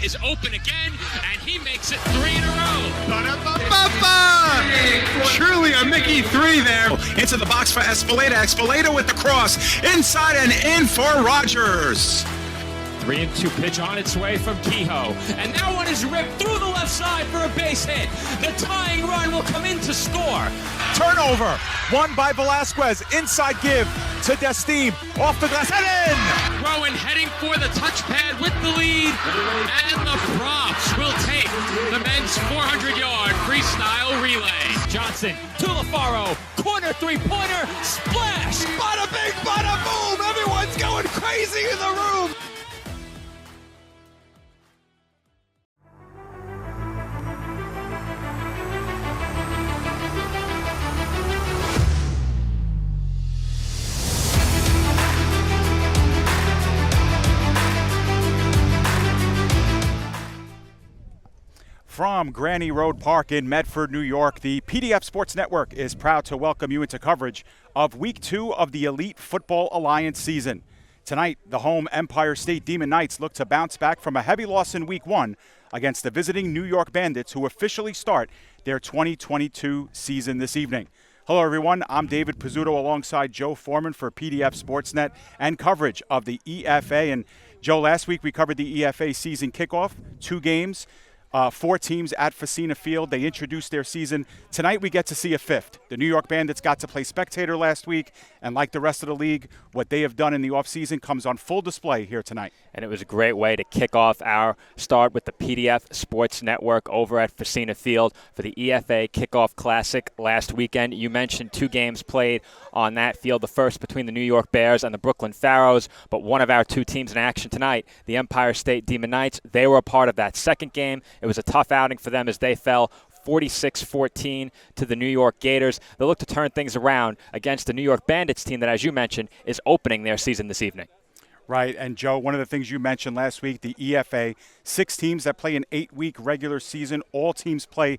is open again, and he makes it 3 in a row. Truly a Mickey 3 there. Into the box for Espeleta. Espeleta with the cross. Inside and in for Rogers. 3-2 pitch on its way from Kehoe. And that one is ripped through the left side for a base hit. The tying run will come in to score. Turnover. Won by Velasquez. Inside give to Destine. Off the glass and in. Rowan heading for the touchpad with the lead. And the props will take the men's 400-yard freestyle relay. Johnson to LaFaro. Corner three-pointer. Splash. Bada bing, bada boom. Everyone's going crazy in the room. From Granny Road Park in Medford, New York, the PDF Sports Network is proud to welcome you into coverage of Week 2 of the Elite Football Alliance season. Tonight, the home Empire State Demon Knights look to bounce back from a heavy loss in Week 1 against the visiting New York Bandits, who officially start their 2022 season this evening. Hello, everyone. I'm David Pizzuto alongside Joe Foreman for PDF Sportsnet and coverage of the EFA. And Joe, last week we covered the EFA season kickoff, 2 games. 4 teams at Facina Field. They introduced their season. Tonight we get to see a 5th. The New York Bandits got to play spectator last week, and like the rest of the league, what they have done in the offseason comes on full display here tonight. And it was a great way to kick off our start with the PDF Sports Network over at Facina Field for the EFA Kickoff Classic last weekend. You mentioned 2 games played on that field, the first between the New York Bears and the Brooklyn Pharaohs, but one of our 2 teams in action tonight, the Empire State Demon Knights, they were a part of that second game. It was a tough outing for them as they fell 46-14 to the New York Gators. They look to turn things around against the New York Bandits team that, as you mentioned, is opening their season this evening. Right, and Joe, one of the things you mentioned last week, the EFA, 6 teams that play an 8-week regular season. All teams play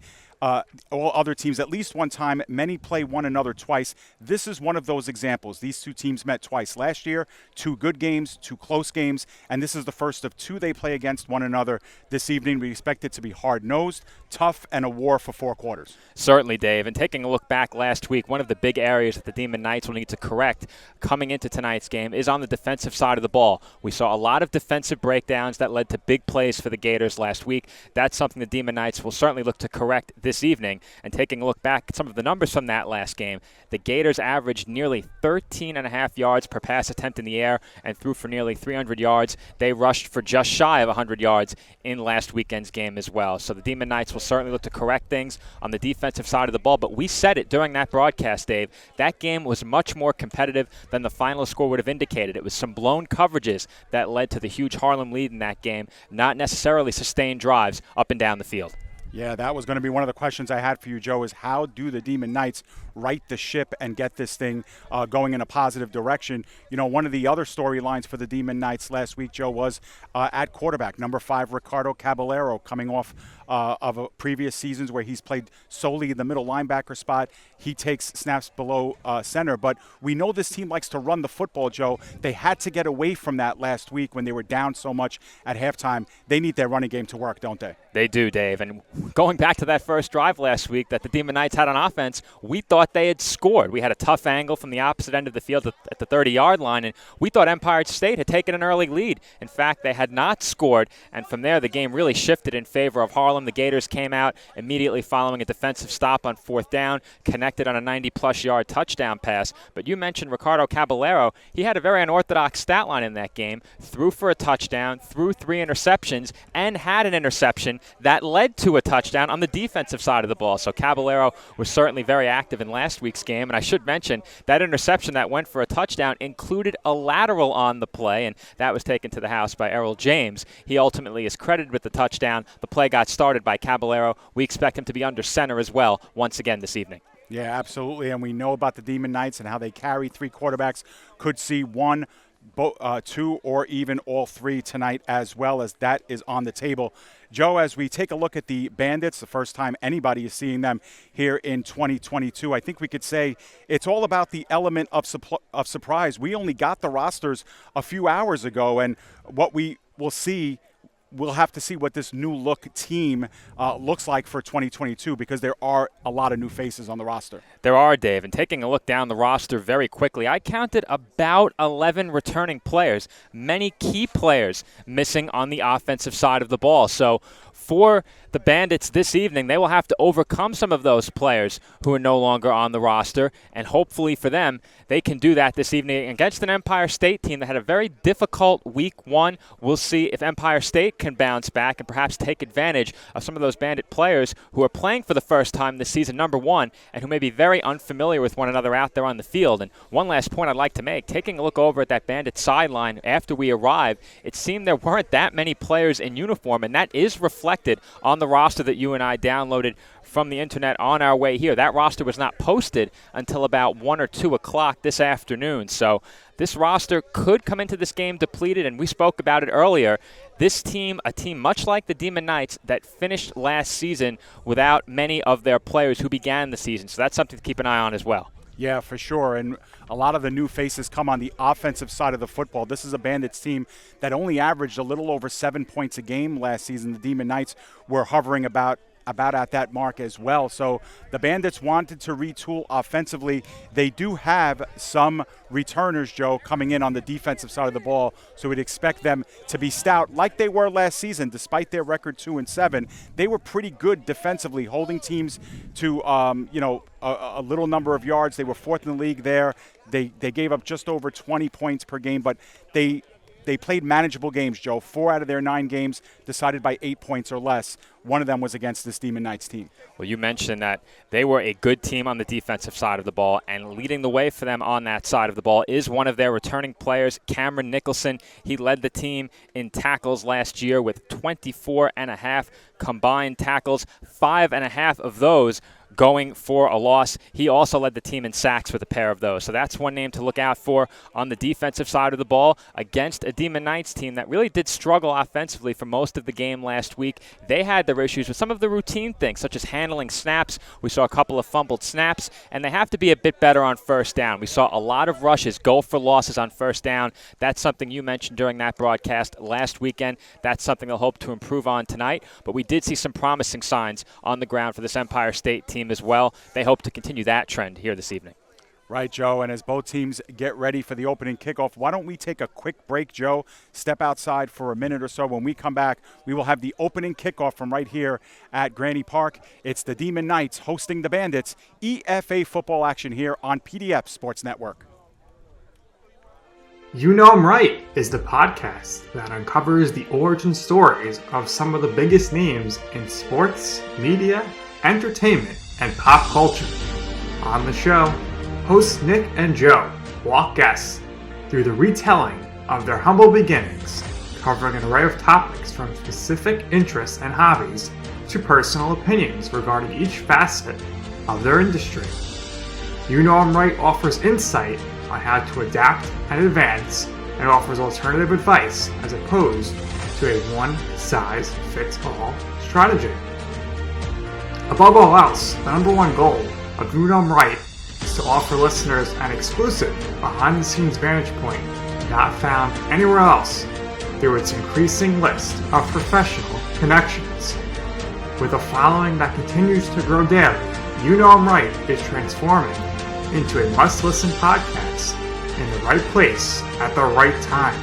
all other teams at least one time. Many play one another twice. This is one of those examples. These 2 teams met twice last year, 2 good games, 2 close games, and this is the first of 2 they play against one another this evening. We expect it to be hard-nosed, tough, and a war for 4 quarters. Certainly, Dave. And taking a look back last week, one of the big areas that the Demon Knights will need to correct coming into tonight's game is on the defensive side of the ball. We saw a lot of defensive breakdowns that led to big plays for the Gators last week. That's something the Demon Knights will certainly look to correct this evening. And taking a look back at some of the numbers from that last game, the Gators averaged nearly 13.5 yards per pass attempt in the air and threw for nearly 300 yards. They rushed for just shy of 100 yards in last weekend's game as well. So the Demon Knights will certainly look to correct things on the defensive side of the ball. But we said it during that broadcast, Dave, that game was much more competitive than the final score would have indicated. It was some blown coverages that led to the huge Harlem lead in that game, not necessarily sustained drives up and down the field. Yeah, that was going to be one of the questions I had for you, Joe, is how do the Demon Knights right the ship and get this thing going in a positive direction? You know, one of the other storylines for the Demon Knights last week, Joe, was at quarterback, number 5, Ricardo Caballero, coming off of previous seasons where he's played solely in the middle linebacker spot. He takes snaps below center, but we know this team likes to run the football, Joe. They had to get away from that last week when they were down so much at halftime. They need their running game to work, don't they? They do, Dave. And going back to that first drive last week that the Demon Knights had on offense, we thought they had scored. We had a tough angle from the opposite end of the field at the 30-yard line, and we thought Empire State had taken an early lead. In fact, they had not scored, and from there the game really shifted in favor of Harlem. The Gators came out immediately following a defensive stop on 4th down, connected on a 90-plus yard touchdown pass. But you mentioned Ricardo Caballero. He had a very unorthodox stat line in that game, threw for a touchdown, threw 3 interceptions, and had an interception that led to a touchdown on the defensive side of the ball. So Caballero was certainly very active in last week's game. And I should mention that interception that went for a touchdown included a lateral on the play, and that was taken to the house by Errol James. He ultimately is credited with the touchdown. The play got started by Caballero. We expect him to be under center as well once again this evening. Yeah, absolutely. And we know about the Demon Knights and how they carry 3 quarterbacks. Could see 1, 2, or even all 3 tonight as well, as that is on the table. Joe, as we take a look at the Bandits, the first time anybody is seeing them here in 2022, I think we could say it's all about the element of surprise. We only got the rosters a few hours ago, and what we will see we'll have to see what this new look team looks like for 2022 because there are a lot of new faces on the roster. There are, Dave. And taking a look down the roster very quickly, I counted about 11 returning players, many key players missing on the offensive side of the ball. So for the Bandits this evening, they will have to overcome some of those players who are no longer on the roster, and hopefully for them, they can do that this evening against an Empire State team that had a very difficult week one. We'll see if Empire State can bounce back and perhaps take advantage of some of those Bandit players who are playing for the first time this season, number one, and who may be very unfamiliar with one another out there on the field. And one last point I'd like to make, taking a look over at that Bandit sideline after we arrived, it seemed there weren't that many players in uniform, and that is reflected on the roster that you and I downloaded from the internet on our way here. That roster was not posted until about 1 or 2 o'clock this afternoon. So this roster could come into this game depleted, and we spoke about it earlier. This team, a team much like the Demon Knights that finished last season without many of their players who began the season. So that's something to keep an eye on as well. Yeah, for sure. And a lot of the new faces come on the offensive side of the football. This is a Bandits team that only averaged a little over 7 points a game last season. The Demon Knights were hovering about at that mark as well. So the Bandits wanted to retool offensively. They do have some returners, Joe, coming in on the defensive side of the ball. So we'd expect them to be stout like they were last season. Despite their record 2-7, they were pretty good defensively, holding teams to a little number of yards. They were fourth in the league there. They gave up just over 20 points per game, but they played manageable games, Joe. 4 out of their 9 games decided by 8 points or less. One of them was against this Demon Knights team. Well, you mentioned that they were a good team on the defensive side of the ball, and leading the way for them on that side of the ball is one of their returning players, Cameron Nicholson. He led the team in tackles last year with 24.5 combined tackles, 5.5 of those going for a loss. He also led the team in sacks with a pair of those. So that's one name to look out for on the defensive side of the ball against a Demon Knights team that really did struggle offensively for most of the game last week. They had their issues with some of the routine things, such as handling snaps. We saw a couple of fumbled snaps, and they have to be a bit better on first down. We saw a lot of rushes go for losses on first down. That's something you mentioned during that broadcast last weekend. That's something they'll hope to improve on tonight. But we did see some promising signs on the ground for this Empire State team as well. They hope to continue that trend here this evening. Right, Joe, and as both teams get ready for the opening kickoff, why don't we take a quick break, Joe, step outside for a minute or so. When we come back, we will have the opening kickoff from right here at Granny Park. It's the Demon Knights hosting the Bandits. EFA football action here on PDF Sports Network. You Know I'm Right is the podcast that uncovers the origin stories of some of the biggest names in sports, media, entertainment, and pop culture. On the show, hosts Nick and Joe walk guests through the retelling of their humble beginnings, covering an array of topics from specific interests and hobbies to personal opinions regarding each facet of their industry. You Know I'm Right offers insight on how to adapt and advance, and offers alternative advice as opposed to a one-size-fits-all strategy. Above all else, the number one goal of You Know I'm Right is to offer listeners an exclusive behind-the-scenes vantage point not found anywhere else through its increasing list of professional connections. With a following that continues to grow daily, You Know I'm Right is transforming into a must-listen podcast in the right place at the right time.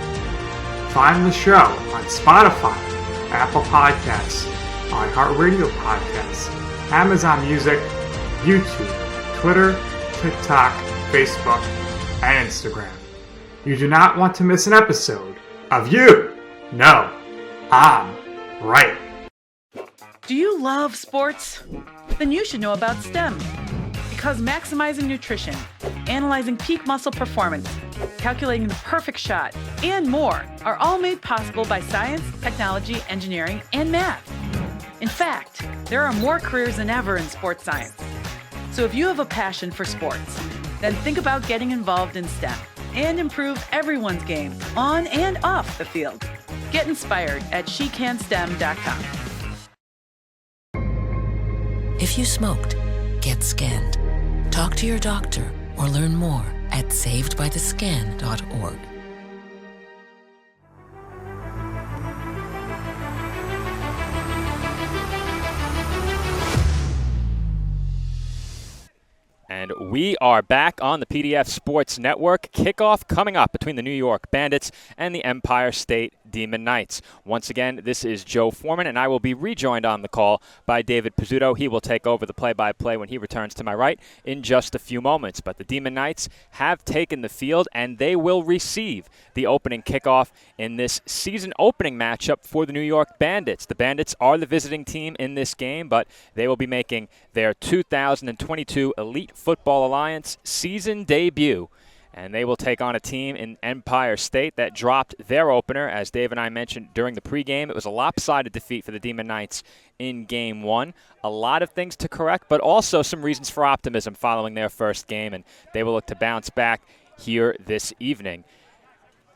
Find the show on Spotify, Apple Podcasts, iHeartRadio Podcasts, Amazon Music, YouTube, Twitter, TikTok, Facebook, and Instagram. You do not want to miss an episode of You Know I'm Right. Do you love sports? Then you should know about STEM. Because maximizing nutrition, analyzing peak muscle performance, calculating the perfect shot, and more are all made possible by science, technology, engineering, and math. In fact, there are more careers than ever in sports science. So if you have a passion for sports, then think about getting involved in STEM and improve everyone's game on and off the field. Get inspired at SheCanSTEM.com. If you smoked, get scanned. Talk to your doctor or learn more at savedbythescan.org. We are back on the PDF Sports Network. Kickoff coming up between the New York Bandits and the Empire State Demon Knights. Once again, this is Joe Foreman, and I will be rejoined on the call by David Pizzuto. He will take over the play-by-play when he returns to my right in just a few moments. But the Demon Knights have taken the field, and they will receive the opening kickoff in this season opening matchup for the New York Bandits. The Bandits are the visiting team in this game, but they will be making their 2022 Elite Football Alliance season debut, and they will take on a team in Empire State that dropped their opener. As Dave and I mentioned during the pregame, it was a lopsided defeat for the Demon Knights in Game 1. A lot of things to correct, but also some reasons for optimism following their first game, and they will look to bounce back here this evening.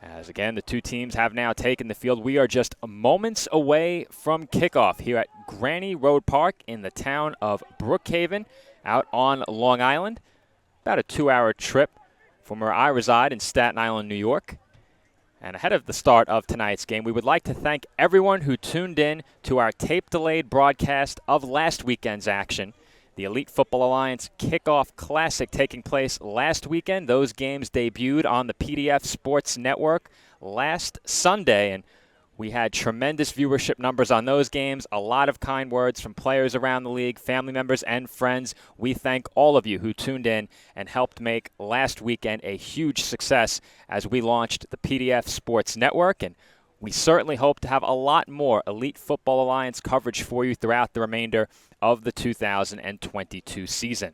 As again, the two teams have now taken the field. We are just moments away from kickoff here at Granny Road Park in the town of Brookhaven out on Long Island. About a 2-hour trip from where I reside in Staten Island, New York. And ahead of the start of tonight's game, we would like to thank everyone who tuned in to our tape-delayed broadcast of last weekend's action. The Elite Football Alliance Kickoff Classic taking place last weekend. Those games debuted on the PDF Sports Network last Sunday, and we had tremendous viewership numbers on those games. A lot of kind words from players around the league, family members, and friends. We thank all of you who tuned in and helped make last weekend a huge success as we launched the PDF Sports Network, and we certainly hope to have a lot more Elite Football Alliance coverage for you throughout the remainder of the 2022 season.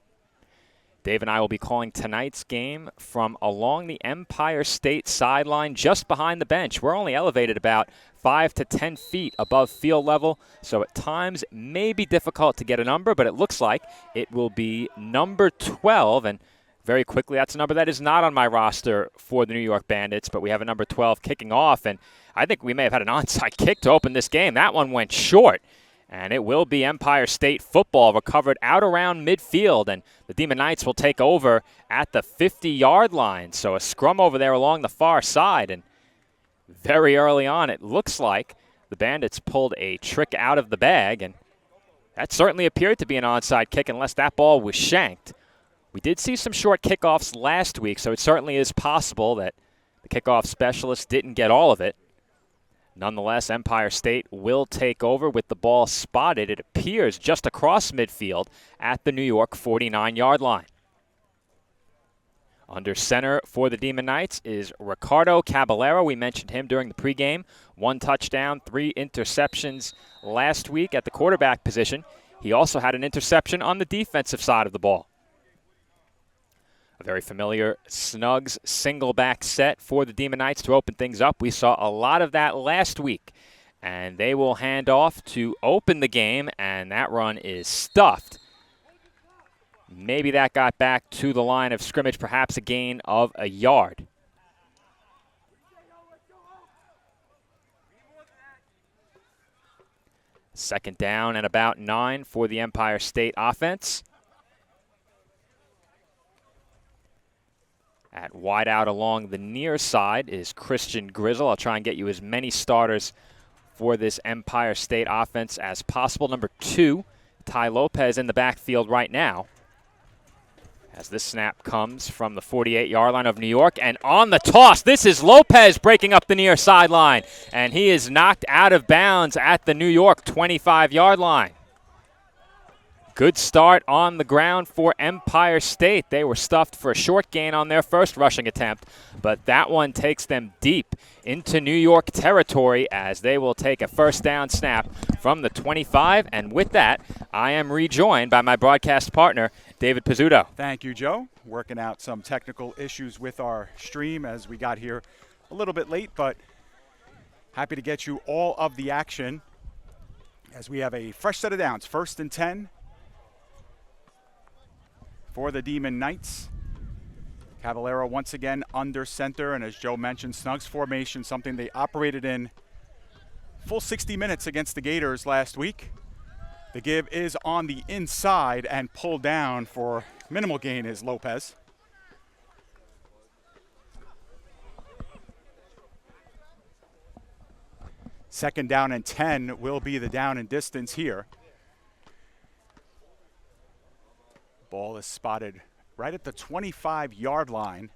Dave and I will be calling tonight's game from along the Empire State sideline just behind the bench. We're only elevated about 5 to 10 feet above field level, so at times it may be difficult to get a number, but it looks like it will be number 12, and very quickly, that's a number that is not on my roster for the New York Bandits, but we have a number 12 kicking off, and I think we may have had an onside kick to open this game. That one went short, and it will be Empire State football recovered out around midfield, and the Demon Knights will take over at the 50-yard line. So a scrum over there along the far side, and very early on, it looks like the Bandits pulled a trick out of the bag, and that certainly appeared to be an onside kick unless that ball was shanked. We did see some short kickoffs last week, so it certainly is possible that the kickoff specialist didn't get all of it. Nonetheless, Empire State will take over with the ball spotted, it appears, just across midfield at the New York 49-yard line. Under center for the Demon Knights is Ricardo Caballero. We mentioned him during the pregame. 1 touchdown, 3 interceptions last week at the quarterback position. He also had an interception on the defensive side of the ball. A very familiar Snugs single back set for the Demon Knights to open things up. We saw a lot of that last week, and they will hand off to open the game, and that run is stuffed. Maybe that got back to the line of scrimmage, perhaps a gain of a yard. Second down and about 9 for the Empire State offense. At wide out along the near side is Christian Grizzle. I'll try and get you as many starters for this Empire State offense as possible. Number 2, Ty Lopez in the backfield right now. As this snap comes from the 48-yard line of New York, and on the toss, this is Lopez breaking up the near sideline, and he is knocked out of bounds at the New York 25-yard line. Good start on the ground for Empire State. They were stuffed for a short gain on their first rushing attempt, but that one takes them deep into New York territory as they will take a first down snap from the 25. And with that, I am rejoined by my broadcast partner, David Pizzuto. Thank you, Joe. Working out some technical issues with our stream as we got here a little bit late, but happy to get you all of the action as we have a fresh set of downs. 1st and 10. For the Demon Knights. Caballero once again under center, and as Joe mentioned, Snugs formation, something they operated in full 60 minutes against the Gators last week. The give is on the inside, and pulled down for minimal gain is Lopez. Second down and 10 will be the down and distance here. Ball is spotted right at the 25-yard line.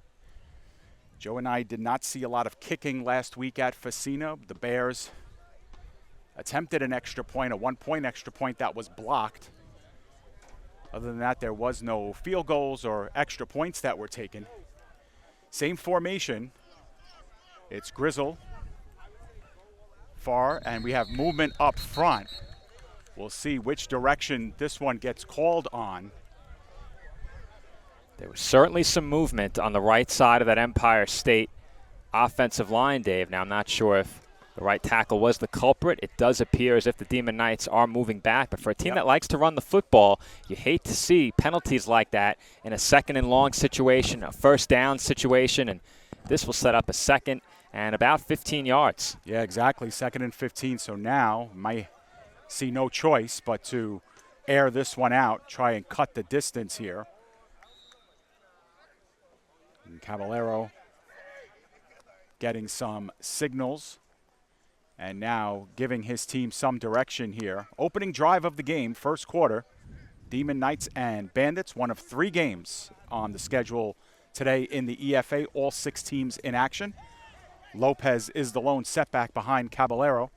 Joe and I did not see a lot of kicking last week at Facino. The Bears attempted an extra point, a 1-point extra point that was blocked. Other than that, there was no field goals or extra points that were taken. Same formation. It's Grizzle far, and we have movement up front. We'll see which direction this one gets called on. There was certainly some movement on the right side of that Empire State offensive line, Dave. Now, I'm not sure if the right tackle was the culprit. It does appear as if the Demon Knights are moving back, but for a team that likes to run the football, you hate to see penalties like that in a second and long situation, a first down situation, and this will set up a second and about 15 yards. Yeah, exactly, 2nd and 15. So now might see no choice but to air this one out, try and cut the distance here. And Caballero getting some signals and now giving his team some direction here. Opening drive of the game, first quarter. Demon Knights and Bandits, one of 3 games on the schedule today in the EFA, all 6 teams in action. Lopez is the lone setback behind Caballero.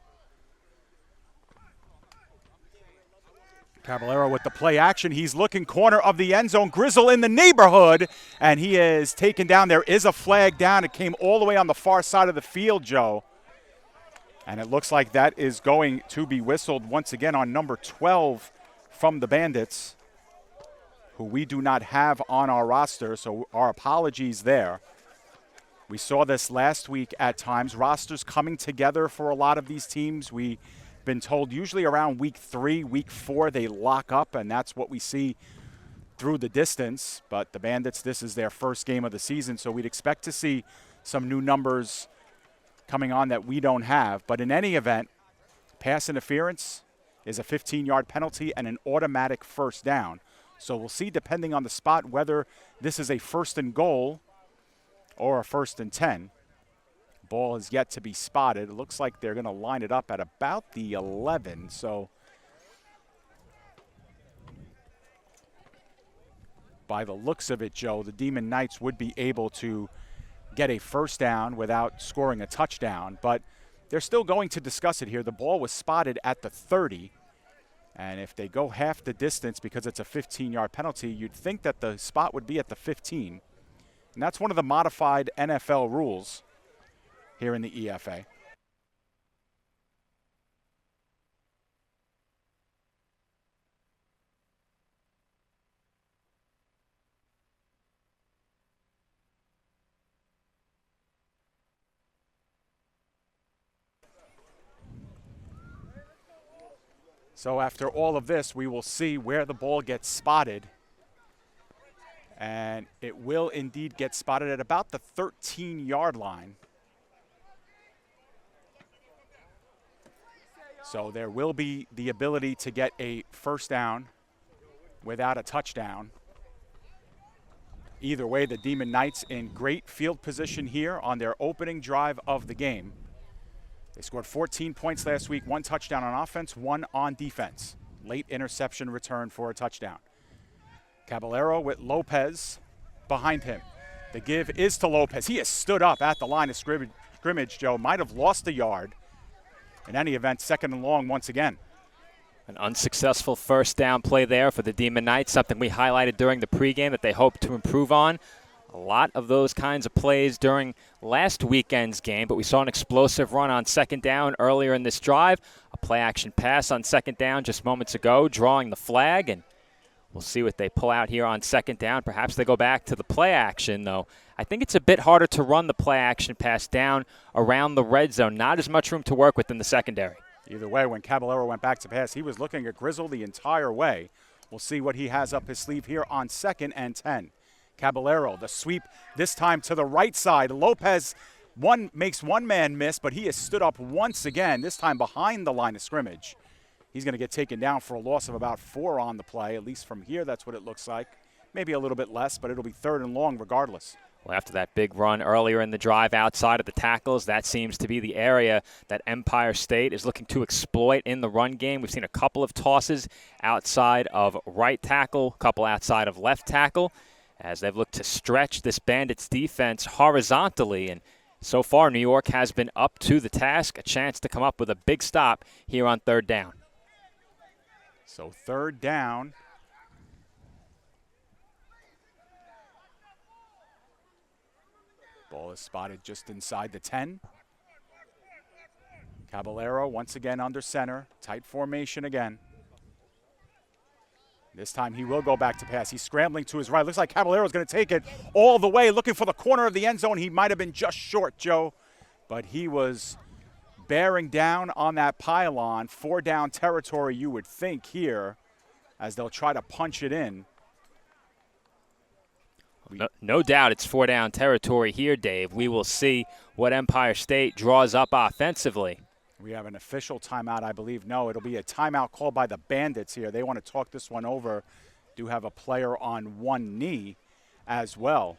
Caballero with the play action. He's looking corner of the end zone. Grizzle in the neighborhood, and he is taken down. There is a flag down. It came all the way on the far side of the field, Joe. And it looks like that is going to be whistled once again on number 12 from the Bandits, who we do not have on our roster, so our apologies there. We saw this last week at times. Rosters coming together for a lot of these teams. We've been told usually around week 3, week 4, they lock up, and that's what we see through the distance. But the Bandits, this is their first game of the season, so we'd expect to see some new numbers coming on that we don't have. But in any event, pass interference is a 15-yard penalty and an automatic first down. So we'll see, depending on the spot, whether this is a 1st and goal or a 1st and 10. Ball is yet to be spotted. It looks like they're going to line it up at about the 11. So by the looks of it, Joe, the Demon Knights would be able to get a first down without scoring a touchdown. But they're still going to discuss it here. The ball was spotted at the 30. And if they go half the distance because it's a 15-yard penalty, you'd think that the spot would be at the 15. And that's one of the modified NFL rules here in the EFA. So after all of this, we will see where the ball gets spotted. And it will indeed get spotted at about the 13-yard line. So there will be the ability to get a first down without a touchdown. Either way, the Demon Knights in great field position here on their opening drive of the game. They scored 14 points last week, 1 touchdown on offense, 1 on defense. Late interception return for a touchdown. Caballero with Lopez behind him. The give is to Lopez. He has stood up at the line of scrimmage, Joe. Might have lost a yard. In any event, 2nd and long once again. An unsuccessful first down play there for the Demon Knights, something we highlighted during the pregame that they hope to improve on. A lot of those kinds of plays during last weekend's game, but we saw an explosive run on 2nd down earlier in this drive. A play-action pass on 2nd down just moments ago, drawing the flag, and we'll see what they pull out here on 2nd down. Perhaps they go back to the play action, though. I think it's a bit harder to run the play action pass down around the red zone. Not as much room to work with in the secondary. Either way, when Caballero went back to pass, he was looking at Grizzle the entire way. We'll see what he has up his sleeve here on 2nd and 10. Caballero, the sweep this time to the right side. Lopez makes one man miss, but he has stood up once again, this time behind the line of scrimmage. He's going to get taken down for a loss of about 4 on the play. At least from here, that's what it looks like. Maybe a little bit less, but it'll be 3rd and long regardless. Well, after that big run earlier in the drive outside of the tackles, that seems to be the area that Empire State is looking to exploit in the run game. We've seen a couple of tosses outside of right tackle, a couple outside of left tackle. as they've looked to stretch this Bandits defense horizontally. And so far, New York has been up to the task, a chance to come up with a big stop here on 3rd down. So 3rd down. Ball is spotted just inside the 10. Caballero once again under center. Tight formation again. This time he will go back to pass. He's scrambling to his right. Looks like Caballero's going to take it all the way, looking for the corner of the end zone. He might have been just short, Joe, but he was bearing down on that pylon. 4 down territory, you would think here, as they'll try to punch it in. No doubt it's 4 down territory here, Dave. We will see what Empire State draws up offensively. We have an official timeout, I believe. No, it'll be a timeout called by the Bandits here. They want to talk this one over. Do have a player on one knee as well.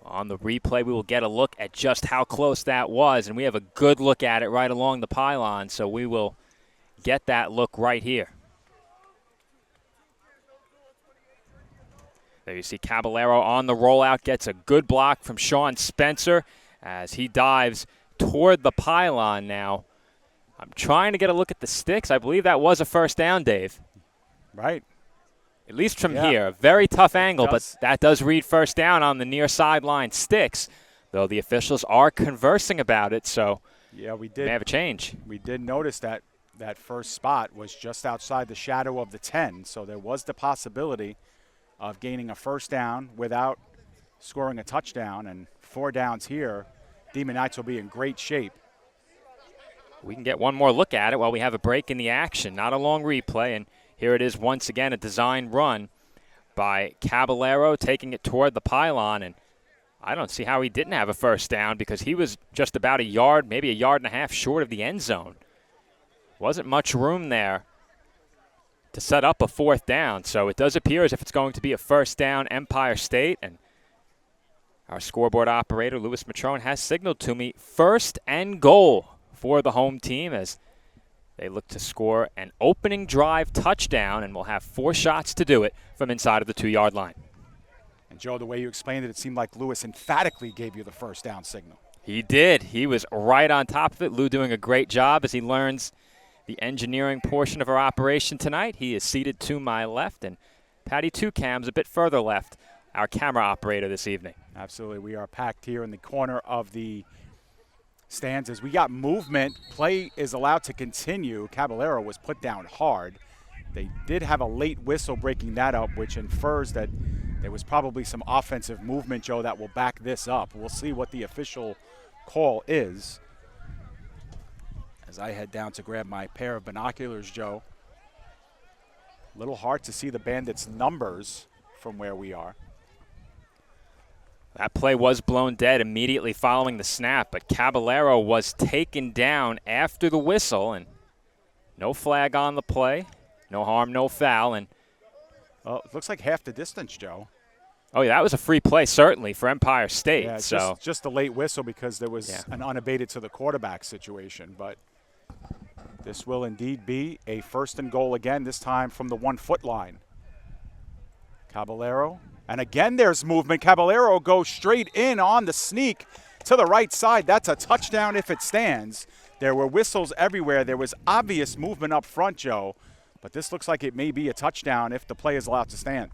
On the replay, we will get a look at just how close that was, and we have a good look at it right along the pylon, so we will get that look right here. There you see Caballero on the rollout, gets a good block from Sean Spencer as he dives toward the pylon now. I'm trying to get a look at the sticks. I believe that was a 1st down, Dave. Right. At least from here. A very tough angle, but that does read 1st down on the near sideline sticks, though the officials are conversing about it, so yeah, we may have a change. We did notice that that first spot was just outside the shadow of the 10, so there was the possibility of gaining a 1st down without scoring a touchdown, and 4 downs here. Demon Knights will be in great shape. We can get one more look at it while we have a break in the action. Not a long replay, and here it is once again, a design run by Caballero taking it toward the pylon, and I don't see how he didn't have a 1st down because he was just about a yard, maybe a yard and a half short of the end zone. Wasn't much room there to set up a 4th down, so it does appear as if it's going to be a 1st down Empire State, and our scoreboard operator, Louis Matrone, has signaled to me 1st and goal for the home team as they look to score an opening drive touchdown, and will have 4 shots to do it from inside of the 2-yard line. And, Joe, the way you explained it, it seemed like Louis emphatically gave you the 1st down signal. He did. He was right on top of it. Lou doing a great job as he learns the engineering portion of our operation tonight. He is seated to my left, and Patty Toucam's a bit further left, our camera operator this evening. Absolutely. We are packed here in the corner of the stands as we got movement. Play is allowed to continue. Caballero was put down hard. They did have a late whistle breaking that up, which infers that there was probably some offensive movement, Joe, that will back this up. We'll see what the official call is. As I head down to grab my pair of binoculars, Joe. A little hard to see the Bandits' numbers from where we are. That play was blown dead immediately following the snap, but Caballero was taken down after the whistle, and no flag on the play. No harm, no foul. And well, it looks like half the distance, Joe. Oh, yeah, that was a free play, certainly, for Empire State. Yeah, so just a late whistle because there was an unabated to the quarterback situation. But this will indeed be a 1st and goal again, this time from the 1-foot line. Caballero. And again, there's movement. Caballero goes straight in on the sneak to the right side. That's a touchdown if it stands. There were whistles everywhere. There was obvious movement up front, Joe. But this looks like it may be a touchdown if the play is allowed to stand.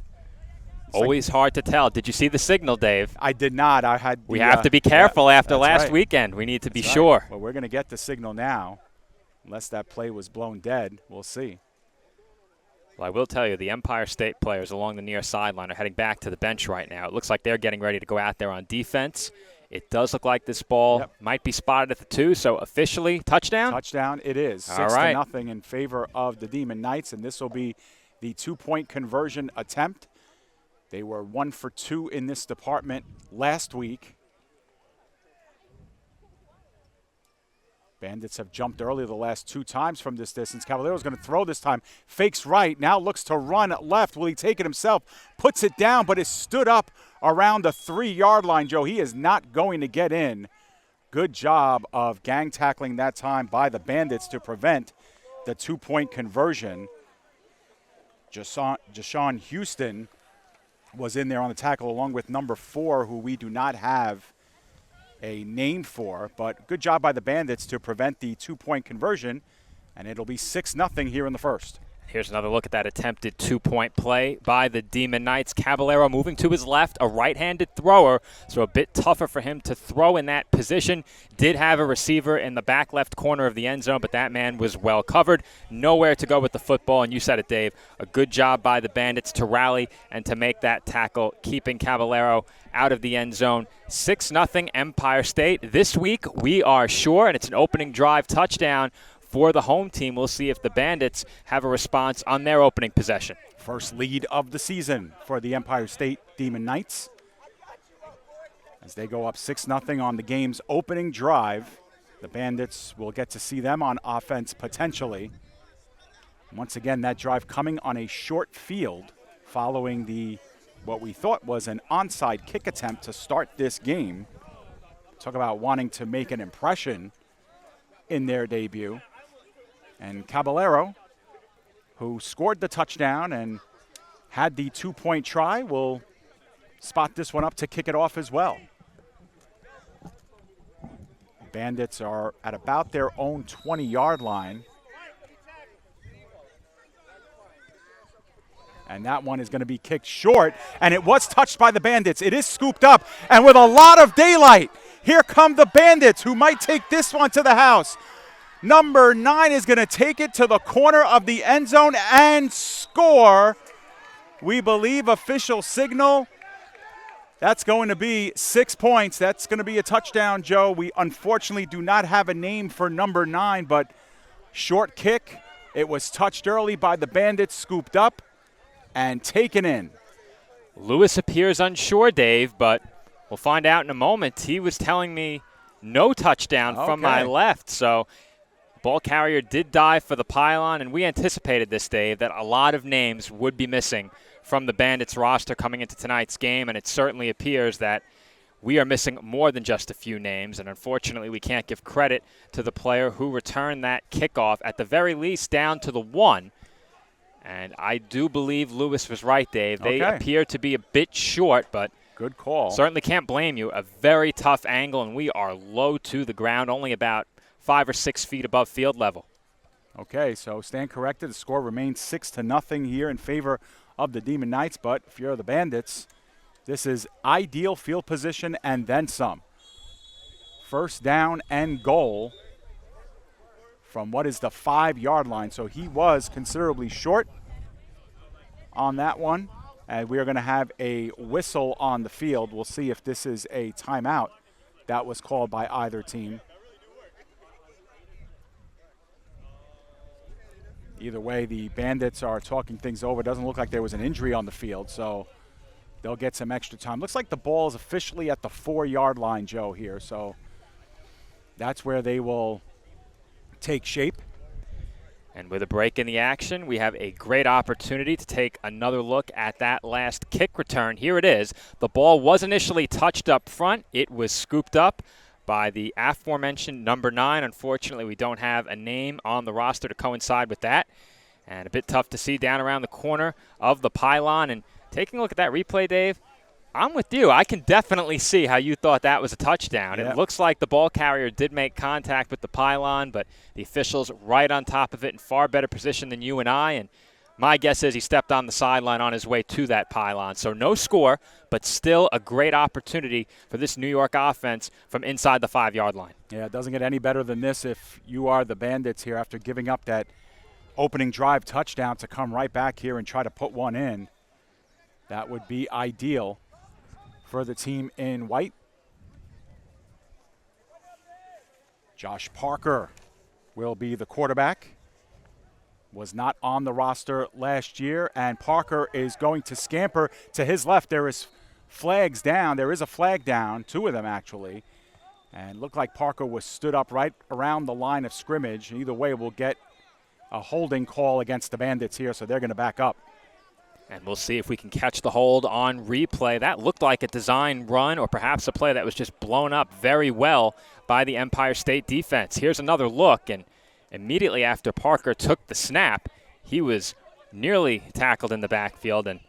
Always hard to tell. Did you see the signal, Dave? I did not. I had. We have to be careful after last weekend. We need to be sure. Well, we're going to get the signal now. Unless that play was blown dead, we'll see. Well, I will tell you, the Empire State players along the near sideline are heading back to the bench right now. It looks like they're getting ready to go out there on defense. It does look like this ball might be spotted at the 2, so officially touchdown? Touchdown it is. 6-0 in favor of the Demon Knights, and this will be the 2-point conversion attempt. They were 1 for 2 in this department last week. Bandits have jumped early the last 2 times from this distance. Caballero's going to throw this time. Fakes right. Now looks to run left. Will he take it himself? Puts it down, but is stood up around the 3-yard line, Joe. He is not going to get in. Good job of gang tackling that time by the Bandits to prevent the 2-point conversion. Jashawn Houston was in there on the tackle along with number 4, who we do not have a name for. But good job by the Bandits to prevent the 2-point conversion, and it'll be 6-0 here in the first. Here's another look at that attempted 2-point play by the Demon Knights. Caballero moving to his left, a right-handed thrower, so a bit tougher for him to throw in that position. Did have a receiver in the back left corner of the end zone, but that man was well covered. Nowhere to go with the football, and you said it, Dave. A good job by the Bandits to rally and to make that tackle, keeping Caballero out of the end zone. 6-0 Empire State. This week we are sure, and it's an opening drive touchdown for the home team. We'll see if the Bandits have a response on their opening possession. First lead of the season for the Empire State Demon Knights as they go up 6-0 on the game's opening drive. The Bandits will get to see them on offense potentially. Once again, that drive coming on a short field following what we thought was an onside kick attempt to start this game. Talk about wanting to make an impression in their debut. And Caballero, who scored the touchdown and had the 2-point try, will spot this one up to kick it off as well. Bandits are at about their own 20-yard line. And that one is going to be kicked short, and it was touched by the Bandits. It is scooped up, and with a lot of daylight, here come the Bandits, who might take this one to the house. Number 9 is going to take it to the corner of the end zone and score. We believe official signal. That's going to be 6 points. That's going to be a touchdown, Joe. We unfortunately do not have a name for number 9, but short kick. It was touched early by the Bandits, scooped up and taken in. Lewis appears unsure, Dave, but we'll find out in a moment. He was telling me no touchdown from my left, so ball carrier did dive for the pylon, and we anticipated this, Dave, that a lot of names would be missing from the Bandits roster coming into tonight's game, and it certainly appears that we are missing more than just a few names, and unfortunately we can't give credit to the player who returned that kickoff, at the very least down to the 1. And I do believe Lewis was right, Dave. They appear to be a bit short, but good call. Certainly can't blame you. A very tough angle, and we are low to the ground, only about 5 or 6 feet above field level. Okay, so stand corrected. The score remains 6-0 here in favor of the Demon Knights, but if you're the Bandits, this is ideal field position and then some. First down and goal from what is the 5-yard line. So he was considerably short on that one. And we are going to have a whistle on the field. We'll see if this is a timeout that was called by either team. Either way, the Bandits are talking things over. It doesn't look like there was an injury on the field, so they'll get some extra time. Looks like the ball is officially at the 4-yard line, Joe, here. So that's where they will take shape. And with a break in the action, we have a great opportunity to take another look at that last kick return. Here it is. The ball was initially touched up front. It was scooped up by the aforementioned number 9. Unfortunately, we don't have a name on the roster to coincide with that. And a bit tough to see down around the corner of the pylon. And taking a look at that replay, Dave, I'm with you. I can definitely see how you thought that was a touchdown. Yep. It looks like the ball carrier did make contact with the pylon, but the official's right on top of it in far better position than you and I. And my guess is he stepped on the sideline on his way to that pylon. So no score, but still a great opportunity for this New York offense from inside the 5-yard line. Yeah, it doesn't get any better than this if you are the Bandits here after giving up that opening drive touchdown to come right back here and try to put one in. That would be ideal for the team in white. Josh Parker will be the quarterback. Was not on the roster last year, and Parker is going to scamper to his left. There is flags down. There is a flag down, 2 of them actually. And looked like Parker was stood up right around the line of scrimmage. Either way, we'll get a holding call against the Bandits here, so they're going to back up. And we'll see if we can catch the hold on replay. That looked like a design run or perhaps a play that was just blown up very well by the Empire State defense. Here's another look, and immediately after Parker took the snap, he was nearly tackled in the backfield, and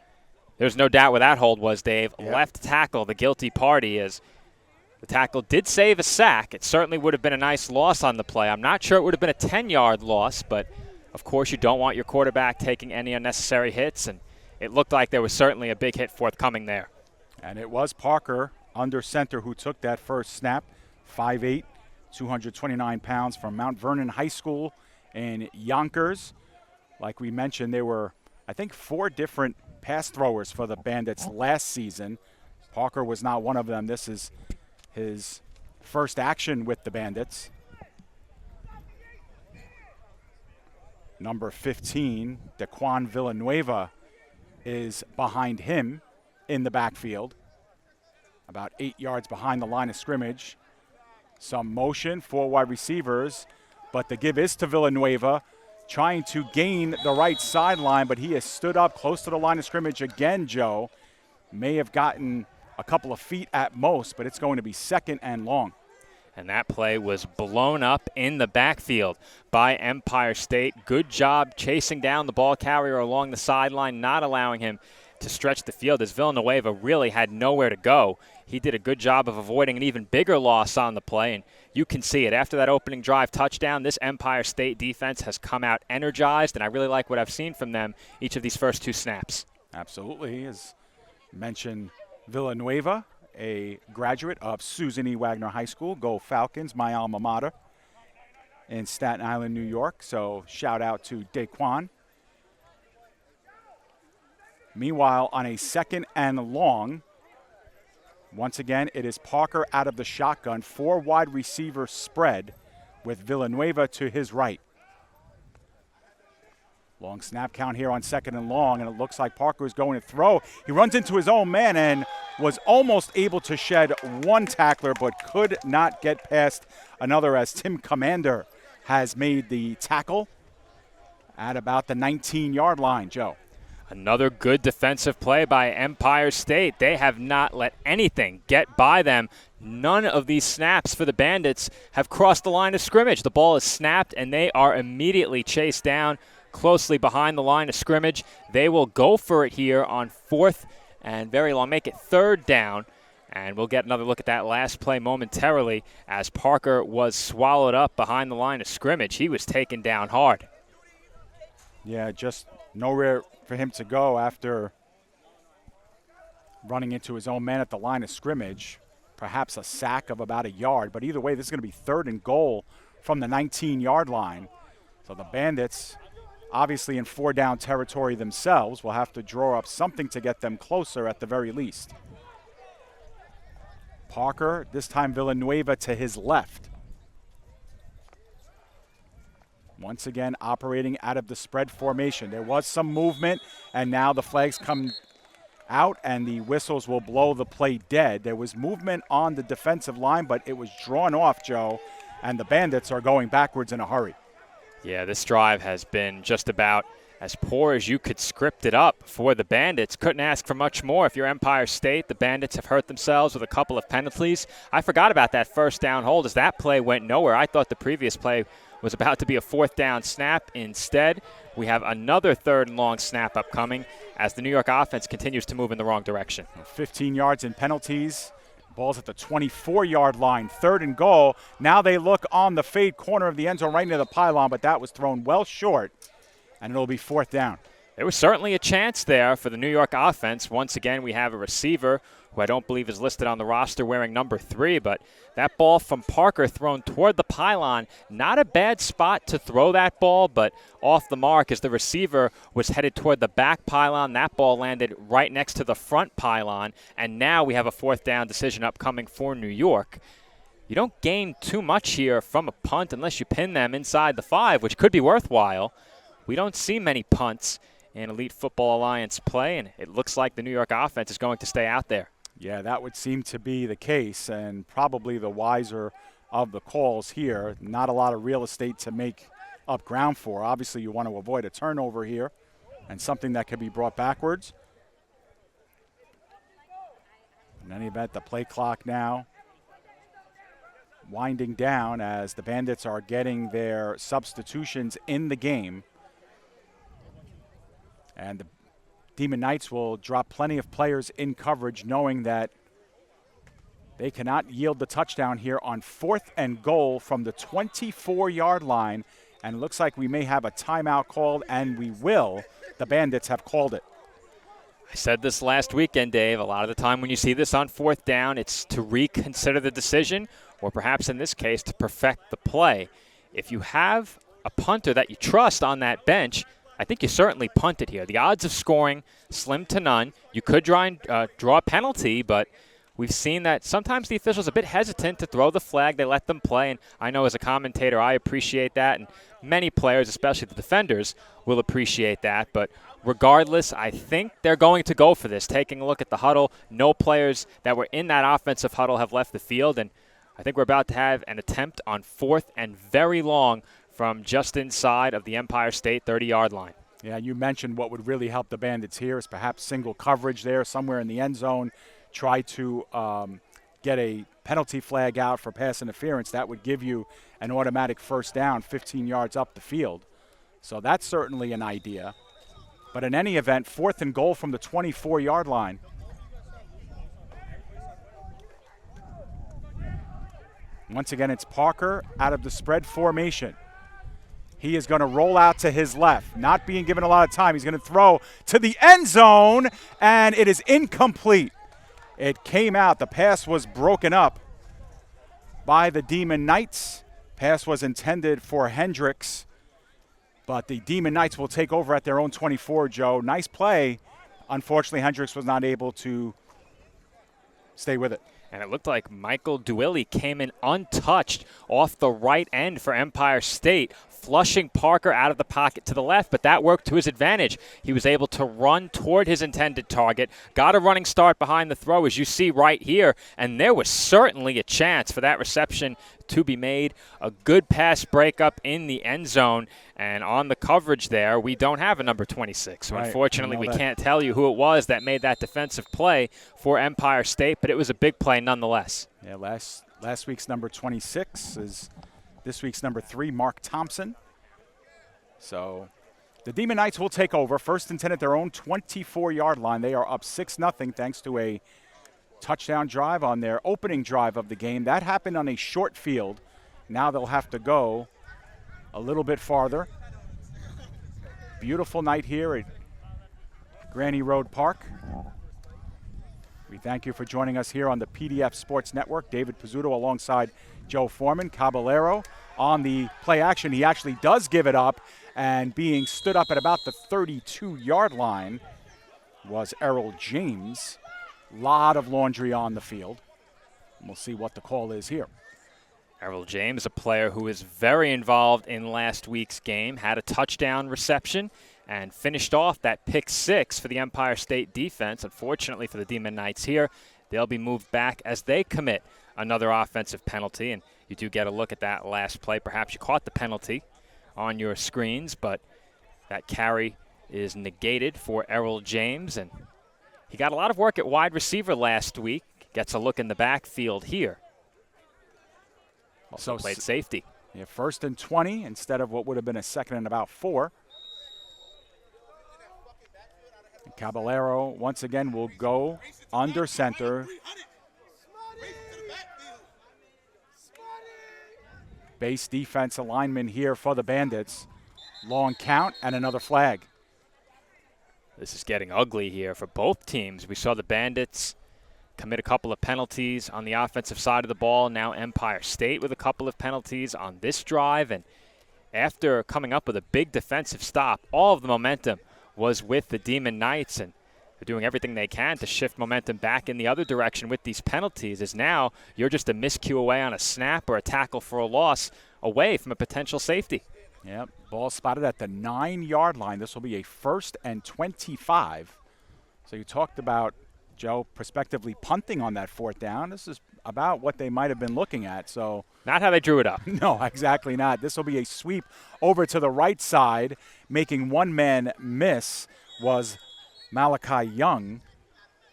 There's no doubt where that hold was, Dave. Yep. Left tackle, the guilty party, as the tackle did save a sack. It certainly would have been a nice loss on the play. I'm not sure it would have been a 10-yard loss, but of course you don't want your quarterback taking any unnecessary hits, and it looked like there was certainly a big hit forthcoming there. And it was Parker under center who took that first snap, 5'8", 229 pounds from Mount Vernon High School in Yonkers. Like we mentioned, there were, I think, 4 different pass throwers for the Bandits last season. Parker was not one of them. This is his first action with the Bandits. Number 15, Daquan Villanueva, is behind him in the backfield, about 8 yards behind the line of scrimmage. Some motion, 4 wide receivers, but the give is to Villanueva, trying to gain the right sideline, but he has stood up close to the line of scrimmage again, Joe. May have gotten a couple of feet at most, but it's going to be 2nd and long. And that play was blown up in the backfield by Empire State. Good job chasing down the ball carrier along the sideline, not allowing him to stretch the field, as Villanueva really had nowhere to go. He did a good job of avoiding an even bigger loss on the play, and you can see it. After that opening drive touchdown, this Empire State defense has come out energized, and I really like what I've seen from them each of these first 2 snaps. Absolutely. As mentioned, Villanueva, a graduate of Susan E. Wagner High School. Go Falcons, my alma mater, in Staten Island, New York. So shout out to Daquan. Meanwhile, on a 2nd and long, once again, it is Parker out of the shotgun, 4 wide receiver spread with Villanueva to his right. Long snap count here on 2nd and long, and it looks like Parker is going to throw. He runs into his own man and was almost able to shed 1 tackler, but could not get past another, as Tim Commander has made the tackle at about the 19-yard line, Joe. Another good defensive play by Empire State. They have not let anything get by them. None of these snaps for the Bandits have crossed the line of scrimmage. The ball is snapped, and they are immediately chased down closely behind the line of scrimmage. They will go for it here on 4th and very long, make it 3rd down. And we'll get another look at that last play momentarily, as Parker was swallowed up behind the line of scrimmage. He was taken down hard. Yeah, just nowhere for him to go after running into his own man at the line of scrimmage. Perhaps a sack of about 1 yard, but either way, this is going to be 3rd and goal from the 19-yard line. So the Bandits, obviously in 4-down territory themselves, will have to draw up something to get them closer at the very least. Parker, this time Villanueva to his left. Once again, operating out of the spread formation. There was some movement, and now the flags come out, and the whistles will blow the play dead. There was movement on the defensive line, but it was drawn off, Joe, and the Bandits are going backwards in a hurry. Yeah, this drive has been just about as poor as you could script it up for the Bandits. Couldn't ask for much more if you're Empire State. The Bandits have hurt themselves with a couple of penalties. I forgot about that 1st down hold, as that play went nowhere. I thought the previous play was about to be a 4th down snap. Instead, we have another 3rd and long snap upcoming as the New York offense continues to move in the wrong direction. 15 yards in penalties. Ball's at the 24-yard line, 3rd and goal. Now they look on the fade corner of the end zone right into the pylon, but that was thrown well short, and it'll be 4th down. There was certainly a chance there for the New York offense. Once again, we have a receiver who I don't believe is listed on the roster wearing number 3, but that ball from Parker thrown toward the pylon, not a bad spot to throw that ball, but off the mark as the receiver was headed toward the back pylon. That ball landed right next to the front pylon, and now we have a 4th down decision upcoming for New York. You don't gain too much here from a punt unless you pin them inside the 5, which could be worthwhile. We don't see many punts in Elite Football Alliance play, and it looks like the New York offense is going to stay out there. Yeah, that would seem to be the case, and probably the wiser of the calls here. Not a lot of real estate to make up ground for. Obviously, you want to avoid a turnover here and something that could be brought backwards. In any event, the play clock now winding down as the Bandits are getting their substitutions in the game. And the Demon Knights will drop plenty of players in coverage, knowing that they cannot yield the touchdown here on 4th and goal from the 24-yard line. And it looks like we may have a timeout called, and we will. The Bandits have called it. I said this last weekend, Dave. A lot of the time when you see this on 4th down, it's to reconsider the decision, or perhaps in this case, to perfect the play. If you have a punter that you trust on that bench, I think you certainly punt it here. The odds of scoring, slim to none. You could draw a penalty, but we've seen that sometimes the officials are a bit hesitant to throw the flag. They let them play, and I know as a commentator I appreciate that, and many players, especially the defenders, will appreciate that. But regardless, I think they're going to go for this. Taking a look at the huddle, no players that were in that offensive huddle have left the field, and I think we're about to have an attempt on 4th and very long from just inside of the Empire State 30-yard line. Yeah, you mentioned what would really help the Bandits here is perhaps single coverage there somewhere in the end zone. Try to get a penalty flag out for pass interference. That would give you an automatic first down 15 yards up the field. So that's certainly an idea. But in any event, 4th and goal from the 24-yard line. Once again, it's Parker out of the spread formation. He is going to roll out to his left, not being given a lot of time. He's going to throw to the end zone, and it is incomplete. It came out. The pass was broken up by the Demon Knights. Pass was intended for Hendricks, but the Demon Knights will take over at their own 24, Joe. Nice play. Unfortunately, Hendricks was not able to stay with it. And it looked like Michael Duilly came in untouched off the right end for Empire State, flushing Parker out of the pocket to the left, but that worked to his advantage. He was able to run toward his intended target, got a running start behind the throw, as you see right here, and there was certainly a chance for that reception to be made. A good pass breakup in the end zone, and on the coverage there, we don't have a number 26. So unfortunately, we can't tell you who it was that made that defensive play for Empire State, but it was a big play nonetheless. Yeah, last week's number 26 is this week's number 3, Mark Thompson. So the Demon Knights will take over. 1st and 10 at their own 24-yard line. They are up 6-0 thanks to a touchdown drive on their opening drive of the game. That happened on a short field. Now they'll have to go a little bit farther. Beautiful night here at Granny Road Park. We thank you for joining us here on the PDF Sports Network. David Pizzuto alongside Joe Foreman. Caballero on the play action. He actually does give it up, and being stood up at about the 32-yard line was Errol James. Lot of laundry on the field. And we'll see what the call is here. Errol James, a player who is very involved in last week's game, had a touchdown reception and finished off that pick 6 for the Empire State defense. Unfortunately for the Demon Knights here, they'll be moved back as they commit another offensive penalty. And you do get a look at that last play. Perhaps you caught the penalty on your screens, but that carry is negated for Errol James. And he got a lot of work at wide receiver last week. Gets a look in the backfield here. Also played safety. Yeah, 1st and 20 instead of what would have been a 2nd and about 4. And Caballero once again will go under center. Base defense alignment here for the Bandits. Long count and another flag. This is getting ugly here for both teams. We saw the Bandits commit a couple of penalties on the offensive side of the ball. Now Empire State with a couple of penalties on this drive. And after coming up with a big defensive stop, all of the momentum was with the Demon Knights. And they're doing everything they can to shift momentum back in the other direction with these penalties, as now you're just a miscue away on a snap or a tackle for a loss away from a potential safety. Yep, ball spotted at the 9-yard line. This will be a 1st and 25. So you talked about, Joe, prospectively punting on that 4th down. This is about what they might have been looking at. So not how they drew it up. No, exactly not. This will be a sweep over to the right side. Making one man miss was Malachi Young,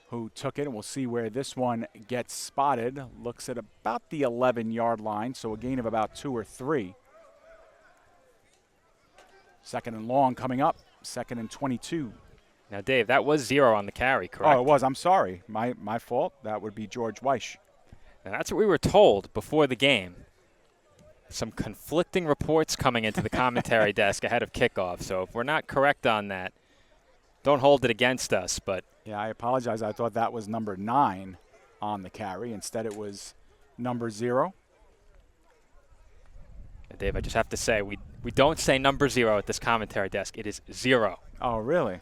who took it. And we'll see where this one gets spotted. Looks at about the 11-yard line, so a gain of about 2 or 3. 2nd and long coming up. 2nd and 22. Now, Dave, that was 0 on the carry, correct? Oh, it was. I'm sorry. My fault. That would be George Weish. Now, that's what we were told before the game. Some conflicting reports coming into the commentary desk ahead of kickoff. So if we're not correct on that, don't hold it against us. But yeah, I apologize. I thought that was number 9 on the carry. Instead, it was number 0. Dave, I just have to say, we don't say number 0 at this commentary desk. It is 0. Oh, really?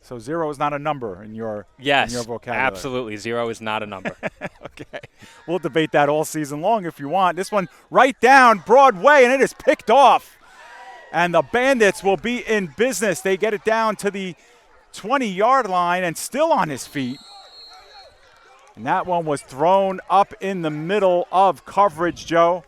So 0 is not a number in your Yes, in your vocabulary. absolutely. 0 is not a number. Okay. We'll debate that all season long if you want. This one right down Broadway, and it is picked off. And the Bandits will be in business. They get it down to the 20-yard line and still on his feet. And that one was thrown up in the middle of coverage, Joe.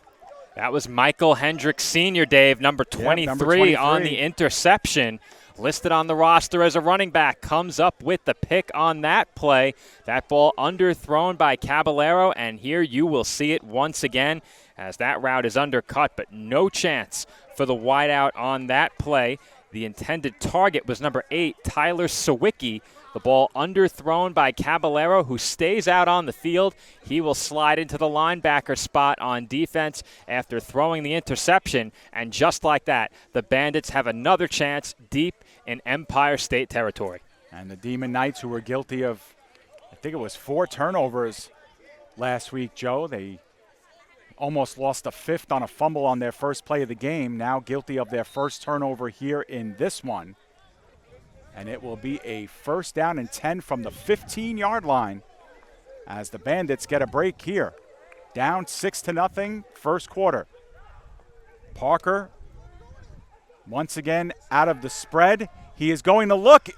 That was Michael Hendricks Sr., Dave, number 23, number 23 on the interception. Listed on the roster as a running back, comes up with the pick on that play. That ball underthrown by Caballero, and here you will see it once again as that route is undercut, but no chance for the wideout on that play. The intended target was number 8, Tyler Sawicki. The ball underthrown by Caballero, who stays out on the field. He will slide into the linebacker spot on defense after throwing the interception. And just like that, the Bandits have another chance deep in Empire State territory. And the Demon Knights, who were guilty of, I think it was 4 turnovers last week, Joe. They almost lost a 5th on a fumble on their first play of the game. Now guilty of their first turnover here in this one. And it will be a 1st down and 10 from the 15-yard line as the Bandits get a break here. Down 6-0, first quarter. Parker, once again, out of the spread. He is going to look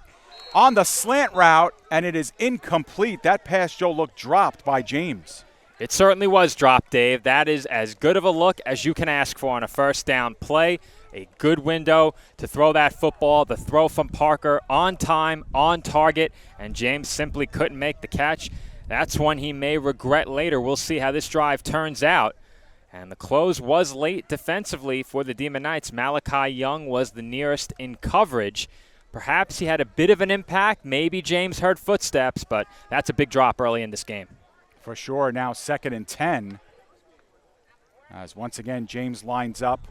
on the slant route, and it is incomplete. That pass, Joe, looked dropped by James. It certainly was dropped, Dave. That is as good of a look as you can ask for on a 1st down play. A good window to throw that football. The throw from Parker on time, on target, and James simply couldn't make the catch. That's one he may regret later. We'll see how this drive turns out. And the close was late defensively for the Demon Knights. Malachi Young was the nearest in coverage. Perhaps he had a bit of an impact. Maybe James heard footsteps, but that's a big drop early in this game. For sure, now 2nd and 10. As once again, James lines up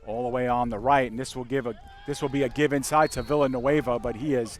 all the way on the right, and this will be a give inside to Villanueva, but he is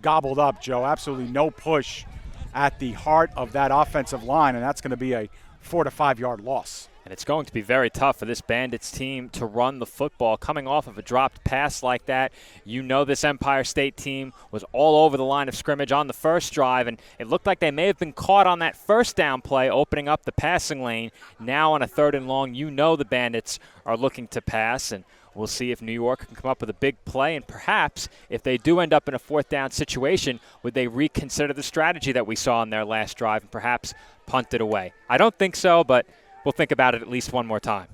gobbled up, Joe. Absolutely no push at the heart of that offensive line, and that's going to be a 4 to 5 yard loss. And it's going to be very tough for this Bandits team to run the football. Coming off of a dropped pass like that, you know this Empire State team was all over the line of scrimmage on the first drive, and it looked like they may have been caught on that 1st down play, opening up the passing lane. Now on a 3rd and long, you know the Bandits are looking to pass, and we'll see if New York can come up with a big play, and perhaps if they do end up in a 4th down situation, would they reconsider the strategy that we saw in their last drive and perhaps punt it away? I don't think so, but we'll think about it at least one more time.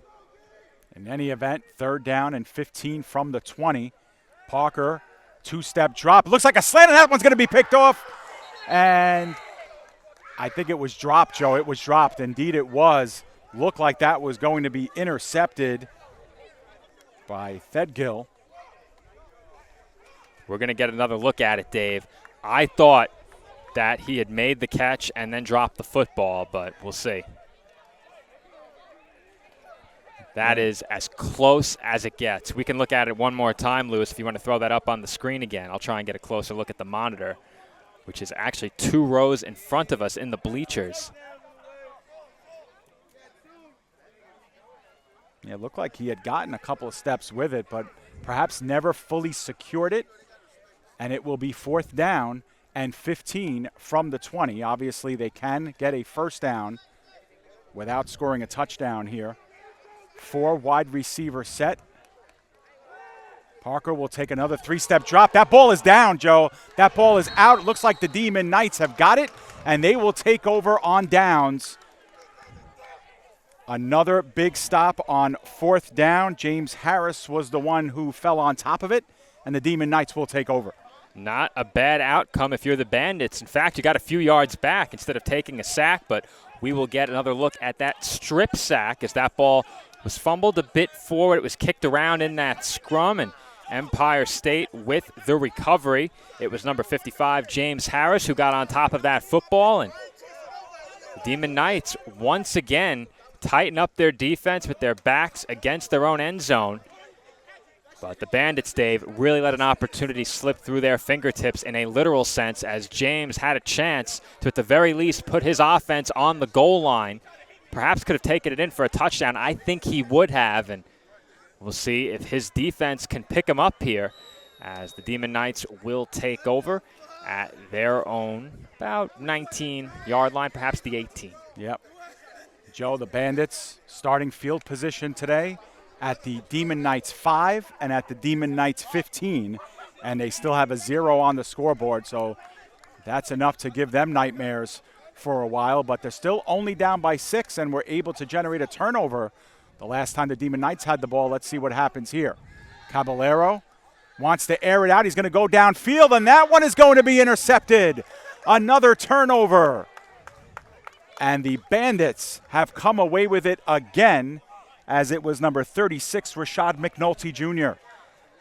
In any event, 3rd down and 15 from the 20. Parker, 2-step drop. It looks like a slant, and that one's going to be picked off. And I think it was dropped, Joe. It was dropped. Indeed, it was. Looked like that was going to be intercepted by Thedgill. We're going to get another look at it, Dave. I thought that he had made the catch and then dropped the football, but we'll see. That is as close as it gets. We can look at it one more time, Lewis, if you want to throw that up on the screen again. I'll try and get a closer look at the monitor, which is actually 2 rows in front of us in the bleachers. Yeah, it looked like he had gotten a couple of steps with it, but perhaps never fully secured it. And it will be 4th down and 15 from the 20. Obviously, they can get a 1st down without scoring a touchdown here. 4 wide receiver set. Parker will take another 3-step drop. That ball is down, Joe. That ball is out. It looks like the Demon Knights have got it, and they will take over on downs. Another big stop on 4th down. James Harris was the one who fell on top of it, and the Demon Knights will take over. Not a bad outcome if you're the Bandits. In fact, you got a few yards back instead of taking a sack, but we will get another look at that strip sack as that ball was fumbled a bit forward. It was kicked around in that scrum, and Empire State with the recovery. It was number 55, James Harris, who got on top of that football. And the Demon Knights once again tighten up their defense with their backs against their own end zone. But the Bandits, Dave, really let an opportunity slip through their fingertips in a literal sense, as James had a chance to, at the very least, put his offense on the goal line. Perhaps could have taken it in for a touchdown. I think he would have, and we'll see if his defense can pick him up here, as the Demon Knights will take over at their own about 19-yard line, perhaps the 18. Yep. Joe, the Bandits starting field position today at the Demon Knights 5 and at the Demon Knights 15, and they still have a 0 on the scoreboard, so that's enough to give them nightmares for a while, but they're still only down by 6 and were able to generate a turnover the last time the Demon Knights had the ball. Let's see what happens here. Caballero wants to air it out. He's going to go downfield, and that one is going to be intercepted. Another turnover. And the Bandits have come away with it again, as it was number 36, Rashad McNulty Jr.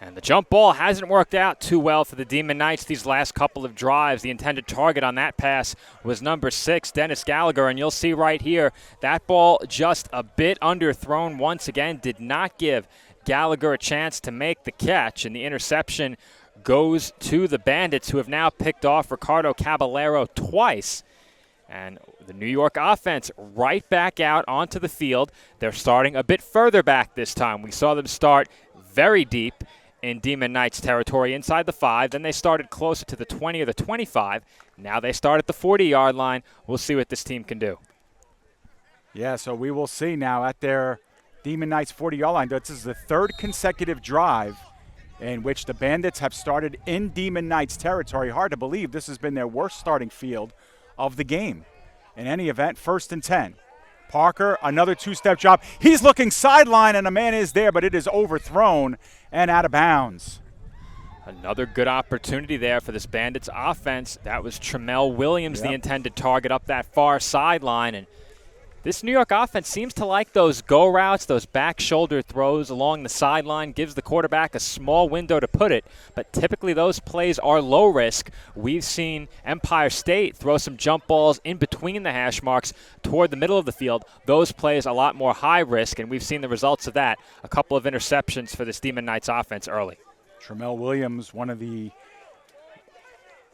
And the jump ball hasn't worked out too well for the Demon Knights these last couple of drives. The intended target on that pass was number 6, Dennis Gallagher. And you'll see right here, that ball just a bit underthrown once again. Did not give Gallagher a chance to make the catch. And the interception goes to the Bandits, who have now picked off Ricardo Caballero twice. And the New York offense right back out onto the field. They're starting a bit further back this time. We saw them start very deep in Demon Knights territory inside the 5. Then they started closer to the 20 or the 25. Now they start at the 40-yard line. We'll see what this team can do. Yeah, so we will see now at their Demon Knights 40-yard line. This is the third consecutive drive in which the Bandits have started in Demon Knights territory. Hard to believe this has been their worst starting field of the game. In any event, 1st and 10. Parker, another two-step job. He's looking sideline, and a man is there, but it is overthrown and out of bounds. Another good opportunity there for this Bandits offense. That was Tremel Williams, the intended target up that far sideline. And this New York offense seems to like those go routes, those back shoulder throws along the sideline, gives the quarterback a small window to put it, but typically those plays are low risk. We've seen Empire State throw some jump balls in between the hash marks toward the middle of the field. Those plays a lot more high risk, and we've seen the results of that. A couple of interceptions for this Demon Knights offense early. Tremel Williams, one of the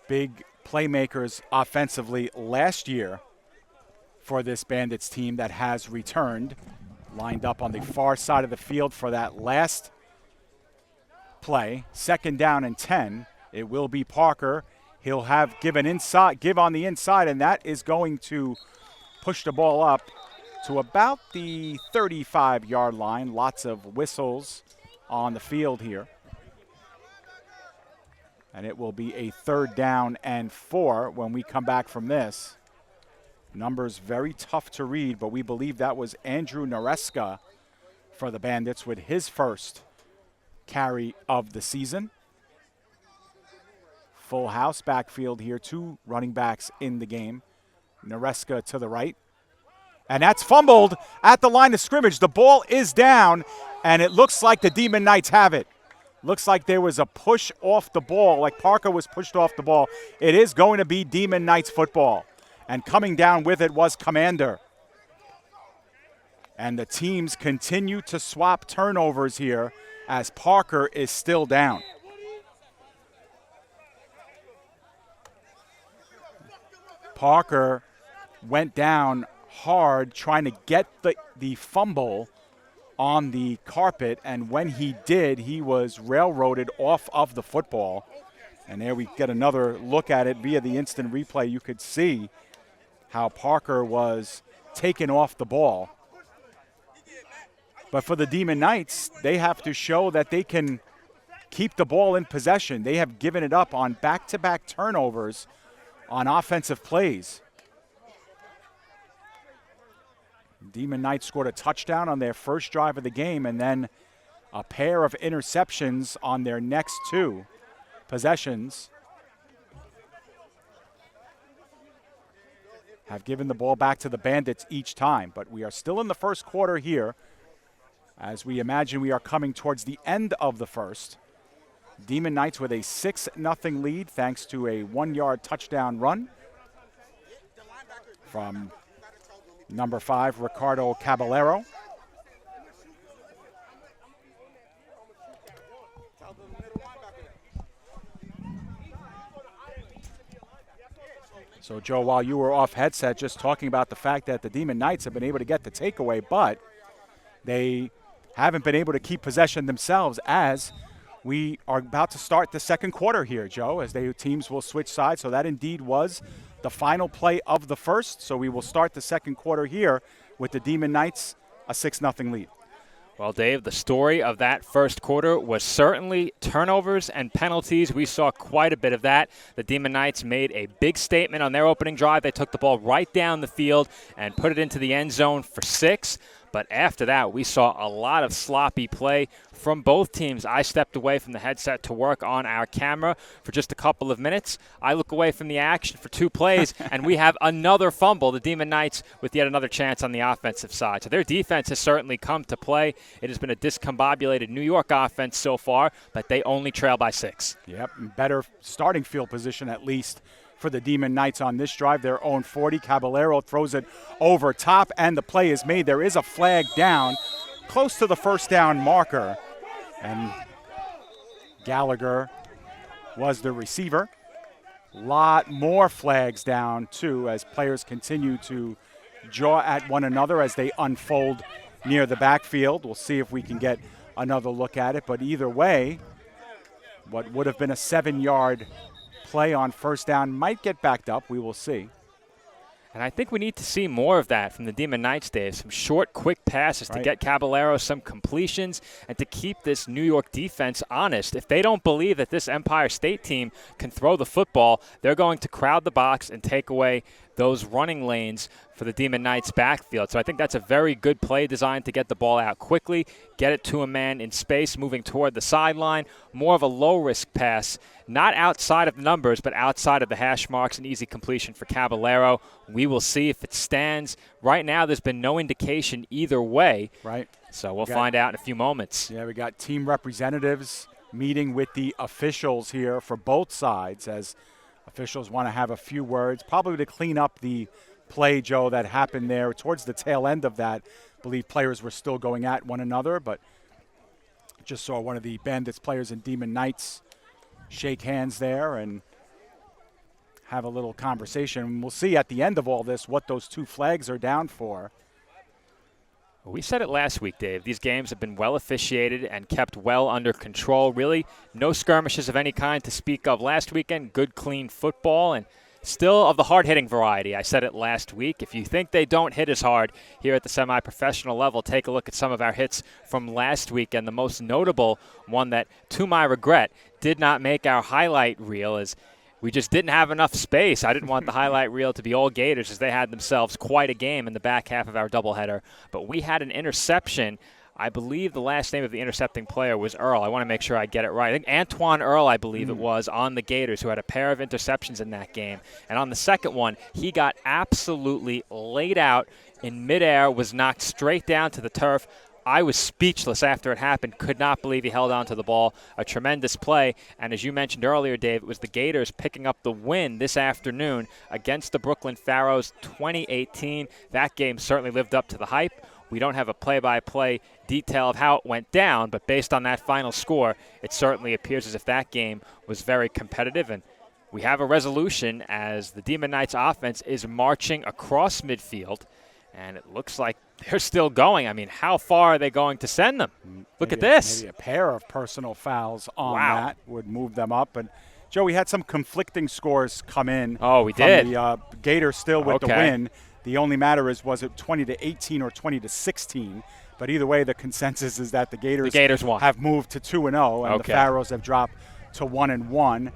big playmakers offensively last year for this Bandits team that has returned, lined up on the far side of the field for that last play. 2nd down and 10. It will be Parker. He'll have give on the inside, and that is going to push the ball up to about the 35-yard line. Lots of whistles on the field here. And it will be a 3rd down and 4 when we come back from this. Numbers very tough to read, but we believe that was Andrew Nareska for the Bandits with his first carry of the season. Full house backfield here, 2 running backs in the game. Nareska to the right. And that's fumbled at the line of scrimmage. The ball is down, and it looks like the Demon Knights have it. Looks like there was a push off the ball, like Parker was pushed off the ball. It is going to be Demon Knights football. And coming down with it was Commander. And the teams continue to swap turnovers here as Parker is still down. Parker went down hard trying to get the fumble on the carpet, and when he did, he was railroaded off of the football. And there we get another look at it via the instant replay. You could see how Parker was taken off the ball. But for the Demon Knights, they have to show that they can keep the ball in possession. They have given it up on back-to-back turnovers on offensive plays. Demon Knights scored a touchdown on their first drive of the game, and then a pair of interceptions on their next 2 possessions. Have given the ball back to the Bandits each time, but we are still in the first quarter here, as we imagine we are coming towards the end of the first. Demon Knights with a 6-0 lead thanks to a 1-yard touchdown run from number 5, Ricardo Caballero. So, Joe, while you were off headset, just talking about the fact that the Demon Knights have been able to get the takeaway, but they haven't been able to keep possession themselves as we are about to start the second quarter here, Joe, as teams will switch sides. So that indeed was the final play of the first. So we will start the second quarter here with the Demon Knights, a 6-0 lead. Well, Dave, the story of that first quarter was certainly turnovers and penalties. We saw quite a bit of that. The Demon Knights made a big statement on their opening drive. They took the ball right down the field and put it into the end zone for 6. But after that, we saw a lot of sloppy play from both teams. I stepped away from the headset to work on our camera for just a couple of minutes. I look away from the action for 2 plays, and we have another fumble. The Demon Knights with yet another chance on the offensive side. So their defense has certainly come to play. It has been a discombobulated New York offense so far, but they only trail by 6. Yep, better starting field position at least for the Demon Knights on this drive. Their own 40. Caballero throws it over top, and the play is made. There is a flag down close to the first down marker, and Gallagher was the receiver. Lot more flags down, too, as players continue to jaw at one another as they unfold near the backfield. We'll see if we can get another look at it, but either way, what would have been a 7-yard play on first down might get backed up. We will see. And I think we need to see more of that from the Demon Knights, Dave. Some short, quick passes to get Caballero some completions and to keep this New York defense honest. If they don't believe that this Empire State team can throw the football, they're going to crowd the box and take away those running lanes for the Demon Knights backfield. So I think that's a very good play designed to get the ball out quickly, get it to a man in space moving toward the sideline. More of a low-risk pass, not outside of the numbers, but outside of the hash marks, an easy completion for Caballero. We will see if it stands. Right now, there's been no indication either way. Right. So we'll find out in a few moments. Yeah, we got team representatives meeting with the officials here for both sides as officials want to have a few words, probably to clean up the play, Joe, that happened there. Towards the tail end of that, I believe players were still going at one another, but just saw one of the Bandits players and Demon Knights shake hands there and have a little conversation. We'll see at the end of all this what those 2 flags are down for. We said it last week, Dave. These games have been well officiated and kept well under control. Really, no skirmishes of any kind to speak of last weekend. Good, clean football, and still of the hard-hitting variety. I said it last week. If you think they don't hit as hard here at the semi-professional level, take a look at some of our hits from last weekend. The most notable one that, to my regret, did not make our highlight reel is we just didn't have enough space. I didn't want the highlight reel to be all Gators as they had themselves quite a game in the back half of our doubleheader. But we had an interception. I believe the last name of the intercepting player was Earl. I want to make sure I get it right. I think Antoine Earl, I believe it was, on the Gators, who had a pair of interceptions in that game. And on the second one, he got absolutely laid out in midair, was knocked straight down to the turf. I was speechless after it happened, could not believe he held on to the ball. A tremendous play, and as you mentioned earlier, Dave, it was the Gators picking up the win this afternoon against the Brooklyn Pharaohs 2018. That game certainly lived up to the hype. We don't have a play-by-play detail of how it went down, but based on that final score, it certainly appears as if that game was very competitive, and we have a resolution as the Demon Knights offense is marching across midfield, and it looks like they're still going. I mean, how far are they going to send them? Look at this. Maybe a pair of personal fouls on that would move them up. And Joe, we had some conflicting scores come in. Oh, we did. The Gators still with the win. The only matter is, was it 20-18 or 20-16? But either way, the consensus is that the Gators won. Have moved to 2-0, and the Pharaohs have dropped to 1-1.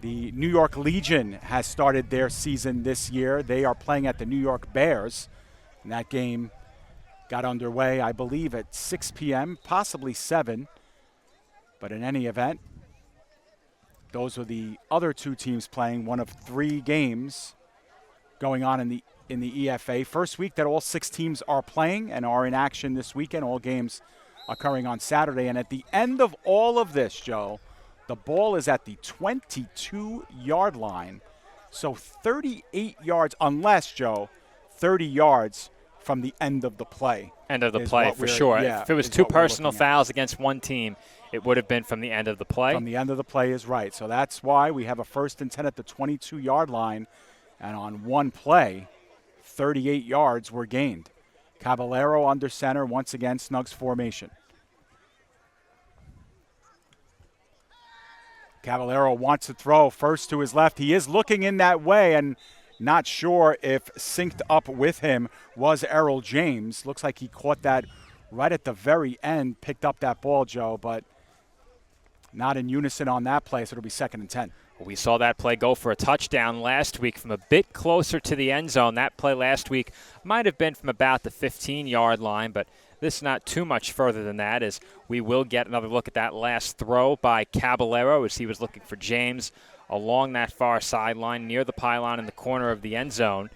The New York Legion has started their season this year. They are playing at the New York Bears. And that game got underway, I believe, at 6 p.m., possibly 7. But in any event, those are the other 2 teams playing, one of 3 games going on in the EFA. First week that all 6 teams are playing and are in action this weekend, all games occurring on Saturday. And at the end of all of this, Joe, The ball is at the 22-yard line. So 38 yards, unless, Joe, 30 yards from the end of the play. End of the play, for sure. Yeah, if it was two personal fouls against one team, it would have been from the end of the play. From the end of the play is right. So that's why we have a 1st and 10 at the 22-yard line. And on one play, 38 yards were gained. Caballero under center, once again, Snugs formation. Caballero wants to throw first to his left. He is looking in that way and not sure if synced up with him was Errol James. Looks like he caught that right at the very end, picked up that ball, Joe, but not in unison on that play, so it'll be 2nd and 10. We saw that play go for a touchdown last week from a bit closer to the end zone. That play last week might have been from about the 15-yard line, but this is not too much further than that, as we will get another look at that last throw by Caballero as he was looking for James along that far sideline near the pylon in the corner of the end zone.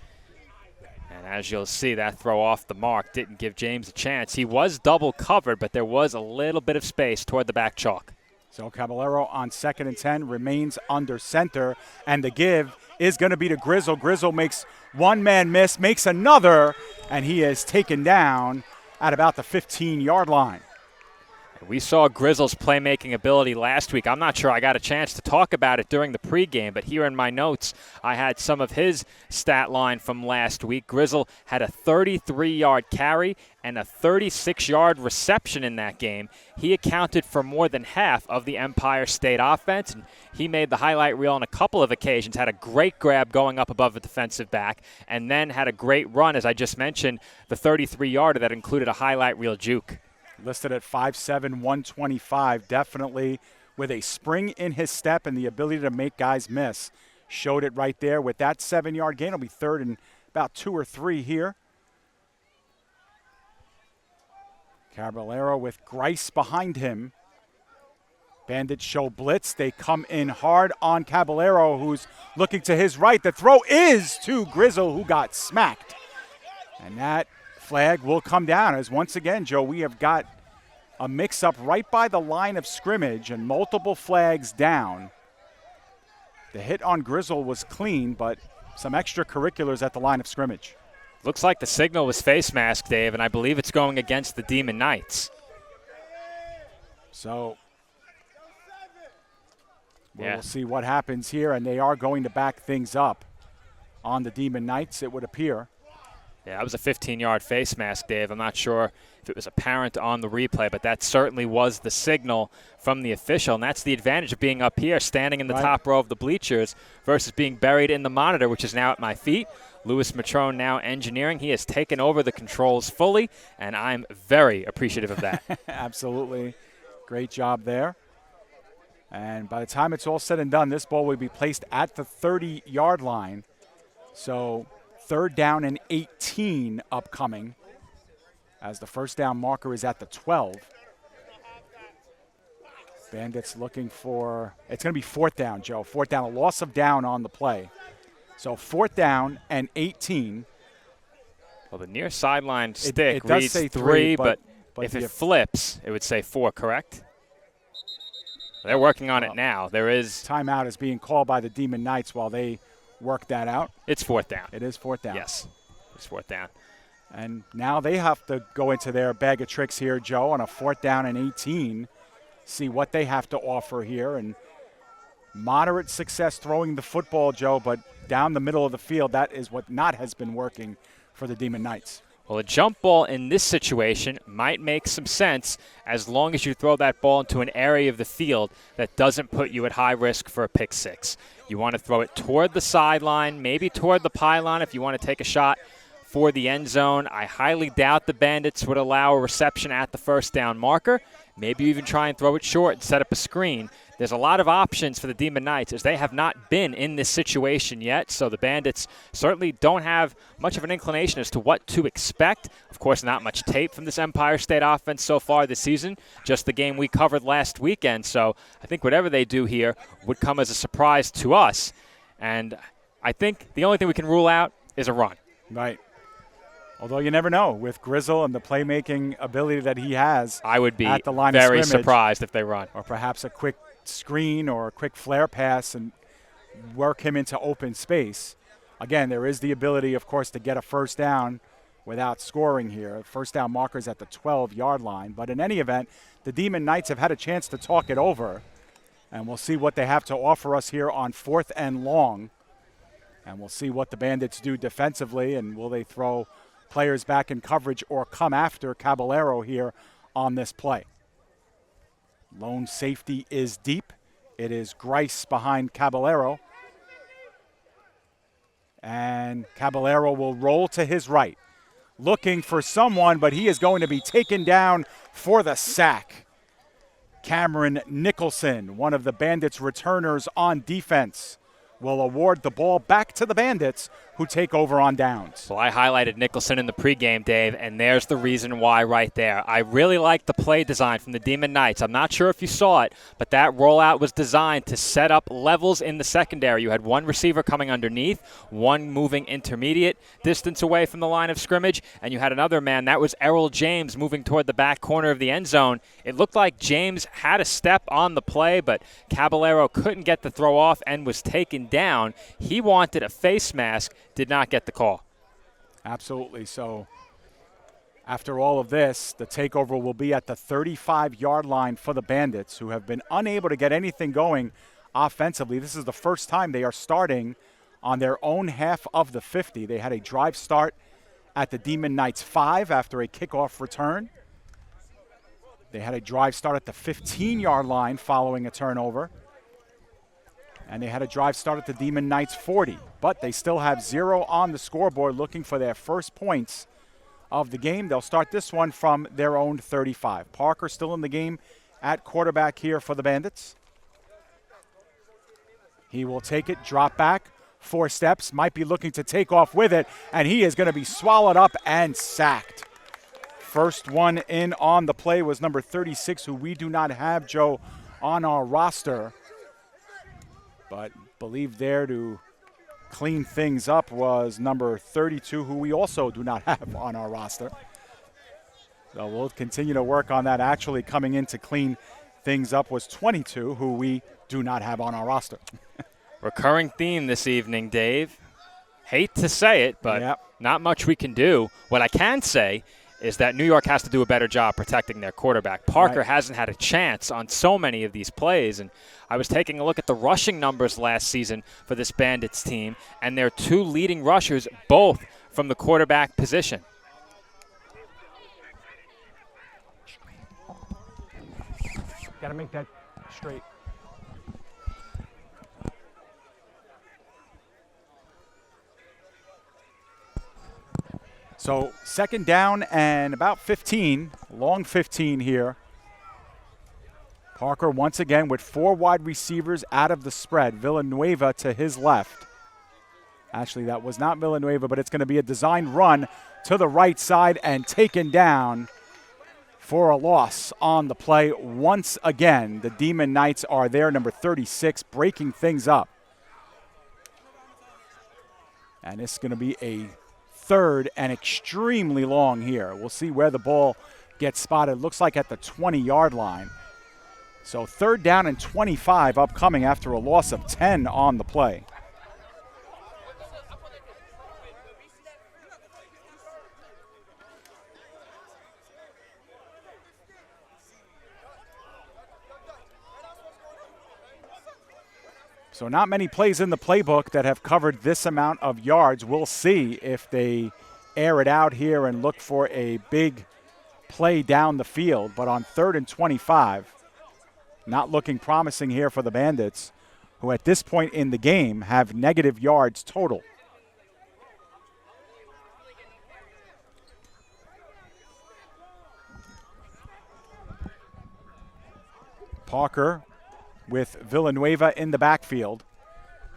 And as you'll see, that throw off the mark didn't give James a chance. He was double covered, but there was a little bit of space toward the back chalk. So Caballero on 2nd and 10 remains under center, and the give is going to be to Grizzle. Grizzle makes one man miss, makes another, and he is taken down at about the 15-yard line. We saw Grizzle's playmaking ability last week. I'm not sure I got a chance to talk about it during the pregame, but here in my notes, I had some of his stat line from last week. Grizzle had a 33-yard carry and a 36-yard reception in that game. He accounted for more than half of the Empire State offense, and he made the highlight reel on a couple of occasions, had a great grab going up above a defensive back, and then had a great run, as I just mentioned, the 33-yarder that included a highlight reel juke. Listed at 5'7", 125, definitely with a spring in his step and the ability to make guys miss. Showed it right there with that 7-yard gain. It'll be 3rd and about 2 or 3 here. Caballero with Grice behind him. Bandits show blitz. They come in hard on Caballero, who's looking to his right. The throw is to Grizzle, who got smacked. And that flag will come down as once again, Joe, we have got a mix-up right by the line of scrimmage and multiple flags down. The hit on Grizzle was clean, but some extracurriculars at the line of scrimmage. Looks like the signal was face mask, Dave, and I believe it's going against the Demon Knights. So we'll see what happens here, and they are going to back things up on the Demon Knights, it would appear. Yeah, that was a 15-yard face mask, Dave. I'm not sure if it was apparent on the replay, but that certainly was the signal from the official, and that's the advantage of being up here, standing in the top row of the bleachers versus being buried in the monitor, which is now at my feet. Louis Matrone now engineering. He has taken over the controls fully, and I'm very appreciative of that. Absolutely. Great job there. And by the time it's all said and done, this ball will be placed at the 30-yard line. So 3rd down and 18 upcoming as the first down marker is at the 12. Bandits looking for, it's going to be 4th down, Joe. 4th down, a loss of down on the play. So 4th down and 18. Well, the near sideline stick it does reads say 3, but if it flips, it would say 4, correct? They're working on it now. There is timeout is being called by the Demon Knights while they work that out. It's 4th down. It is 4th down. Yes, it's 4th down. And now they have to go into their bag of tricks here, Joe, on a 4th down and 18, see what they have to offer here. And moderate success throwing the football, Joe, but down the middle of the field, that is what not has been working for the Demon Knights. Well, a jump ball in this situation might make some sense as long as you throw that ball into an area of the field that doesn't put you at high risk for a pick six. You want to throw it toward the sideline, maybe toward the pylon if you want to take a shot for the end zone. I highly doubt the Bandits would allow a reception at the first down marker. Maybe even try and throw it short and set up a screen. There's a lot of options for the Demon Knights as they have not been in this situation yet, so the Bandits certainly don't have much of an inclination as to what to expect. Of course, not much tape from this Empire State offense so far this season, just the game we covered last weekend, so I think whatever they do here would come as a surprise to us, and I think the only thing we can rule out is a run. Right. Although you never know with Grizzle and the playmaking ability that he has. I would be at the line very of scrimmage, surprised if they run. or perhaps a quick screen or a quick flare pass and work him into open space. Again, there is the ability, of course, to get a first down without scoring here. First down markers at the 12-yard line. But in any event, the Demon Knights have had a chance to talk it over. And we'll see what they have to offer us here on 4th and long. And we'll see what the Bandits do defensively. And will they throw players back in coverage or come after Caballero here on this play. Lone safety is deep. It is Grice behind Caballero. And Caballero will roll to his right, looking for someone, but he is going to be taken down for the sack. Cameron Nicholson, one of the Bandits' returners on defense, will award the ball back to the Bandits, who take over on downs. Well, I highlighted Nicholson in the pregame, Dave, and there's the reason why right there. I really like the play design from the Demon Knights. I'm not sure if you saw it, but that rollout was designed to set up levels in the secondary. You had one receiver coming underneath, one moving intermediate distance away from the line of scrimmage, and you had another man. That was Errol James moving toward the back corner of the end zone. It looked like James had a step on the play, but Caballero couldn't get the throw off and was taken down. He wanted a face mask, did not get the call. Absolutely. So after all of this, the takeover will be at the 35-yard line for the Bandits, who have been unable to get anything going offensively. This is the first time they are starting on their own half of the 50. They had a drive start at the Demon Knights 5 after a kickoff return. They had a drive start at the 15-yard line following a turnover. And they had a drive start at the Demon Knights 40. But they still have 0 on the scoreboard, looking for their first points of the game. They'll start this one from their own 35. Parker still in the game at quarterback here for the Bandits. He will take it, drop back, 4 steps, might be looking to take off with it, and he is going to be swallowed up and sacked. First one in on the play was number 36, who we do not have, Joe, on our roster. But believe there to clean things up was number 32, who we also do not have on our roster. So we'll continue to work on that. Actually coming in to clean things up was 22, who we do not have on our roster. Recurring theme this evening, Dave. Hate to say it, but Yep. Not much we can do. What I can say is that New York has to do a better job protecting their quarterback. Parker hasn't had a chance on so many of these plays, and I was taking a look at the rushing numbers last season for this Bandits team, and their 2 leading rushers, both from the quarterback position. Got to make that straight. So second down and about 15, long 15 here. Parker once again with 4 wide receivers out of the spread. Villanueva to his left. Actually, that was not Villanueva, but it's going to be a designed run to the right side and taken down for a loss on the play. Once again, the Demon Knights are there, number 36, breaking things up. And this is going to be a third and extremely long here. We'll see where the ball gets spotted. Looks like at the 20-yard line. So third down and 25 upcoming after a loss of 10 on the play. So not many plays in the playbook that have covered this amount of yards. We'll see if they air it out here and look for a big play down the field. But on 3rd and 25, not looking promising here for the Bandits, who at this point in the game have negative yards total. Parker with Villanueva in the backfield.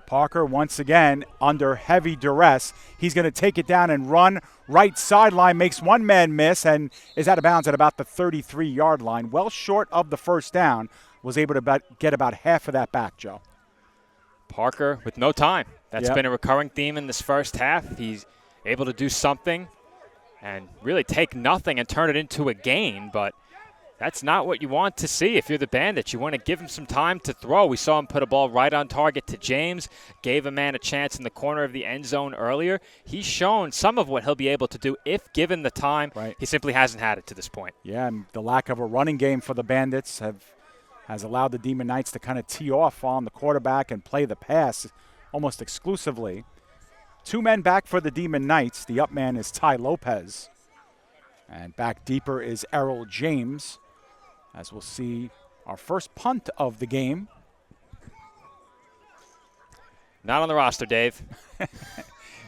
Parker once again under heavy duress. He's going to take it down and run right sideline, makes one man miss and is out of bounds at about the 33-yard line. Well short of the first down, was able to get about half of that back, Joe. Parker with no time. That's been a recurring theme in this first half. He's able to do something and really take nothing and turn it into a gain, but That's not what you want to see if you're the Bandits. You want to give him some time to throw. We saw him put a ball right on target to James, gave a man a chance in the corner of the end zone earlier. He's shown some of what he'll be able to do if given the time. Right. He simply hasn't had it to this point. Yeah, and the lack of a running game for the Bandits has allowed the Demon Knights to kind of tee off on the quarterback and play the pass almost exclusively. 2 men back for the Demon Knights. The up man is Ty Lopez. And back deeper is Errol James, as we'll see our first punt of the game. Not on the roster, Dave.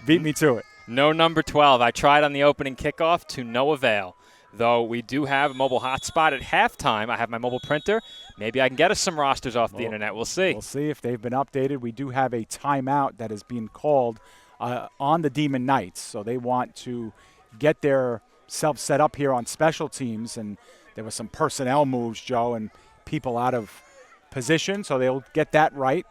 Beat me to it. No number 12. I tried on the opening kickoff to no avail. Though we do have a mobile hotspot at halftime. I have my mobile printer. Maybe I can get us some rosters off the internet. We'll see. We'll see if they've been updated. We do have a timeout that is being called on the Demon Knights. So they want to get their self set up here on special teams, and there were some personnel moves, Joe, and people out of position, so they'll get that right.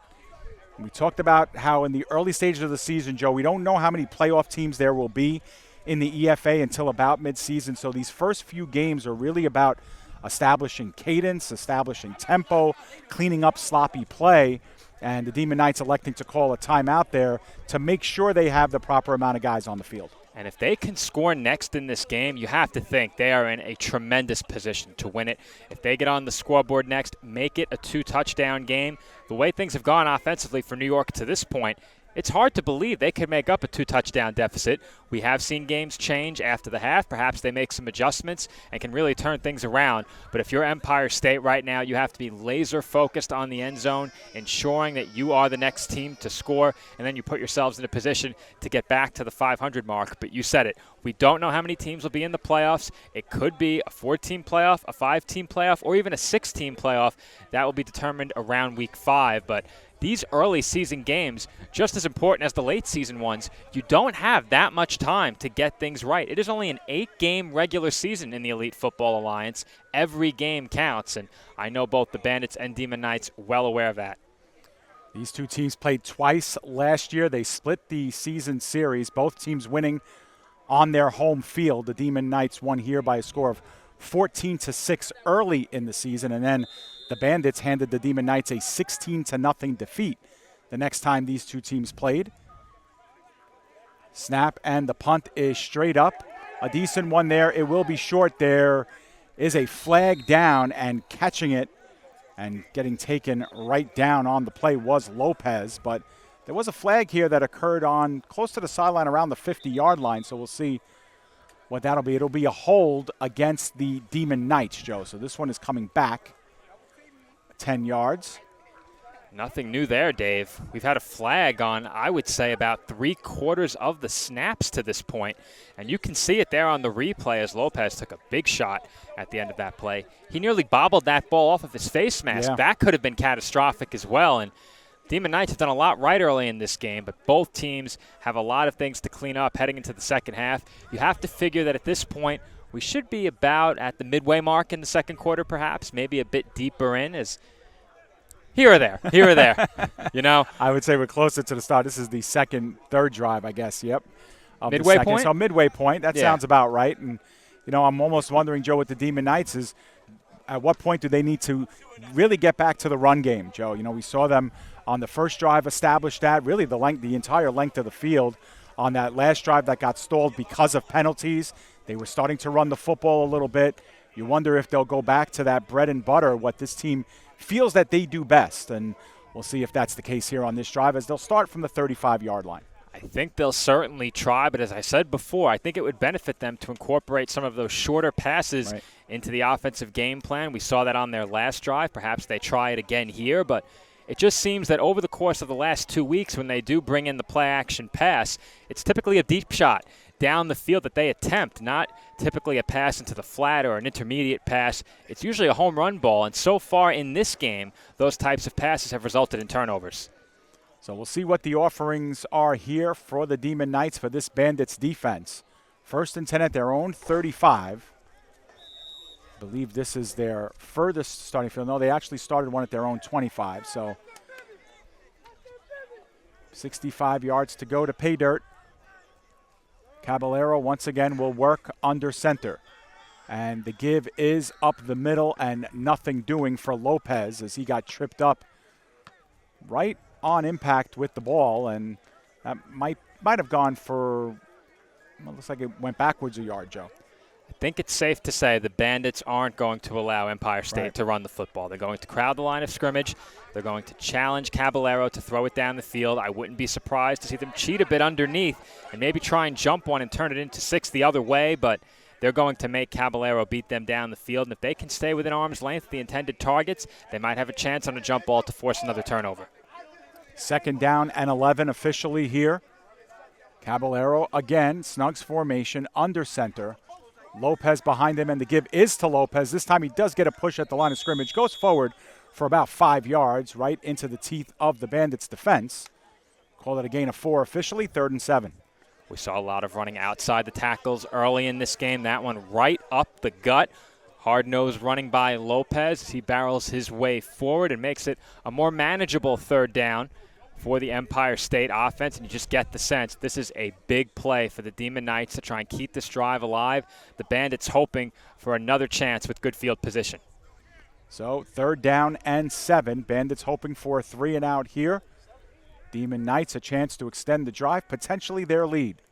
We talked about how in the early stages of the season, Joe, we don't know how many playoff teams there will be in the EFA until about midseason, so these first few games are really about establishing cadence, establishing tempo, cleaning up sloppy play, and the Demon Knights electing to call a timeout there to make sure they have the proper amount of guys on the field. And if they can score next in this game, you have to think they are in a tremendous position to win it. If they get on the scoreboard next, make it a 2-touchdown game. The way things have gone offensively for New York to this point, it's hard to believe they could make up a 2-touchdown deficit. We have seen games change after the half. Perhaps they make some adjustments and can really turn things around. But if you're Empire State right now, you have to be laser focused on the end zone, ensuring that you are the next team to score, and then you put yourselves in a position to get back to the 500 mark. But you said it. We don't know how many teams will be in the playoffs. It could be a 4-team playoff, a 5-team playoff, or even a 6-team playoff. That will be determined around week 5. But these early season games, just as important as the late season ones, you don't have that much time to get things right. It is only an 8-game regular season in the Elite Football Alliance. Every game counts, and I know both the Bandits and Demon Knights well aware of that. These two teams played twice last year. They split the season series, both teams winning on their home field. The Demon Knights won here by a score of 14-6 early in the season, and then the Bandits handed the Demon Knights a 16-0 defeat the next time these two teams played. Snap and the punt is straight up. A decent one there. It will be short. There is a flag down, and catching it and getting taken right down on the play was Lopez. But there was a flag here that occurred on close to the sideline around the 50-yard line, so we'll see what that'll be. It'll be a hold against the Demon Knights, Joe. So this one is coming back 10 yards. Nothing new there, Dave. We've had a flag on, I would say, about 3/4 of the snaps to this point. And you can see it there on the replay as Lopez took a big shot at the end of that play. He nearly bobbled that ball off of his face mask. Yeah. That could have been catastrophic as well. And Demon Knights have done a lot right early in this game, but both teams have a lot of things to clean up heading into the second half. You have to figure that at this point, we should be about at the midway mark in the second quarter, perhaps, maybe a bit deeper in, as here or there, you know. I would say we're closer to the start. This is the third drive, I guess. Yep. Midway point? So midway point. That sounds about right. And, you know, I'm almost wondering, Joe, with the Demon Knights is at what point do they need to really get back to the run game, Joe? You know, we saw them on the first drive establish that, really the entire length of the field. On that last drive that got stalled because of penalties, they were starting to run the football a little bit. You wonder if they'll go back to that bread and butter, what this team feels that they do best. And we'll see if that's the case here on this drive, as they'll start from the 35-yard line. I think they'll certainly try, but as I said before, I think it would benefit them to incorporate some of those shorter passes into the offensive game plan. We saw that on their last drive. Perhaps they try it again here, but it just seems that over the course of the last 2 weeks, when they do bring in the play-action pass, it's typically a deep shot down the field that they attempt, not typically a pass into the flat or an intermediate pass. It's usually a home run ball, and so far in this game, those types of passes have resulted in turnovers. So we'll see what the offerings are here for the Demon Knights for this Bandits defense. 1st and 10 at their own 35. I believe this is their furthest starting field. No, they actually started one at their own 25. So 65 yards to go to pay dirt. Caballero once again will work under center. And the give is up the middle and nothing doing for Lopez as he got tripped up right on impact with the ball. And that might have gone for, well, looks like it went backwards a yard, Joe. I think it's safe to say the Bandits aren't going to allow Empire State to run the football. They're going to crowd the line of scrimmage. They're going to challenge Caballero to throw it down the field. I wouldn't be surprised to see them cheat a bit underneath and maybe try and jump one and turn it into 6 the other way, but they're going to make Caballero beat them down the field. And if they can stay within arm's length of the intended targets, they might have a chance on a jump ball to force another turnover. 2nd down and 11 officially here. Caballero again, snugs formation under center. Lopez behind him, and the give is to Lopez. This time he does get a push at the line of scrimmage, goes forward for about 5 yards, right into the teeth of the Bandits' defense. Call it a gain of 4 officially, 3rd and 7. We saw a lot of running outside the tackles early in this game. That one right up the gut. Hard-nosed running by Lopez as he barrels his way forward and makes it a more manageable 3rd down for the Empire State offense, and you just get the sense this is a big play for the Demon Knights to try and keep this drive alive. The Bandits hoping for another chance with good field position. So 3rd down and 7. Bandits hoping for a 3 and out here. Demon Knights a chance to extend the drive, potentially their lead.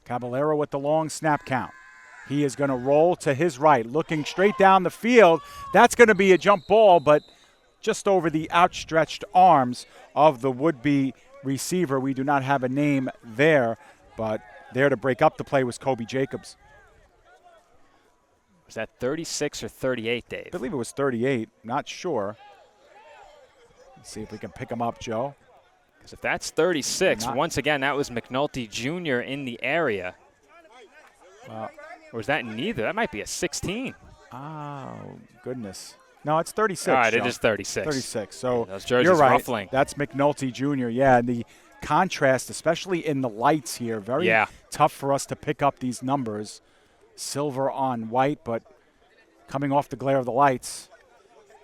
Caballero with the long snap count. He is going to roll to his right, looking straight down the field. That's going to be a jump ball, but just over the outstretched arms of the would-be receiver. We do not have a name there, but there to break up the play was Kobe Jacobs. Was that 36 or 38, Dave? I believe it was 38. Not sure. Let's see if we can pick him up, Joe. Because if that's 36, once again, that was McNulty Jr. in the area. Or was that neither? That might be a 16. Oh, goodness. No, it's 36. All right, Joe. it is 36. 36. So those jerseys you're right. ruffling. That's McNulty Jr. Yeah, and the contrast, especially in the lights here, very tough for us to pick up these numbers. Silver on white, but coming off the glare of the lights,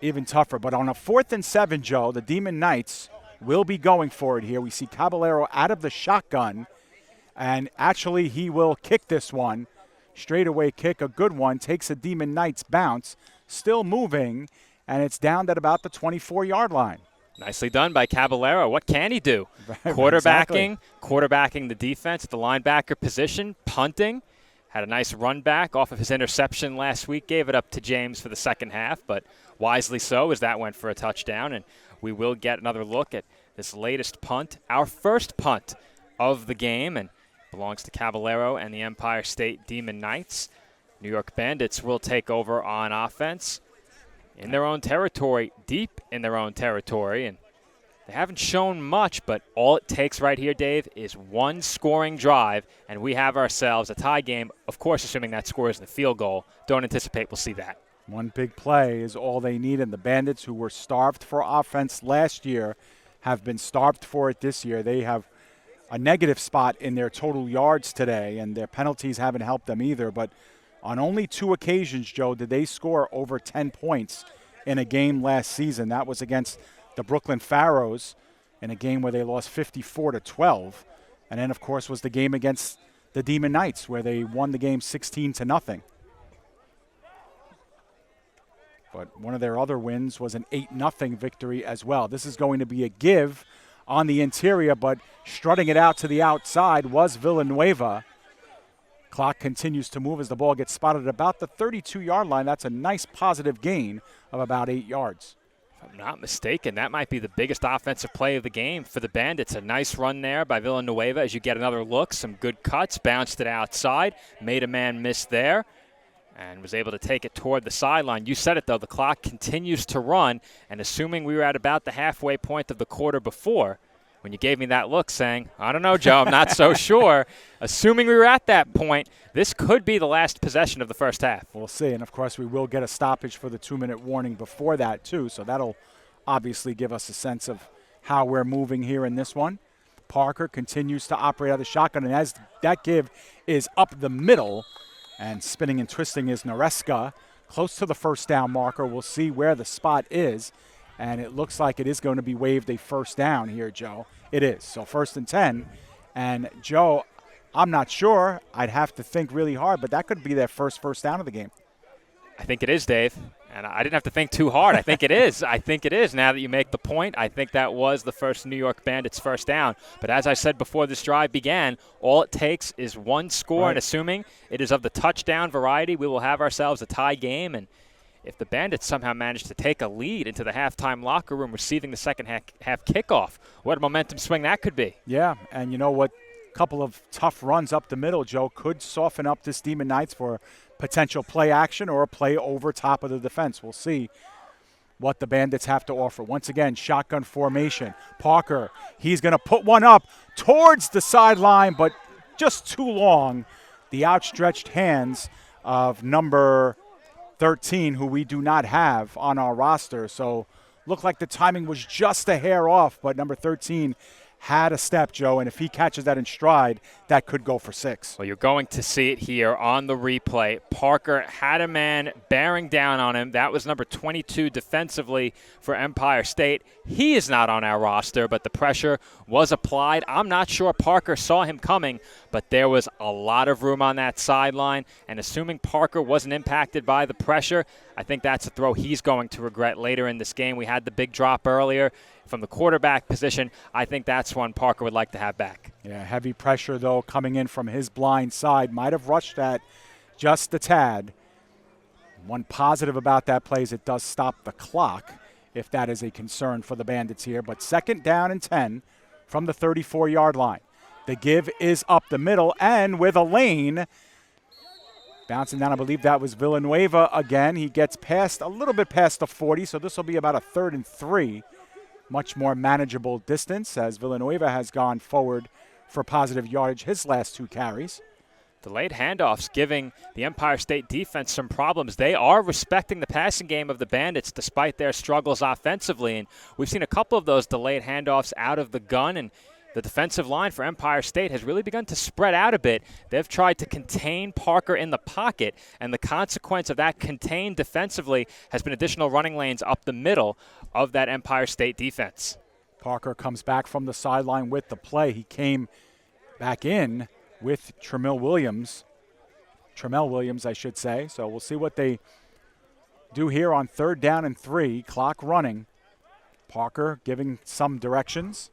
even tougher. But on a 4th and 7, Joe, the Demon Knights will be going for it here. We see Caballero out of the shotgun, and actually he will kick this one. Straightaway kick, a good one, takes a Demon Knights bounce. Still moving, and it's down at about the 24-yard line. Nicely done by Caballero. What can he do? Quarterbacking the defense at the linebacker position, punting. Had a nice run back off of his interception last week. Gave it up to James for the second half, but wisely so as that went for a touchdown. And we will get another look at this latest punt, our first punt of the game, and belongs to Caballero and the Empire State Demon Knights. New York Bandits will take over on offense in their own territory, deep in their own territory. And they haven't shown much, but all it takes right here, Dave, is one scoring drive, and we have ourselves a tie game, of course, assuming that score is the field goal. Don't anticipate we'll see that. One big play is all they need, and the Bandits, who were starved for offense last year, have been starved for it this year. They have a negative spot in their total yards today, and their penalties haven't helped them either, but on only 2 occasions, Joe, did they score over 10 points in a game last season. That was against the Brooklyn Pharaohs in a game where they lost 54-12. And then, of course, was the game against the Demon Knights where they won the game 16-0. But one of their other wins was an 8-0 victory as well. This is going to be a give on the interior, but strutting it out to the outside was Villanueva. Clock continues to move as the ball gets spotted at about the 32-yard line. That's a nice positive gain of about 8 yards. If I'm not mistaken, that might be the biggest offensive play of the game for the Bandits. A nice run there by Villanueva as you get another look. Some good cuts, bounced it outside, made a man miss there, and was able to take it toward the sideline. You said it, though, the clock continues to run, and assuming we were at about the halfway point of the quarter before, when you gave me that look saying, I don't know, Joe, I'm not so sure. Assuming we were at that point, this could be the last possession of the first half. We'll see. And, of course, we will get a stoppage for the 2-minute warning before that, too. So that'll obviously give us a sense of how we're moving here in this one. Parker continues to operate out of the shotgun. And as that give is up the middle and spinning and twisting is Nareska, close to the first down marker. We'll see where the spot is. And it looks like it is going to be waved a first down here, Joe. It is. So 1st and 10. And, Joe, I'm not sure. I'd have to think really hard, but that could be their first down of the game. I think it is, Dave. And I didn't have to think too hard. I think it is. I think it is. Now that you make the point, I think that was the first New York Bandits first down. But as I said before this drive began, all it takes is one score, and assuming it is of the touchdown variety, we will have ourselves a tie game. And if the Bandits somehow manage to take a lead into the halftime locker room receiving the second half kickoff, what a momentum swing that could be. Yeah, and you know what? A couple of tough runs up the middle, Joe, could soften up this Demon Knights for potential play action or a play over top of the defense. We'll see what the Bandits have to offer. Once again, shotgun formation. Parker, he's going to put one up towards the sideline, but just too long. The outstretched hands of number 13, who we do not have on our roster. So looked like the timing was just a hair off, but number 13 had a step, Joe, and if he catches that in stride, that could go for 6. Well, you're going to see it here on the replay. Parker had a man bearing down on him. That was number 22 defensively for Empire State. He is not on our roster, but the pressure was applied. I'm not sure Parker saw him coming, but there was a lot of room on that sideline, and assuming Parker wasn't impacted by the pressure, I think that's a throw he's going to regret later in this game. We had the big drop earlier from the quarterback position. I think that's one Parker would like to have back. Yeah, heavy pressure, though, coming in from his blind side. Might have rushed that just a tad. One positive about that play is it does stop the clock, if that is a concern for the Bandits here. But 2nd down and 10 from the 34-yard line. The give is up the middle, and with a lane, bouncing down, I believe that was Villanueva again. He gets past, a little bit past the 40, so this will be about a 3rd and 3. Much more manageable distance as Villanueva has gone forward for positive yardage his last 2 carries. The late handoffs giving the Empire State defense some problems. They are respecting the passing game of the Bandits despite their struggles offensively, and we've seen a couple of those delayed handoffs out of the gun, and the defensive line for Empire State has really begun to spread out a bit. They've tried to contain Parker in the pocket, and the consequence of that contained defensively has been additional running lanes up the middle of that Empire State defense. Parker comes back from the sideline with the play. He came back in with Tremel Williams, I should say. So we'll see what they do here on 3rd down and 3, clock running. Parker giving some directions.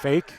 Fake,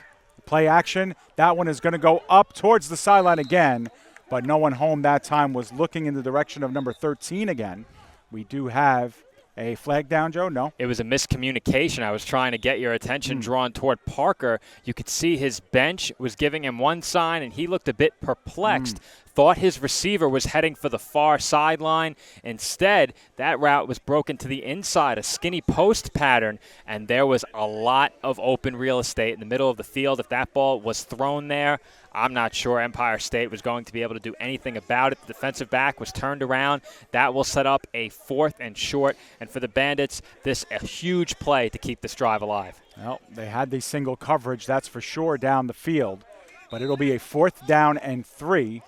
play action. That one is going to go up towards the sideline again, but no one home that time, was looking in the direction of number 13 again. We do have a flag down, Joe? No? It was a miscommunication. I was trying to get your attention drawn toward Parker. You could see his bench was giving him one sign, and he looked a bit perplexed. Thought his receiver was heading for the far sideline. Instead, that route was broken to the inside, a skinny post pattern, and there was a lot of open real estate in the middle of the field. If that ball was thrown there, I'm not sure Empire State was going to be able to do anything about it. The defensive back was turned around. That will set up a 4th and short, and for the Bandits, this a huge play to keep this drive alive. Well, they had the single coverage, that's for sure, down the field, but it'll be a 4th down and 3.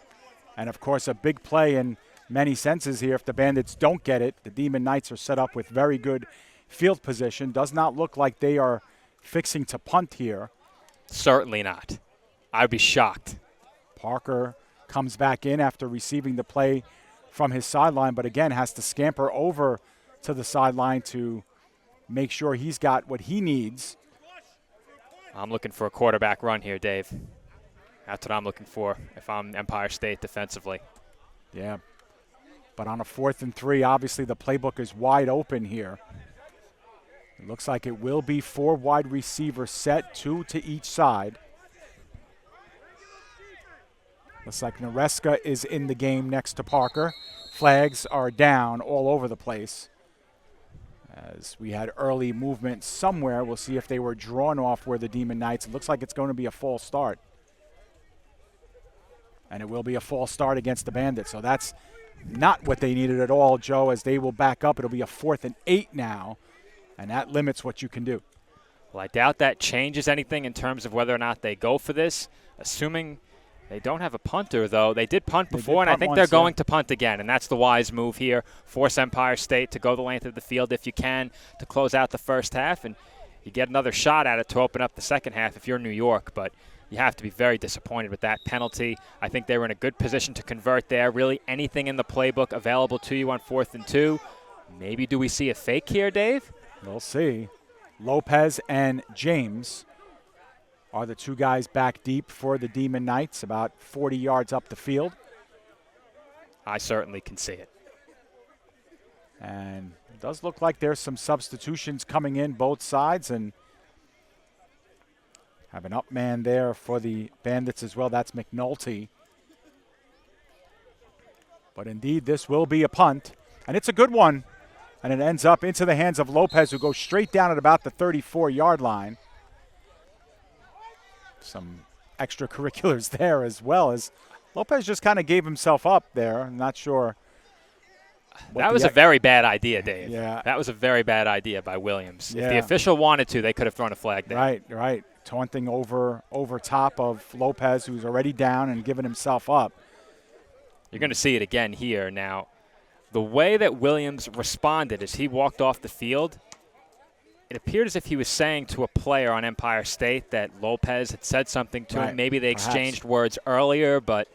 And, of course, a big play in many senses here. If the Bandits don't get it, the Demon Knights are set up with very good field position. Does not look like they are fixing to punt here. Certainly not. I'd be shocked. Parker comes back in after receiving the play from his sideline, but, again, has to scamper over to the sideline to make sure he's got what he needs. I'm looking for a quarterback run here, Dave. That's what I'm looking for if I'm Empire State defensively. Yeah. But on a 4th and 3, obviously the playbook is wide open here. It looks like it will be 4 wide receivers set, 2 to each side. Looks like Nareska is in the game next to Parker. Flags are down all over the place. As we had early movement somewhere, we'll see if they were drawn off where the Demon Knights. It looks like it's going to be a false start. And it will be a false start against the Bandits. So that's not what they needed at all, Joe, as they will back up. It'll be a 4th and 8 now, and that limits what you can do. Well, I doubt that changes anything in terms of whether or not they go for this, assuming they don't have a punter, though. They did punt before, and I think they're going to punt again, and that's the wise move here. Force Empire State to go the length of the field if you can to close out the first half. And you get another shot at it to open up the second half if you're New York, but you have to be very disappointed with that penalty. I think they were in a good position to convert there. Really anything in the playbook available to you on 4th and 2. Maybe do we see a fake here, Dave? We'll see. Lopez and James are the two guys back deep for the Demon Knights, about 40 yards up the field. I certainly can see it. And it does look like there's some substitutions coming in both sides, and have an up man there for the Bandits as well. That's McNulty. But indeed, this will be a punt, and it's a good one. And it ends up into the hands of Lopez, who goes straight down at about the 34-yard line. Some extracurriculars there as well, as Lopez just kind of gave himself up there. I'm not sure. That was a very bad idea, Dave. Yeah. That was a very bad idea by Williams. Yeah. If the official wanted to, they could have thrown a flag there. Right. Taunting over top of Lopez, who's already down and giving himself up. You're going to see it again here. Now, the way that Williams responded as he walked off the field, it appeared as if he was saying to a player on Empire State that Lopez had said something to him. Maybe they exchanged words earlier, but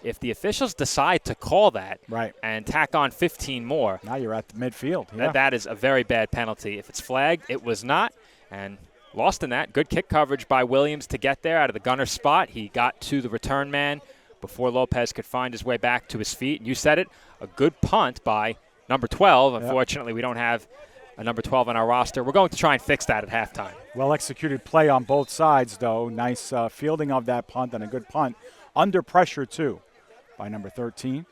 if the officials decide to call that and tack on 15 more, now you're at the midfield. Yeah. That is a very bad penalty. If it's flagged, it was not, and lost in that. Good kick coverage by Williams to get there out of the gunner spot. He got to the return man before Lopez could find his way back to his feet. And you said it, a good punt by number 12. Unfortunately, we don't have a number 12 on our roster. We're going to try and fix that at halftime. Well-executed play on both sides, though. Nice fielding of that punt, and a good punt. Under pressure, too, by number 13.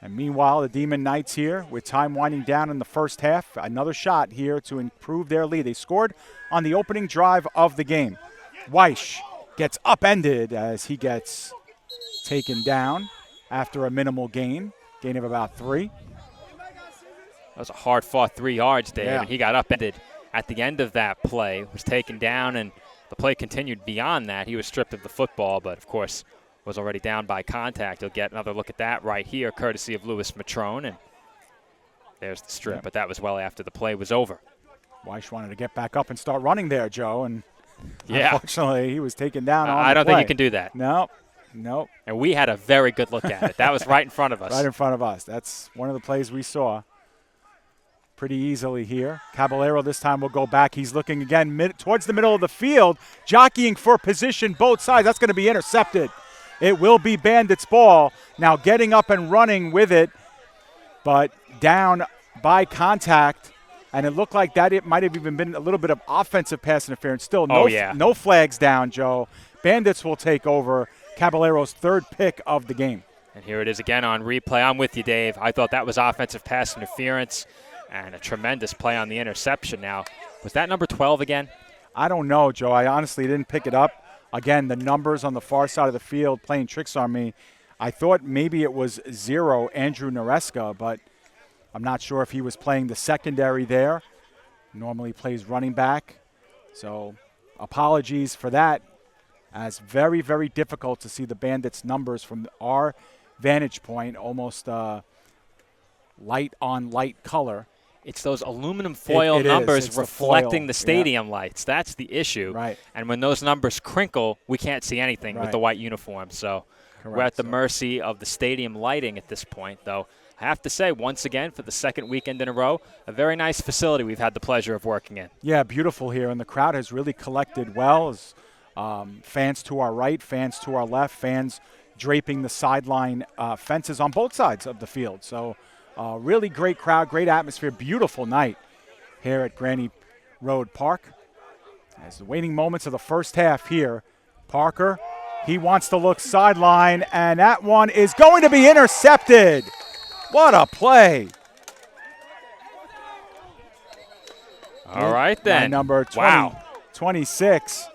And meanwhile, the Demon Knights here, with time winding down in the first half, another shot here to improve their lead. They scored on the opening drive of the game. Weish gets upended as he gets taken down after a minimal gain of about 3. That was a hard-fought 3 yards, Dave, and he got upended at the end of that play, was taken down, and the play continued beyond that. He was stripped of the football, but, of course, was already down by contact. You'll get another look at that right here, courtesy of Louis Matrone, and there's the strip, but that was well after the play was over. Weish wanted to get back up and start running there, Joe, and unfortunately he was taken down on I don't the play. think you can do that. No. And we had a very good look at it. That was right in front of us. Right in front of us. That's one of the plays we saw pretty easily here. Caballero this time will go back. He's looking again towards the middle of the field, jockeying for position both sides. That's going to be intercepted. It will be Bandits' ball. Now getting up and running with it, but down by contact. And it looked like that it might have even been a little bit of offensive pass interference. Still no flags down, Joe. Bandits will take over. Caballero's 3rd pick of the game. And here it is again on replay. I'm with you, Dave. I thought that was offensive pass interference and a tremendous play on the interception. Now, was that number 12 again? I don't know, Joe. I honestly didn't pick it up. Again, the numbers on the far side of the field playing tricks on me. I thought maybe it was 0, Andrew Nareska, but I'm not sure if he was playing the secondary there. Normally plays running back. So apologies for that, as very, very difficult to see the Bandits' numbers from our vantage point, almost light on light color. It's those aluminum foil numbers reflecting the stadium lights. That's the issue. Right. And when those numbers crinkle, we can't see anything with the white uniform. So we're at the mercy of the stadium lighting at this point, though. I have to say, once again, for the second weekend in a row, a very nice facility we've had the pleasure of working in. Yeah, beautiful here, and the crowd has really collected well. As, fans to our right, fans to our left, fans draping the sideline fences on both sides of the field. So really great crowd, great atmosphere, beautiful night here at Granny Road Park. As the waning moments of the first half here, Parker, he wants to look sideline, and that one is going to be intercepted. What a play. All right, then. By number 26.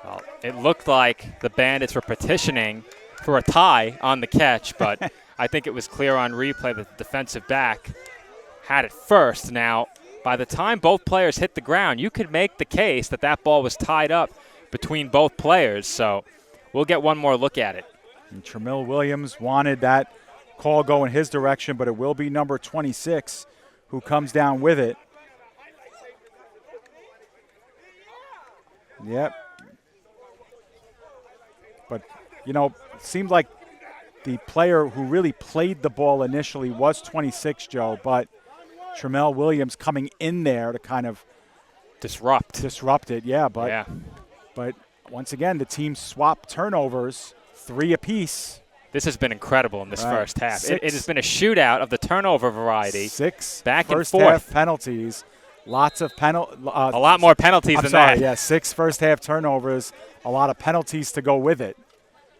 Well, it looked like the Bandits were petitioning for a tie on the catch, but I think it was clear on replay that the defensive back had it first. Now, by the time both players hit the ground, you could make the case that that ball was tied up between both players, so we'll get one more look at it. And Tramiel Williams wanted that call go in his direction, but it will be number 26 who comes down with it. Yep. But, it seemed like the player who really played the ball initially was 26, Joe, but Tramell Williams coming in there to kind of disrupt it, but once again, the team swapped turnovers, 3 apiece. This has been incredible in this first half. It has been a shootout of the turnover variety. 6 back and first forth. half penalties. Lots of a lot more penalties than that. Yeah, 6 first half turnovers, a lot of penalties to go with it.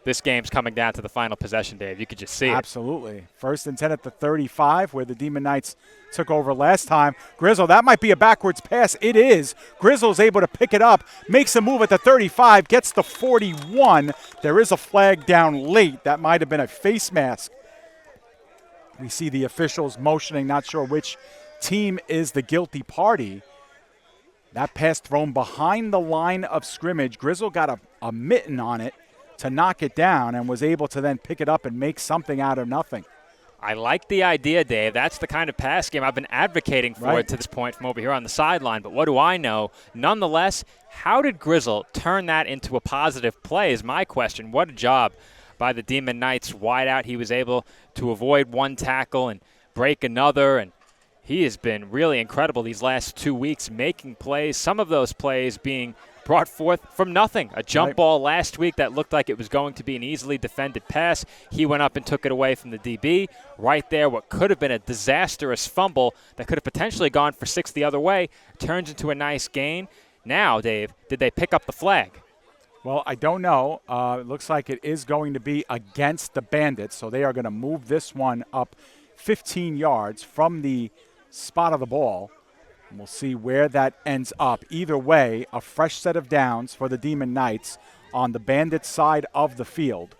This game's coming down to the final possession, Dave. You could just see it. Absolutely. 1st and 10 at the 35, where the Demon Knights took over last time. Grizzle, that might be a backwards pass. It is. Grizzle's able to pick it up, makes a move at the 35, gets the 41. There is a flag down late. That might have been a face mask. We see the officials motioning, not sure which team is the guilty party. That pass thrown behind the line of scrimmage. Grizzle got a mitten on it to knock it down and was able to then pick it up and make something out of nothing. I like the idea, Dave. That's the kind of pass game I've been advocating for to this point from over here on the sideline. But what do I know? Nonetheless, how did Grizzle turn that into a positive play is my question. What a job by the Demon Knights wide out. He was able to avoid one tackle and break another, and he has been really incredible these last 2 weeks making plays, some of those plays being brought forth from nothing. A jump ball last week that looked like it was going to be an easily defended pass. He went up and took it away from the DB. Right there, what could have been a disastrous fumble that could have potentially gone for 6 the other way turns into a nice gain. Now, Dave, did they pick up the flag? Well, I don't know. It looks like it is going to be against the Bandits, so they are going to move this one up 15 yards from the spot of the ball. And we'll see where that ends up. Either way, a fresh set of downs for the Demon Knights on the Bandits side of the field.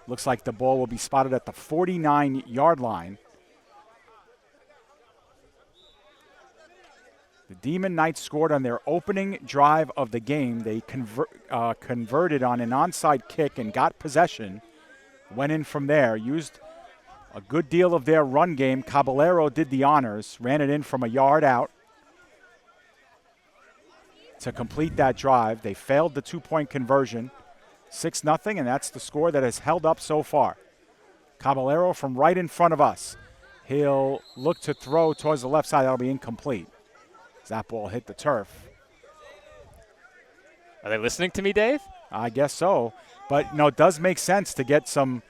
Looks like the ball will be spotted at the 49-yard line. The Demon Knights scored on their opening drive of the game. They converted on an onside kick and got possession. Went in from there, used a good deal of their run game. Caballero did the honors, ran it in from a yard out to complete that drive. They failed the 2-point conversion, 6-0, and that's the score that has held up so far. Caballero from right in front of us. He'll look to throw towards the left side. That'll be incomplete. That ball hit the turf. Are they listening to me, Dave? I guess so. But, it does make sense to get some,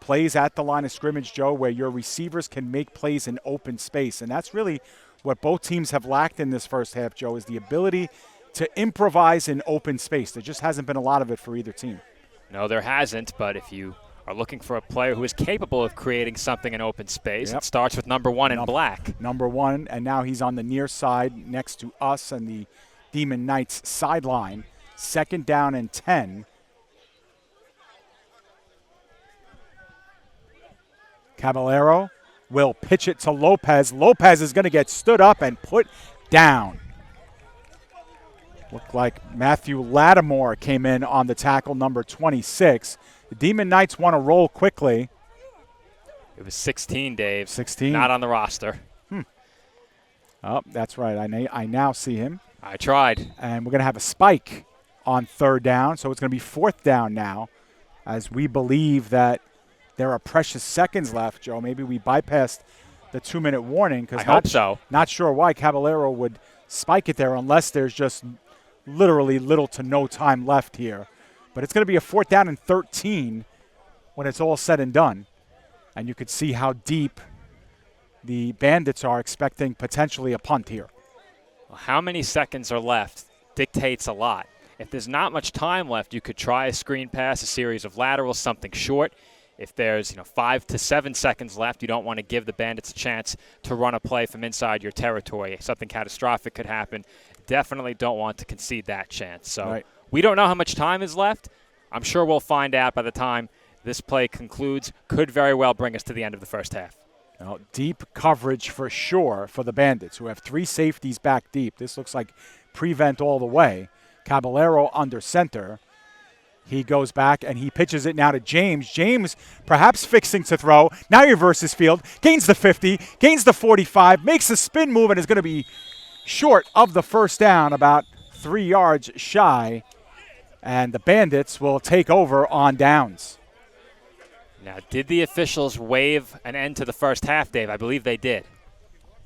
plays at the line of scrimmage, Joe, where your receivers can make plays in open space. And that's really what both teams have lacked in this first half, Joe, is the ability to improvise in open space. There just hasn't been a lot of it for either team. No, there hasn't, but if you are looking for a player who is capable of creating something in open space, it starts with number 1 in black. Number 1, and now he's on the near side next to us and the Demon Knights sideline. 2nd down and 10. Caballero will pitch it to Lopez. Lopez is going to get stood up and put down. Looked like Matthew Lattimore came in on the tackle, number 26. The Demon Knights want to roll quickly. It was 16, Dave. 16. Not on the roster. Oh, that's right. I now see him. I tried. And we're going to have a spike on 3rd down, so it's going to be 4th down now, as we believe that there are precious seconds left, Joe. Maybe we bypassed the 2-minute warning. I hope so. Not sure why Caballero would spike it there unless there's just literally little to no time left here. But it's going to be a 4th down and 13 when it's all said and done. And you could see how deep the Bandits are expecting potentially a punt here. Well, how many seconds are left dictates a lot. If there's not much time left, you could try a screen pass, a series of laterals, something short. If there's 5 to 7 seconds left, you don't want to give the Bandits a chance to run a play from inside your territory. Something catastrophic could happen. Definitely don't want to concede that chance. So we don't know how much time is left. I'm sure we'll find out by the time this play concludes. Could very well bring us to the end of the first half. Deep coverage for sure for the Bandits, who have 3 safeties back deep. This looks like prevent all the way. Caballero under center. He goes back and he pitches it now to James. James perhaps fixing to throw. Now he reverses field. Gains the 50. Gains the 45. Makes a spin move and is going to be short of the first down, about 3 yards shy, and the Bandits will take over on downs. Now, did the officials wave an end to the first half, Dave? I believe they did.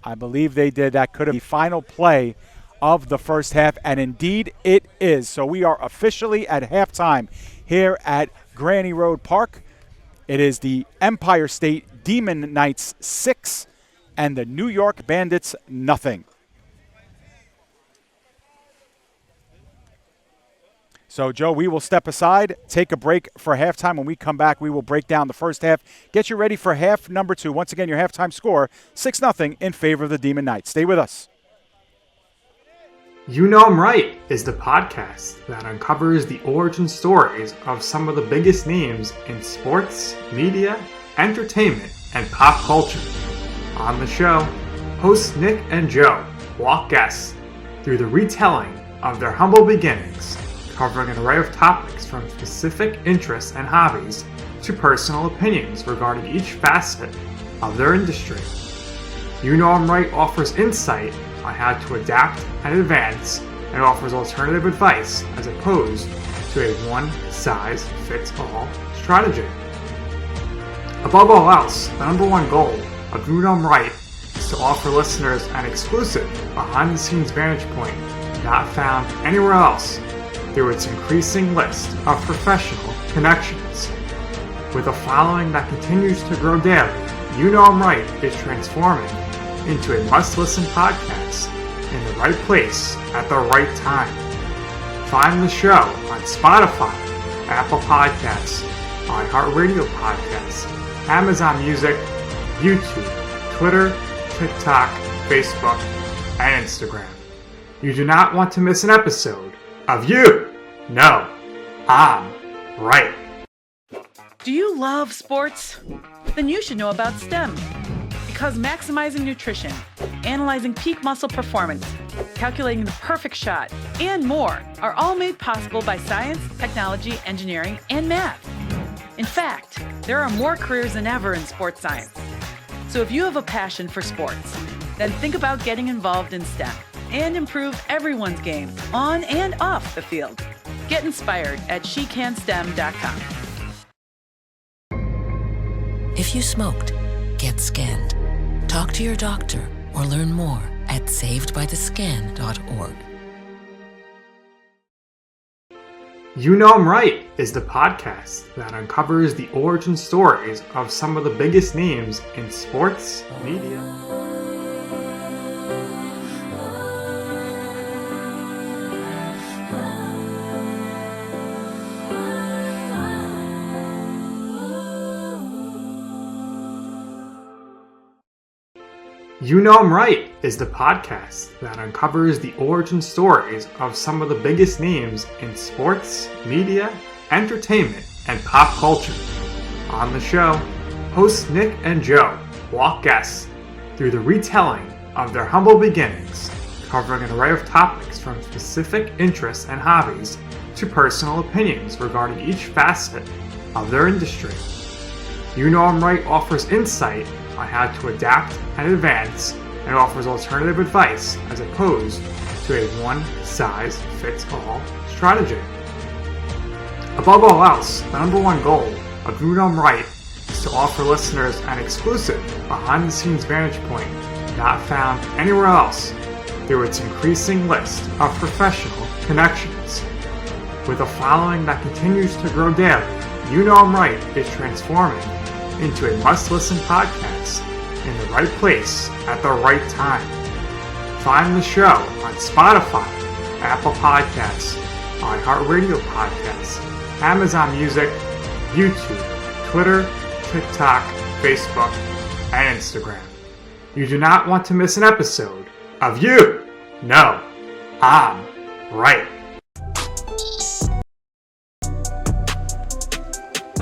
I believe they did. That could have been the final play of the first half, and indeed it is. So we are officially at halftime here at Granny Road Park. It is the Empire State Demon Knights 6 and the New York Bandits nothing. So, Joe, we will step aside, take a break for halftime. When we come back, we will break down the first half. Get you ready for half number 2. Once again, your halftime score, 6-0 in favor of the Demon Knights. Stay with us. You Know 'Em Right is the podcast that uncovers the origin stories of some of the biggest names in sports, media, entertainment, and pop culture. On the show, hosts Nick and Joe walk guests through the retelling of their humble beginnings, covering an array of topics from specific interests and hobbies to personal opinions regarding each facet of their industry. You Know 'Em Right offers insight on how to adapt and advance, and offers alternative advice as opposed to a one-size-fits-all strategy. Above all else, the number one goal of You Know 'Em Right is to offer listeners an exclusive behind-the-scenes vantage point not found anywhere else through its increasing list of professional connections. With a following that continues to grow daily, You Know 'Em Right is transforming into a must-listen podcast in the right place at the right time. Find the show on Spotify, Apple Podcasts, iHeartRadio Podcasts, Amazon Music, YouTube, Twitter, TikTok, Facebook, and Instagram. You do not want to miss an episode of You Know 'Em Right. Do you love sports? Then you should know about STEM. Because maximizing nutrition, analyzing peak muscle performance, calculating the perfect shot, and more are all made possible by science, technology, engineering, and math. In fact, there are more careers than ever in sports science. So if you have a passion for sports, then think about getting involved in STEM and improve everyone's game on and off the field. Get inspired at SheCanSTEM.com. If you smoked, get scanned. Talk to your doctor or learn more at savedbythescan.org. You Know 'Em Right is the podcast that uncovers the origin stories of some of the biggest names in sports, media. You Know 'Em Right is the podcast that uncovers the origin stories of some of the biggest names in sports, media, entertainment, and pop culture. On the show, hosts Nick and Joe walk guests through the retelling of their humble beginnings, covering an array of topics from specific interests and hobbies to personal opinions regarding each facet of their industry. You Know 'Em Right offers insight on how to adapt and advance, and offers alternative advice as opposed to a one-size-fits-all strategy. Above all else, the number one goal of You Know 'Em Right is to offer listeners an exclusive behind-the-scenes vantage point not found anywhere else through its increasing list of professional connections. With a following that continues to grow daily, You Know 'Em Right is transforming into a must-listen podcast in the right place at the right time. Find the show on Spotify, Apple Podcasts, iHeartRadio Podcasts, Amazon Music, YouTube, Twitter, TikTok, Facebook, and Instagram. You do not want to miss an episode of You Know 'Em Right.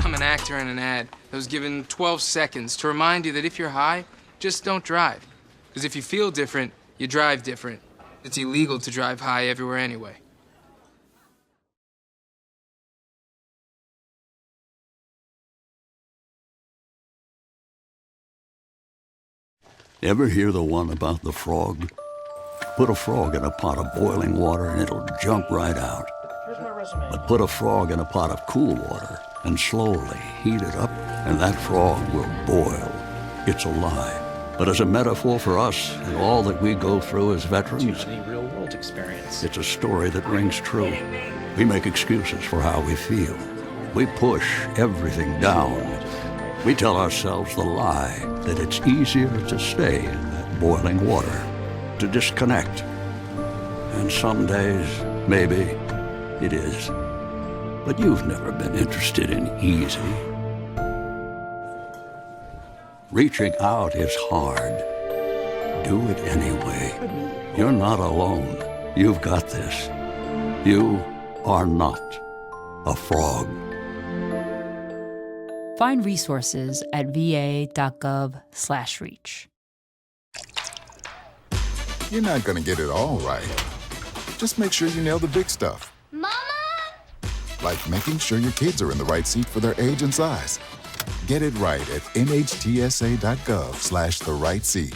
I'm an actor in an ad that was given 12 seconds to remind you that if you're high, just don't drive. Because if you feel different, you drive different. It's illegal to drive high everywhere anyway. Ever hear the one about the frog? Put a frog in a pot of boiling water and it'll jump right out. But put a frog in a pot of cool water and slowly heat it up, and that frog will boil. It's a lie. But as a metaphor for us and all that we go through as veterans, real-world experience. It's a story that rings true. We make excuses for how we feel. We push everything down. We tell ourselves the lie that it's easier to stay in that boiling water, to disconnect. And some days, maybe, it is. But you've never been interested in easy. Reaching out is hard. Do it anyway. You're not alone. You've got this. You are not a frog. Find resources at va.gov/reach. You're not going to get it all right. Just make sure you nail the big stuff. Mama! Like making sure your kids are in the right seat for their age and size. Get it right at nhtsa.gov/the-right-seat.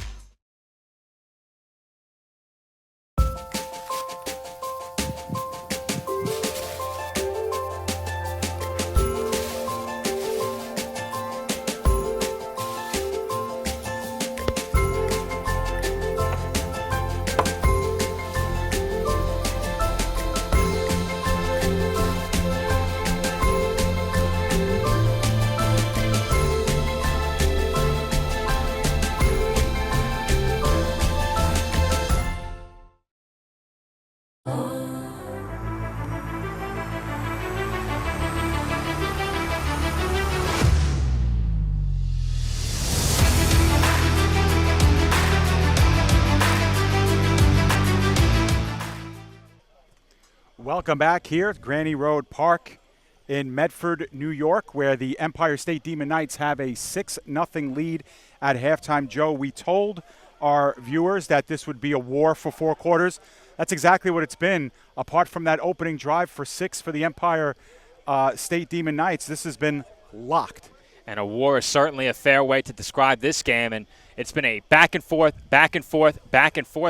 Welcome back here at Granny Road Park in Medford, New York, where the Empire State Demon Knights have a 6-0 lead at halftime. Joe, we told our viewers that this would be a war for 4 quarters. That's exactly what it's been. Apart from that opening drive for 6 for the Empire State Demon Knights, this has been locked. And a war is certainly a fair way to describe this game, and it's been a back and forth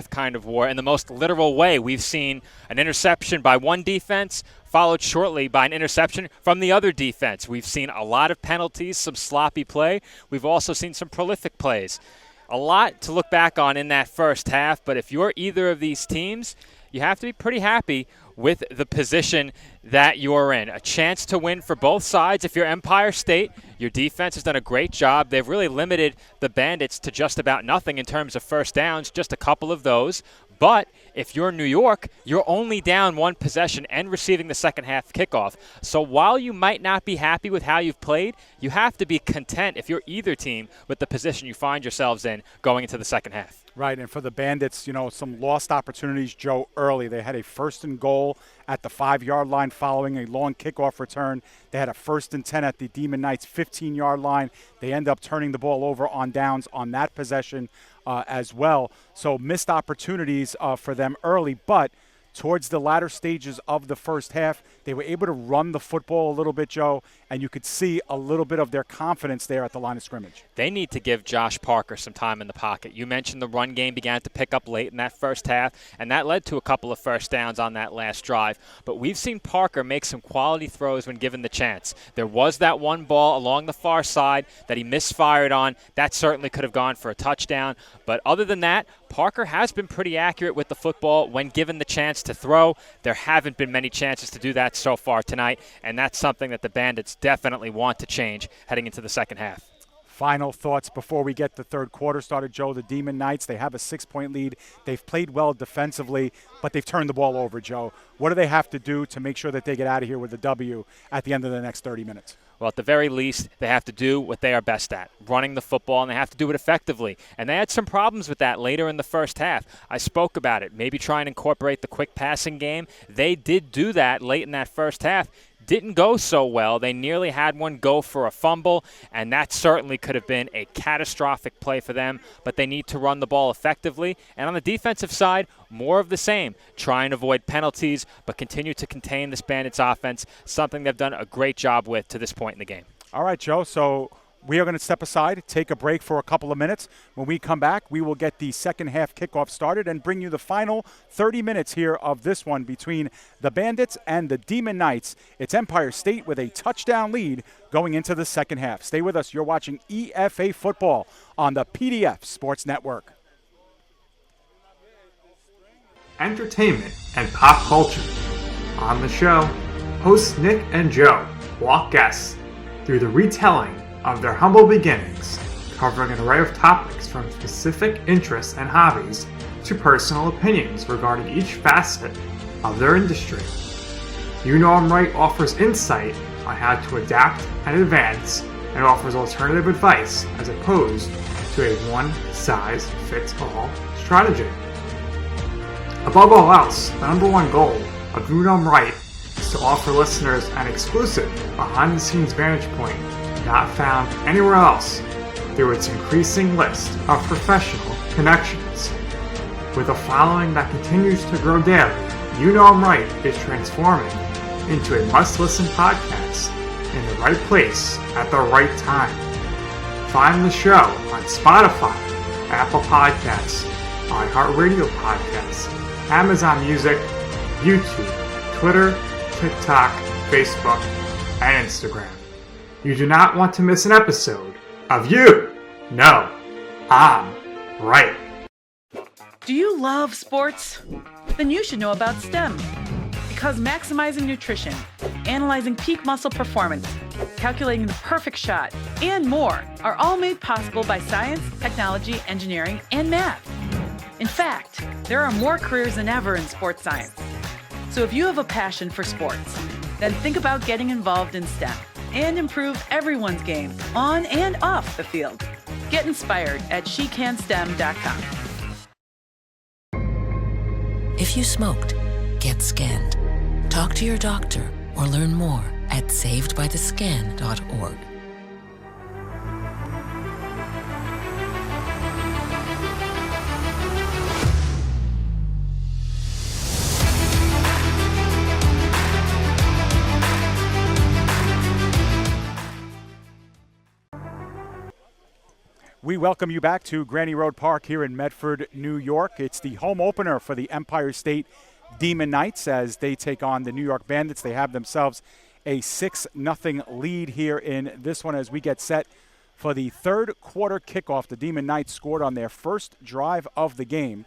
kind of war in the most literal way. We've seen an interception by one defense, followed shortly by an interception from the other defense. We've seen a lot of penalties, some sloppy play. We've also seen some prolific plays. A lot to look back on in that first half, but if you're either of these teams, you have to be pretty happy with the position that you're in. A chance to win for both sides. If you're Empire State, your defense has done a great job. They've really limited the Bandits to just about nothing in terms of first downs, just a couple of those. But if you're New York, you're only down 1 possession and receiving the second half kickoff. So while you might not be happy with how you've played, you have to be content if you're either team with the position you find yourselves in going into the second half. Right, and for the Bandits, you know, some lost opportunities, Joe, early. They had a 1st and goal at the 5-yard line following a long kickoff return. They had a 1st and 10 at the Demon Knights 15-yard line. They end up turning the ball over on downs on that possession as well. So missed opportunities for them early, but towards the latter stages of the first half, they were able to run the football a little bit, Joe, and you could see a little bit of their confidence there at the line of scrimmage. They need to give Josh Parker some time in the pocket. You mentioned the run game began to pick up late in that first half, and that led to a couple of first downs on that last drive. But we've seen Parker make some quality throws when given the chance. There was that one ball along the far side that he misfired on. That certainly could have gone for a touchdown. But other than that, Parker has been pretty accurate with the football when given the chance to throw. There haven't been many chances to do that so far tonight, and that's something that the Bandits definitely want to change heading into the second half. Final thoughts before we get the third quarter started, Joe. The Demon Knights, they have a 6-point lead. They've played well defensively, but they've turned the ball over, Joe. What do they have to do to make sure that they get out of here with a W at the end of the next 30 minutes? Well, at the very least, they have to do what they are best at, running the football, and they have to do it effectively. And they had some problems with that later in the first half. I spoke about it. Maybe try and incorporate the quick passing game. They did do that late in that first half. Didn't go so well. They nearly had one go for a fumble, and that certainly could have been a catastrophic play for them, but they need to run the ball effectively. And on the defensive side, more of the same. Try and avoid penalties, but continue to contain this Bandits offense, something they've done a great job with to this point in the game. All right, Joe, so we are going to step aside, take a break for a couple of minutes. When we come back, we will get the second half kickoff started and bring you the final 30 minutes here of this one between the Bandits and the Demon Knights. It's Empire State with a touchdown lead going into the second half. Stay with us. You're watching EFA football on the PDF Sports Network. Entertainment and pop culture. On the show, hosts Nick and Joe walk guests through the retelling of their humble beginnings, covering an array of topics from specific interests and hobbies to personal opinions regarding each facet of their industry. You Know I'm Right offers insight on how to adapt and advance, and offers alternative advice as opposed to a one-size-fits-all strategy. Above all else, the number one goal of You Know I'm Right is to offer listeners an exclusive behind-the-scenes vantage point not found anywhere else through its increasing list of professional connections. With a following that continues to grow daily, You Know I'm Right is transforming into a must-listen podcast in the right place at the right time. Find the show on Spotify, Apple Podcasts, iHeartRadio Podcasts, Amazon Music, YouTube, Twitter, TikTok, Facebook, and Instagram. You do not want to miss an episode of You Know I'm Right. Do you love sports? Then you should know about STEM. Because maximizing nutrition, analyzing peak muscle performance, calculating the perfect shot, and more are all made possible by science, technology, engineering, and math. In fact, there are more careers than ever in sports science. So if you have a passion for sports, then think about getting involved in STEM and improve everyone's game on and off the field. Get inspired at SheCanSTEM.com. If you smoked, get scanned. Talk to your doctor or learn more at savedbythescan.org. We welcome you back to Granny Road Park here in Medford, New York. It's the home opener for the Empire State Demon Knights as they take on the New York Bandits. They have themselves a 6-0 lead here in this one as we get set for the third quarter kickoff. The Demon Knights scored on their first drive of the game.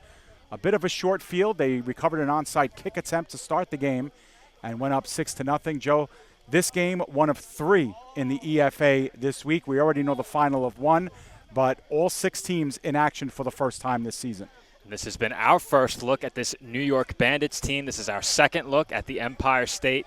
A bit of a short field. They recovered an onside kick attempt to start the game and went up 6-0. Joe, this game, one of 3 in the EFA this week. We already know the final of 1. But all 6 teams in action for the first time this season. This has been our first look at this New York Bandits team. This is our second look at the Empire State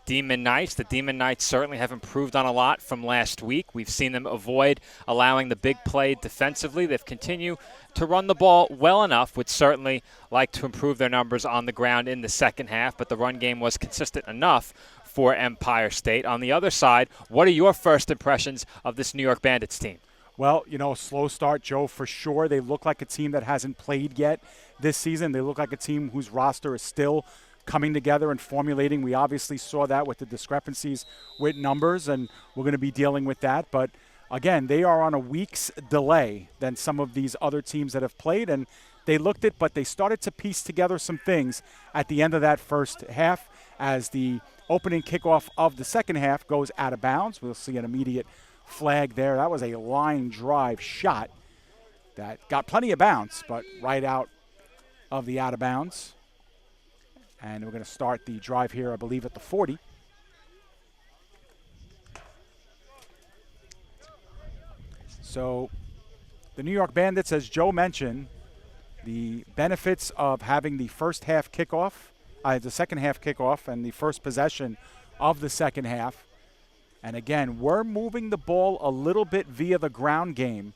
Demon Knights. The Demon Knights certainly have improved on a lot from last week. We've seen them avoid allowing the big play defensively. They've continued to run the ball well enough, would certainly like to improve their numbers on the ground in the second half, but the run game was consistent enough for Empire State. On the other side, what are your first impressions of this New York Bandits team? Well, you know, slow start, Joe, for sure. They look like a team that hasn't played yet this season. They look like a team whose roster is still coming together and formulating. We obviously saw that with the discrepancies with numbers, and we're going to be dealing with that. But, again, they are on a week's delay than some of these other teams that have played, and they looked at, but they started to piece together some things at the end of that first half as the opening kickoff of the second half goes out of bounds. We'll see an immediate flag there. That was a line drive shot that got plenty of bounce, but right out of the out of bounds. And we're going to start the drive here, I believe, at the 40. So the New York Bandits, as Joe mentioned, the benefits of having the first half kickoff, the second half kickoff and the first possession of the second half. And again, we're moving the ball a little bit via the ground game.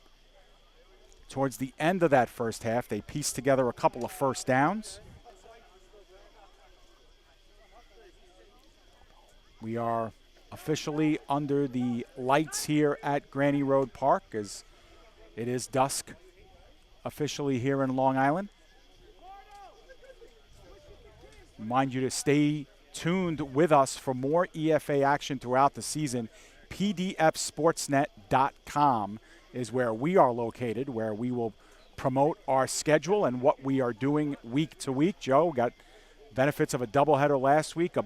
Towards the end of that first half, they pieced together a couple of first downs. We are officially under the lights here at Granny Road Park as it is dusk officially here in Long Island. Remind you to stay tuned with us for more EFA action throughout the season. pdfsportsnet.com is where we are located, where we will promote our schedule and what we are doing week to week. Joe, got benefits of a doubleheader last week,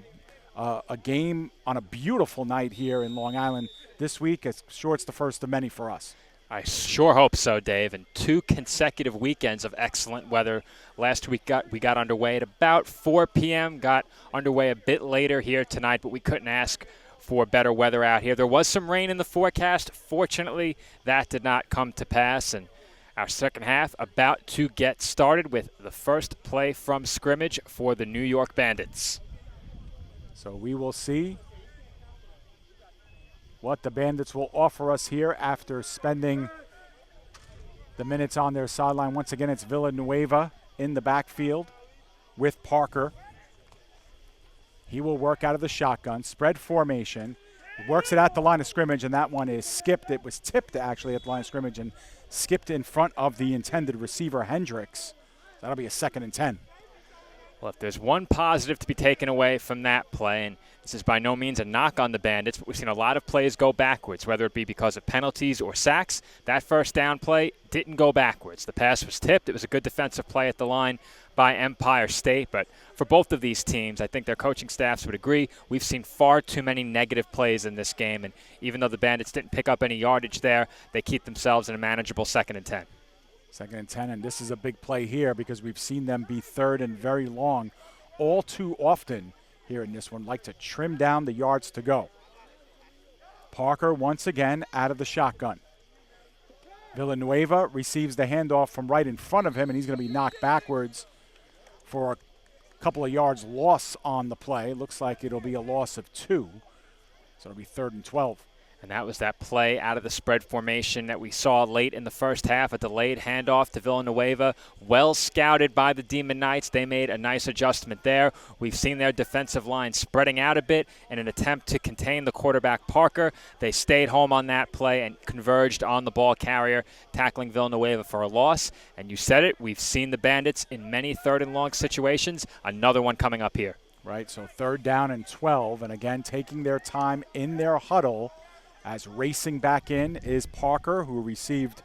a game on a beautiful night here in Long Island this week. I'm sure it's the first of many for us. I sure hope so, Dave. And 2 consecutive weekends of excellent weather. Last week we got underway at about 4 p.m., got underway a bit later here tonight, but we couldn't ask for better weather out here. There was some rain in the forecast. Fortunately, that did not come to pass. And our second half about to get started with the first play from scrimmage for the New York Bandits. So we will see what the Bandits will offer us here after spending the minutes on their sideline. Once again, it's Villanueva in the backfield with Parker. He will work out of the shotgun, spread formation, works it at the line of scrimmage, and that one is skipped. It was tipped actually at the line of scrimmage and skipped in front of the intended receiver, Hendricks. That'll be a 2nd and 10. Well, if there's one positive to be taken away from that play, and this is by no means a knock on the Bandits, but we've seen a lot of plays go backwards, whether it be because of penalties or sacks. That first down play didn't go backwards. The pass was tipped. It was a good defensive play at the line by Empire State. But for both of these teams, I think their coaching staffs would agree, we've seen far too many negative plays in this game. And even though the Bandits didn't pick up any yardage there, they keep themselves in a manageable 2nd and 10. 2nd and 10, and this is a big play here because we've seen them be 3rd and very long all too often here in this one. Like to trim down the yards to go. Parker once again out of the shotgun. Villanueva receives the handoff from right in front of him, and he's going to be knocked backwards for a couple of yards loss on the play. Looks like it'll be a loss of 2, so it'll be 3rd and 12. And that was that play out of the spread formation that we saw late in the first half, a delayed handoff to Villanueva. Well scouted by the Demon Knights. They made a nice adjustment there. We've seen their defensive line spreading out a bit in an attempt to contain the quarterback Parker. They stayed home on that play and converged on the ball carrier, tackling Villanueva for a loss. And you said it, we've seen the Bandits in many 3rd and long situations. Another one coming up here. Right, so 3rd down and 12, and again taking their time in their huddle. As racing back in is Parker, who received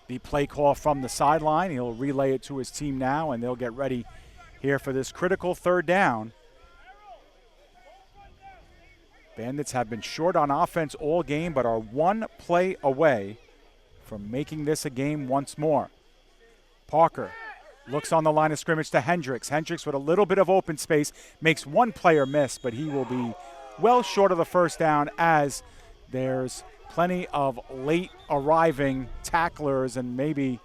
the play call from the sideline. He'll relay it to his team now, and they'll get ready here for this critical 3rd down. Bandits have been short on offense all game, but are 1 play away from making this a game once more. Parker looks on the line of scrimmage to Hendricks. Hendricks with a little bit of open space, makes one player miss, but he will be well short of the first down as there's plenty of late arriving tacklers and maybe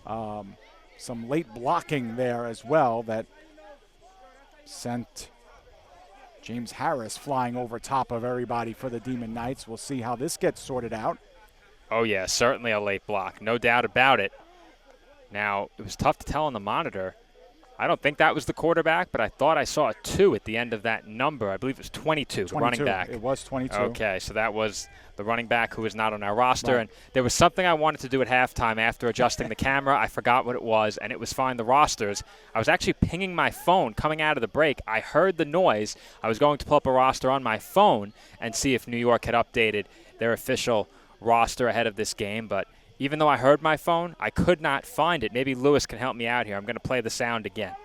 some late blocking there as well that sent James Harris flying over top of everybody for the Demon Knights. We'll see how this gets sorted out. Oh, yeah, certainly a late block. No doubt about it. Now, it was tough to tell on the monitor. I don't think that was the quarterback, but I thought I saw a 2 at the end of that number. I believe it was 22, the running back. It was 22. Okay, so that was the running back who was not on our roster. Right. And there was something I wanted to do at halftime after adjusting the camera. I forgot what it was, and it was find the rosters. I was actually pinging my phone coming out of the break. I heard the noise. I was going to pull up a roster on my phone and see if New York had updated their official roster ahead of this game, but even though I heard my phone, I could not find it. Maybe Lewis can help me out here. I'm going to play the sound again.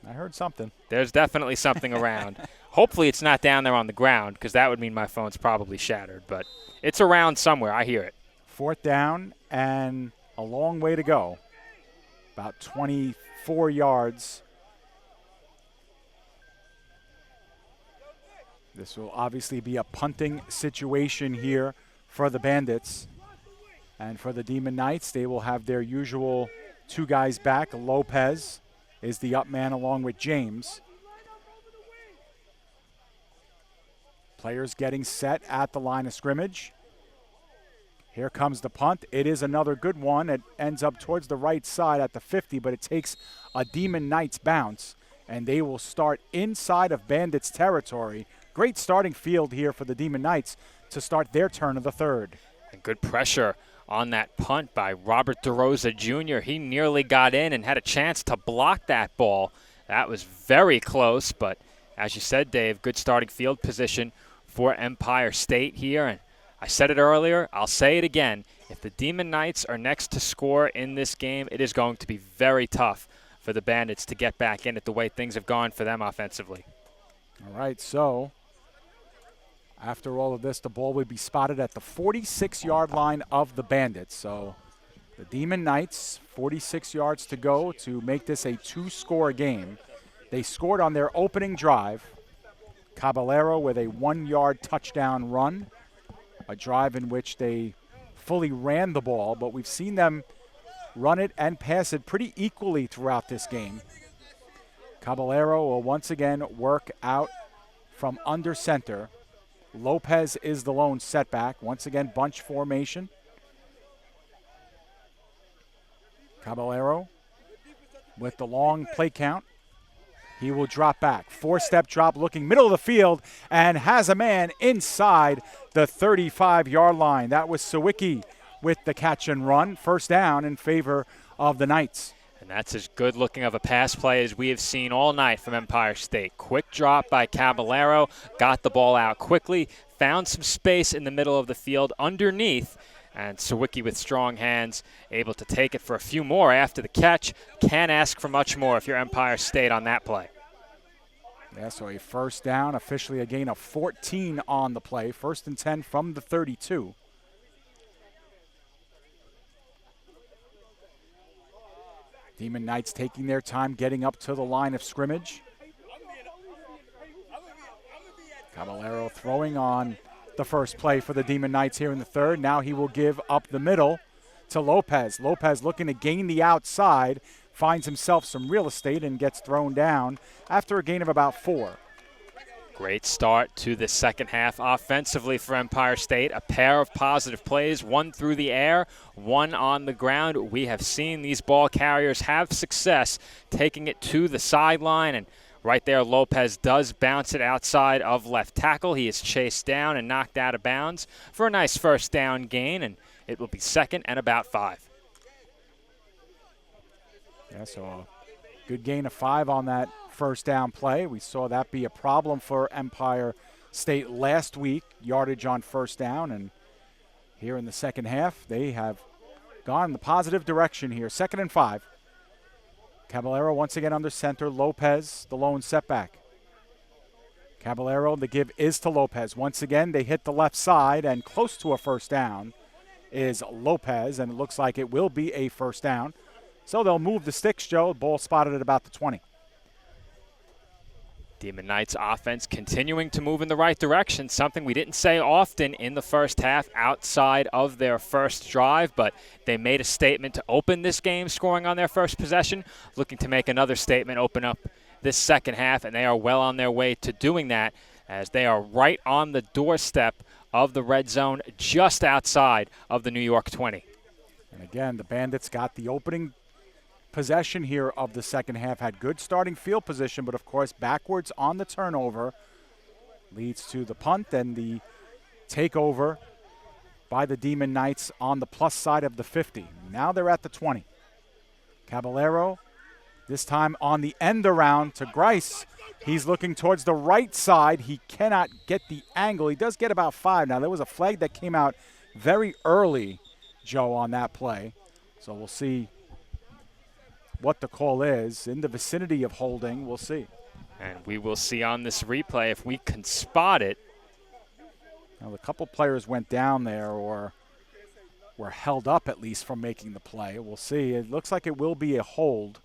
I heard something. There's definitely something around. Hopefully it's not down there on the ground because that would mean my phone's probably shattered. But it's around somewhere. I hear it. 4th down and a long way to go. About 24 yards. This will obviously be a punting situation here for the Bandits. And for the Demon Knights, they will have their usual 2 guys back. Lopez is the up man along with James. Players getting set at the line of scrimmage. Here comes the punt. It is another good one. It ends up towards the right side at the 50, but it takes a Demon Knights bounce, and they will start inside of Bandits territory. Great starting field here for the Demon Knights to start their turn of the 3rd. And good pressure on that punt by Robert DeRosa Jr. He nearly got in and had a chance to block that ball. That was very close, but as you said, Dave, good starting field position for Empire State here. And I said it earlier, I'll say it again. If the Demon Knights are next to score in this game, it is going to be very tough for the Bandits to get back in it the way things have gone for them offensively. All right, so after all of this, the ball would be spotted at the 46-yard line of the Bandits. So the Demon Knights, 46 yards to go to make this a 2-score game. They scored on their opening drive. Caballero with a 1-yard touchdown run, a drive in which they fully ran the ball, but we've seen them run it and pass it pretty equally throughout this game. Caballero will once again work out from under center. Lopez is the lone setback. Once again, bunch formation. Caballero with the long play count. He will drop back. 4-step drop looking middle of the field and has a man inside the 35-yard line. That was Sawicki with the catch and run. First down in favor of the Knights. And that's as good looking of a pass play as we have seen all night from Empire State. Quick drop by Caballero, got the ball out quickly, found some space in the middle of the field underneath, and Sawicki with strong hands, able to take it for a few more after the catch. Can't ask for much more if you're Empire State on that play. Yeah, so a first down, officially a gain of 14 on the play. 1st and 10 from the 32. Demon Knights taking their time getting up to the line of scrimmage. Caballero throwing on the first play for the Demon Knights here in the third. Now he will give up the middle to Lopez. Lopez looking to gain the outside, finds himself some real estate and gets thrown down after a gain of about 4. Great start to the second half offensively for Empire State. A pair of positive plays, one through the air, one on the ground. We have seen these ball carriers have success taking it to the sideline, and right there Lopez does bounce it outside of left tackle. He is chased down and knocked out of bounds for a nice first down gain, and it will be 2nd and about 5. Yeah, so a good gain of 5 on that first down play. We saw that be a problem for Empire State last week, yardage on first down, and here in the second half, they have gone in the positive direction here. 2nd and 5. Caballero once again under center. Lopez, the lone setback. Caballero, the give is to Lopez. Once again, they hit the left side, and close to a first down is Lopez, and it looks like it will be a first down. So they'll move the sticks, Joe. Ball spotted at about the 20. Demon Knights offense continuing to move in the right direction, something we didn't say often in the first half outside of their first drive, but they made a statement to open this game scoring on their first possession, looking to make another statement, open up this second half, and they are well on their way to doing that as they are right on the doorstep of the red zone just outside of the New York 20. And again, the Bandits got the opening possession here of the second half, had good starting field position, but of course backwards on the turnover leads to the punt and the takeover by the Demon Knights on the plus side of the 50. Now they're at the 20. Caballero, this time on the end around to Grice. He's looking towards the right side. He cannot get the angle. He does get about 5. Now there was a flag that came out very early, Joe, on that play. So we'll see what the call is. In the vicinity of holding, we'll see. And we will see on this replay if we can spot it. Now, a couple players went down there or were held up at least from making the play. We'll see. It looks like it will be a hold.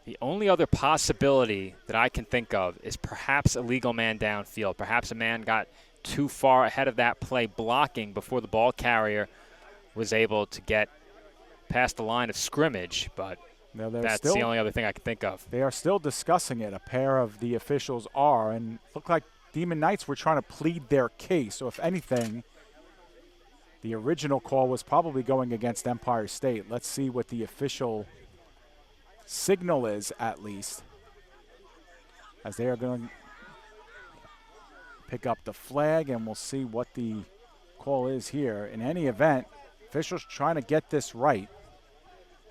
The only other possibility that I can think of is perhaps a legal man downfield. Perhaps a man got too far ahead of that play blocking before the ball carrier was able to get past the line of scrimmage, but that's the only other thing I can think of. They are still discussing it. A pair of the officials are, and look like Demon Knights were trying to plead their case. So if anything, the original call was probably going against Empire State. Let's see what the official signal is, at least, as they are going to pick up the flag, and we'll see what the call is here. In any event, officials trying to get this right.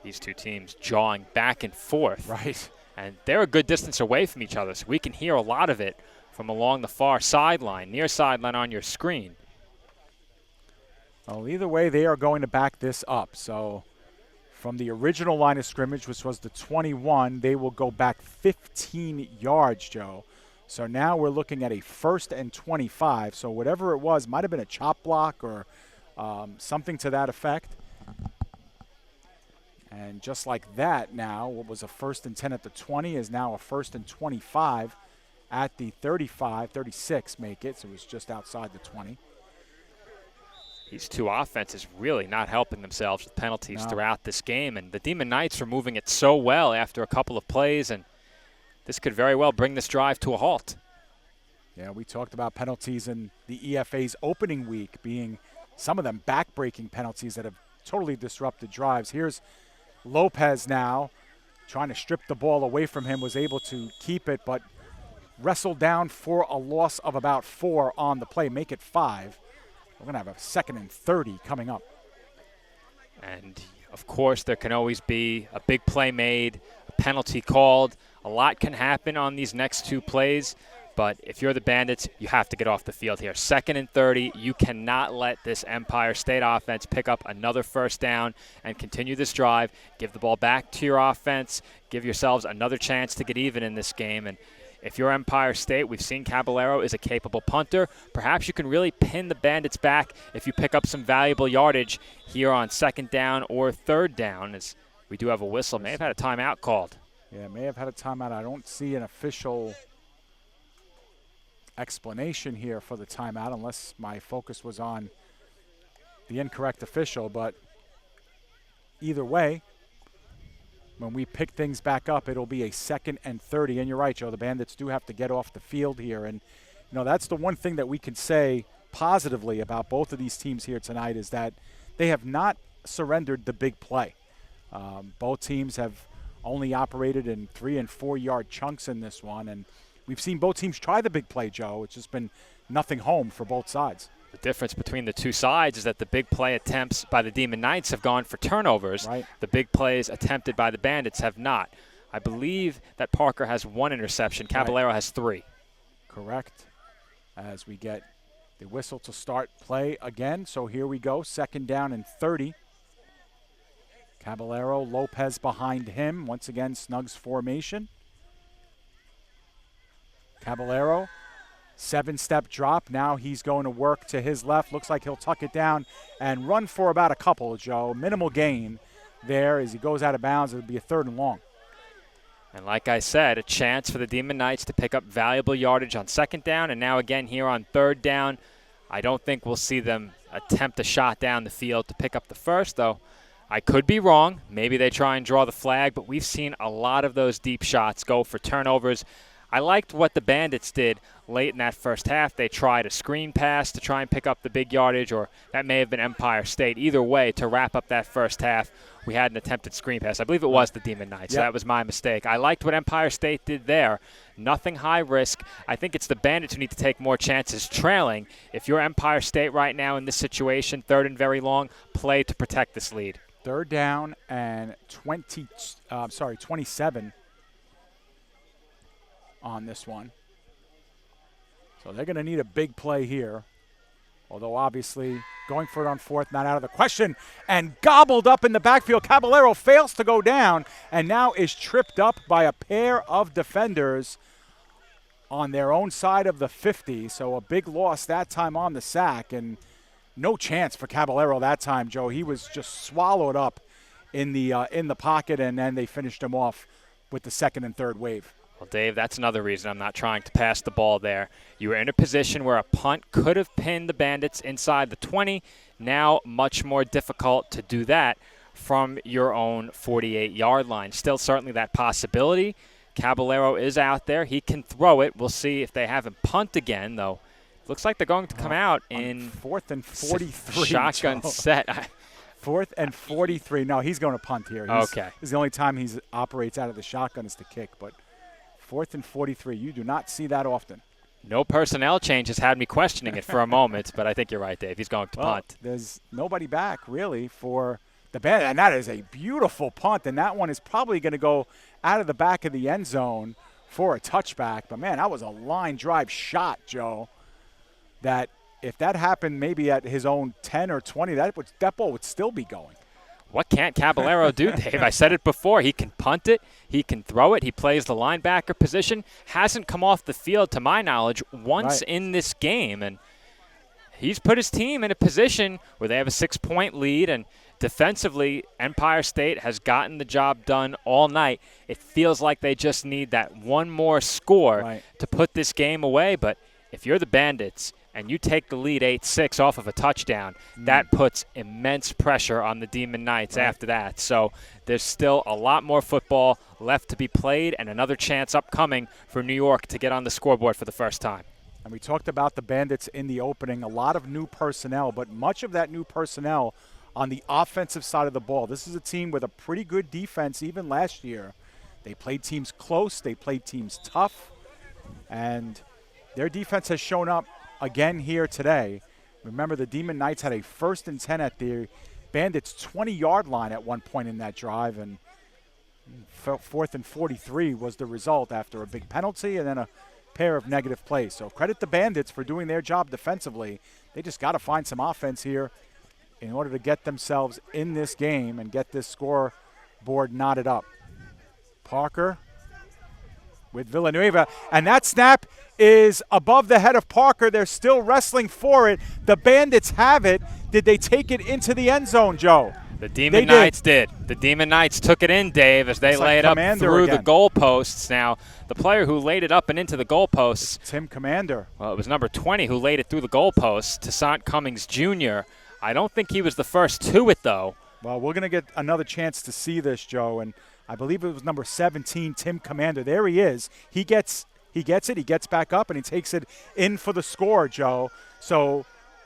These two teams jawing back and forth. Right. And they're a good distance away from each other, so we can hear a lot of it from along the far sideline, near sideline on your screen. Well, either way, they are going to back this up. So from the original line of scrimmage, which was the 21, they will go back 15 yards, Joe. So now we're looking at a 1st and 25. So whatever it was, might have been a chop block or something to that effect. And just like that now, what was a 1st and 10 at the 20 is now a 1st and 25 at the 35, 36 make it. So it was just outside the 20. These two offenses really not helping themselves with penalties throughout this game. And the Demon Knights are moving it so well after a couple of plays, and this could very well bring this drive to a halt. Yeah, we talked about penalties in the EFA's opening week being some of them back-breaking penalties that have totally disrupted drives. Here's Lopez now trying to strip the ball away from him, was able to keep it, but wrestled down for a loss of about 4 on the play, make it 5. We're going to have a 2nd and 30 coming up. And, of course, there can always be a big play made, a penalty called. A lot can happen on these next 2 plays, but if you're the Bandits, you have to get off the field here. 2nd and 30, you cannot let this Empire State offense pick up another 1st down and continue this drive. Give the ball back to your offense. Give yourselves another chance to get even in this game. And if you're Empire State, we've seen Caballero is a capable punter. Perhaps you can really pin the Bandits back if you pick up some valuable yardage here on 2nd down or 3rd down, as we do have a whistle. May have had a timeout called. Yeah, may have had a timeout. I don't see an official explanation here for the timeout unless my focus was on the incorrect official. But either way, when we pick things back up, it'll be a 2nd and 30. And you're right, Joe, the Bandits do have to get off the field here. And, you know, that's the one thing that we can say positively about both of these teams here tonight is that they have not surrendered the big play. Both teams have only operated in 3- and 4-yard chunks in this one. And we've seen both teams try the big play, Joe. It's just been nothing home for both sides. The difference between the two sides is that the big play attempts by the Demon Knights have gone for turnovers. Right. The big plays attempted by the Bandits have not. I believe that Parker has 1 interception. Caballero has 3. Correct. As we get the whistle to start play again. So here we go, 2nd down and 30. Caballero, Lopez behind him. Once again, Snugs formation. Caballero, 7-step drop. Now he's going to work to his left. Looks like he'll tuck it down and run for about a couple, Joe. Minimal gain there as he goes out of bounds. It'll be a 3rd and long. And like I said, a chance for the Demon Knights to pick up valuable yardage on 2nd down. And now again here on 3rd down. I don't think we'll see them attempt a shot down the field to pick up the 1st, though. I could be wrong. Maybe they try and draw the flag, but we've seen a lot of those deep shots go for turnovers. I liked what the Bandits did late in that 1st half. They tried a screen pass to try and pick up the big yardage, or that may have been Empire State. Either way, to wrap up that 1st half, we had an attempted screen pass. I believe it was the Demon Knights, so that was my mistake. I liked what Empire State did there. Nothing high risk. I think it's the Bandits who need to take more chances trailing. If you're Empire State right now in this situation, 3rd and very long, play to protect this lead. 3rd down and 27 on this one. So they're going to need a big play here. Although obviously going for it on 4th, not out of the question. And gobbled up in the backfield. Caballero fails to go down and now is tripped up by a pair of defenders on their own side of the 50. So a big loss that time on the sack. And no chance for Caballero that time, Joe. He was just swallowed up in the pocket, and then they finished him off with the 2nd and 3rd wave. Well, Dave, that's another reason I'm not trying to pass the ball there. You were in a position where a punt could have pinned the Bandits inside the 20. Now much more difficult to do that from your own 48-yard line. Still certainly that possibility. Caballero is out there. He can throw it. We'll see if they have him punt again, though. Looks like they're going to come out in 4th and 43. Shotgun set. 4th and 43. No, he's going to punt here. Okay. This is the only time he operates out of the shotgun is to kick. But 4th and 43, you do not see that often. No personnel changes had me questioning it for a moment, but I think you're right, Dave. He's going to punt. There's nobody back, really, for the Bandits. And that is a beautiful punt. And that one is probably going to go out of the back of the end zone for a touchback. But, man, that was a line drive shot, Joe, that if that happened maybe at his own 10 or 20, that ball would still be going. What can't Caballero do, Dave? I said it before. He can punt it. He can throw it. He plays the linebacker position. Hasn't come off the field, to my knowledge, once in this game. And he's put his team in a position where they have a 6-point lead. And defensively, Empire State has gotten the job done all night. It feels like they just need that one more score to put this game away. But if you're the Bandits and you take the lead 8-6 off of a touchdown, that puts immense pressure on the Demon Knights after that. So there's still a lot more football left to be played and another chance upcoming for New York to get on the scoreboard for the first time. And we talked about the Bandits in the opening, a lot of new personnel, but much of that new personnel on the offensive side of the ball. This is a team with a pretty good defense even last year. They played teams close. They played teams tough. And their defense has shown up again here today. Remember, the Demon Knights had a 1st and 10 at the Bandits' 20-yard line at one point in that drive, and 4th and 43 was the result after a big penalty and then a pair of negative plays. So credit the Bandits for doing their job defensively. They just got to find some offense here in order to get themselves in this game and get this scoreboard knotted up. Parker with Villanueva, and that snap is above the head of Parker. They're still wrestling for it. The Bandits have it. Did they take it into the end zone, Joe? The Demon Knights did. The Demon Knights took it in, Dave, as they lay it up through the goalposts. Now, the player who laid it up and into the goalposts, it's Tim Commander. Well, it was number 20 who laid it through the goalposts, Toussaint Cummings Jr. I don't think he was the first to it, though. Well, we're going to get another chance to see this, Joe, and I believe it was number 17, Tim Commander. There he is. He gets it. He gets back up, and he takes it in for the score, Joe. So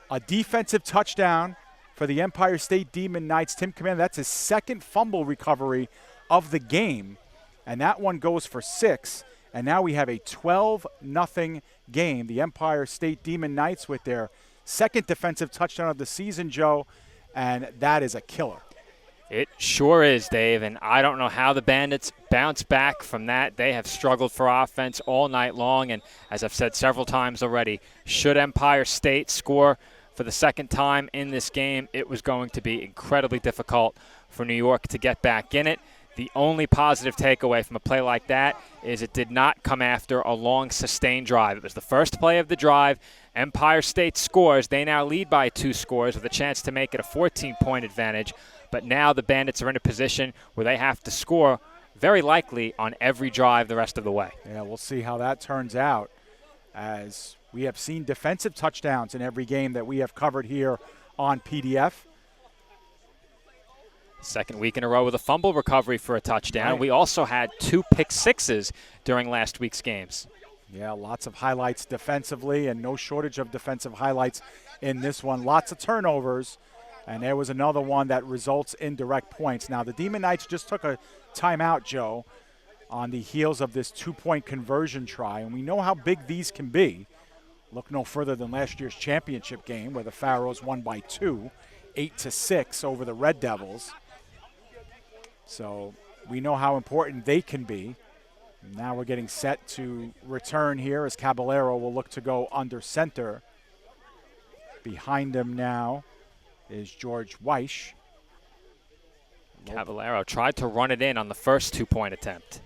a defensive touchdown for the Empire State Demon Knights. Tim Commander, that's his 2nd fumble recovery of the game, and that one goes for 6. And now we have a 12-0 game. The Empire State Demon Knights with their 2nd defensive touchdown of the season, Joe, and that is a killer. It sure is, Dave, and I don't know how the Bandits bounce back from that. They have struggled for offense all night long, and as I've said several times already, should Empire State score for the 2nd time in this game, it was going to be incredibly difficult for New York to get back in it. The only positive takeaway from a play like that is it did not come after a long, sustained drive. It was the first play of the drive. Empire State scores. They now lead by 2 scores with a chance to make it a 14-point advantage. But now the Bandits are in a position where they have to score very likely on every drive the rest of the way. Yeah, we'll see how that turns out, as we have seen defensive touchdowns in every game that we have covered here on PDF. 2nd week in a row with a fumble recovery for a touchdown. Right. We also had 2 pick sixes during last week's games. Yeah, lots of highlights defensively, and no shortage of defensive highlights in this one. Lots of turnovers, and there was another one that results in direct points. Now, the Demon Knights just took a timeout, Joe, on the heels of this 2-point conversion try, and we know how big these can be. Look no further than last year's championship game where the Pharaohs won by 2, 8-6 over the Red Devils. So we know how important they can be. Now we're getting set to return here as Caballero will look to go under center. Behind him now is George Weish. Caballero tried to run it in on the first 2-point attempt.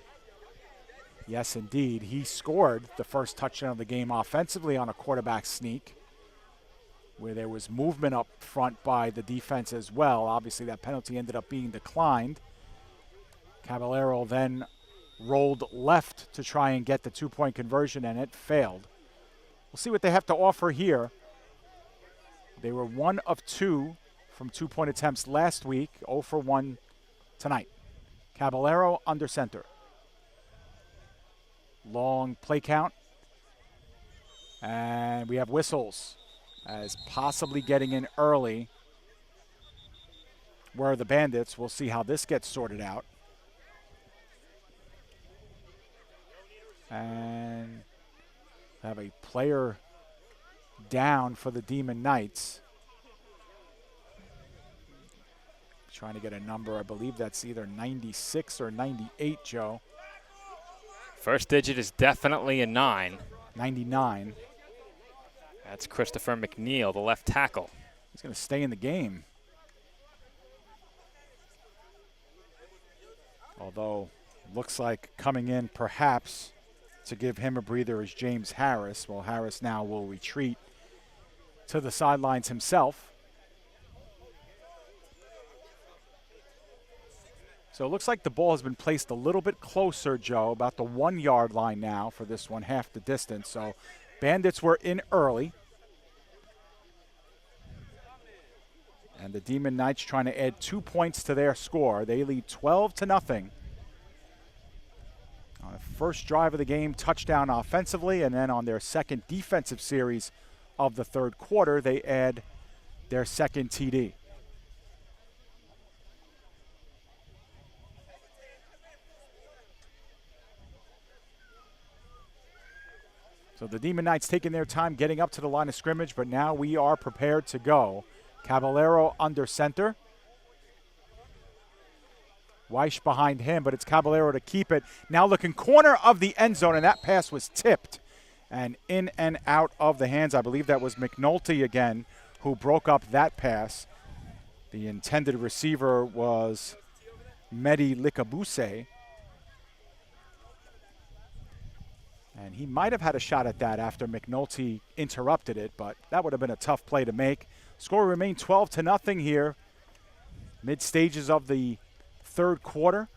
Yes, indeed. He scored the first touchdown of the game offensively on a quarterback sneak, where there was movement up front by the defense as well. Obviously, that penalty ended up being declined. Caballero then rolled left to try and get the 2-point conversion, and it failed. We'll see what they have to offer here. They were 1 of 2 from 2-point attempts last week, 0 for 1 tonight. Caballero under center. Long play count. And we have whistles as possibly getting in early. Where are the Bandits? We'll see how this gets sorted out. And have a player down for the Demon Knights. Trying to get a number. I believe that's either 96 or 98, Joe. First digit is definitely a 9. 99. That's Christopher McNeil, the left tackle. He's going to stay in the game. Although, looks like coming in perhaps to give him a breather is James Harris. Well, Harris now will retreat to the sidelines himself. So it looks like the ball has been placed a little bit closer, Joe, about the 1 yard line now for this one, half the distance. So Bandits were in early. And the Demon Knights trying to add 2 points to their score. They lead 12-0. On the first drive of the game, touchdown offensively, and then on their second defensive series of the third quarter, they add their second TD. So the Demon Knights taking their time getting up to the line of scrimmage, but now we are prepared to go. Caballero under center. Weish behind him, but it's Caballero to keep it. Now looking corner of the end zone, and that pass was tipped and in and out of the hands. I believe that was McNulty again who broke up that pass. The intended receiver was Mehdi Likabuse. And he might have had a shot at that after McNulty interrupted it, but that would have been a tough play to make. Score remained 12-0 here. Mid-stages of the third quarter.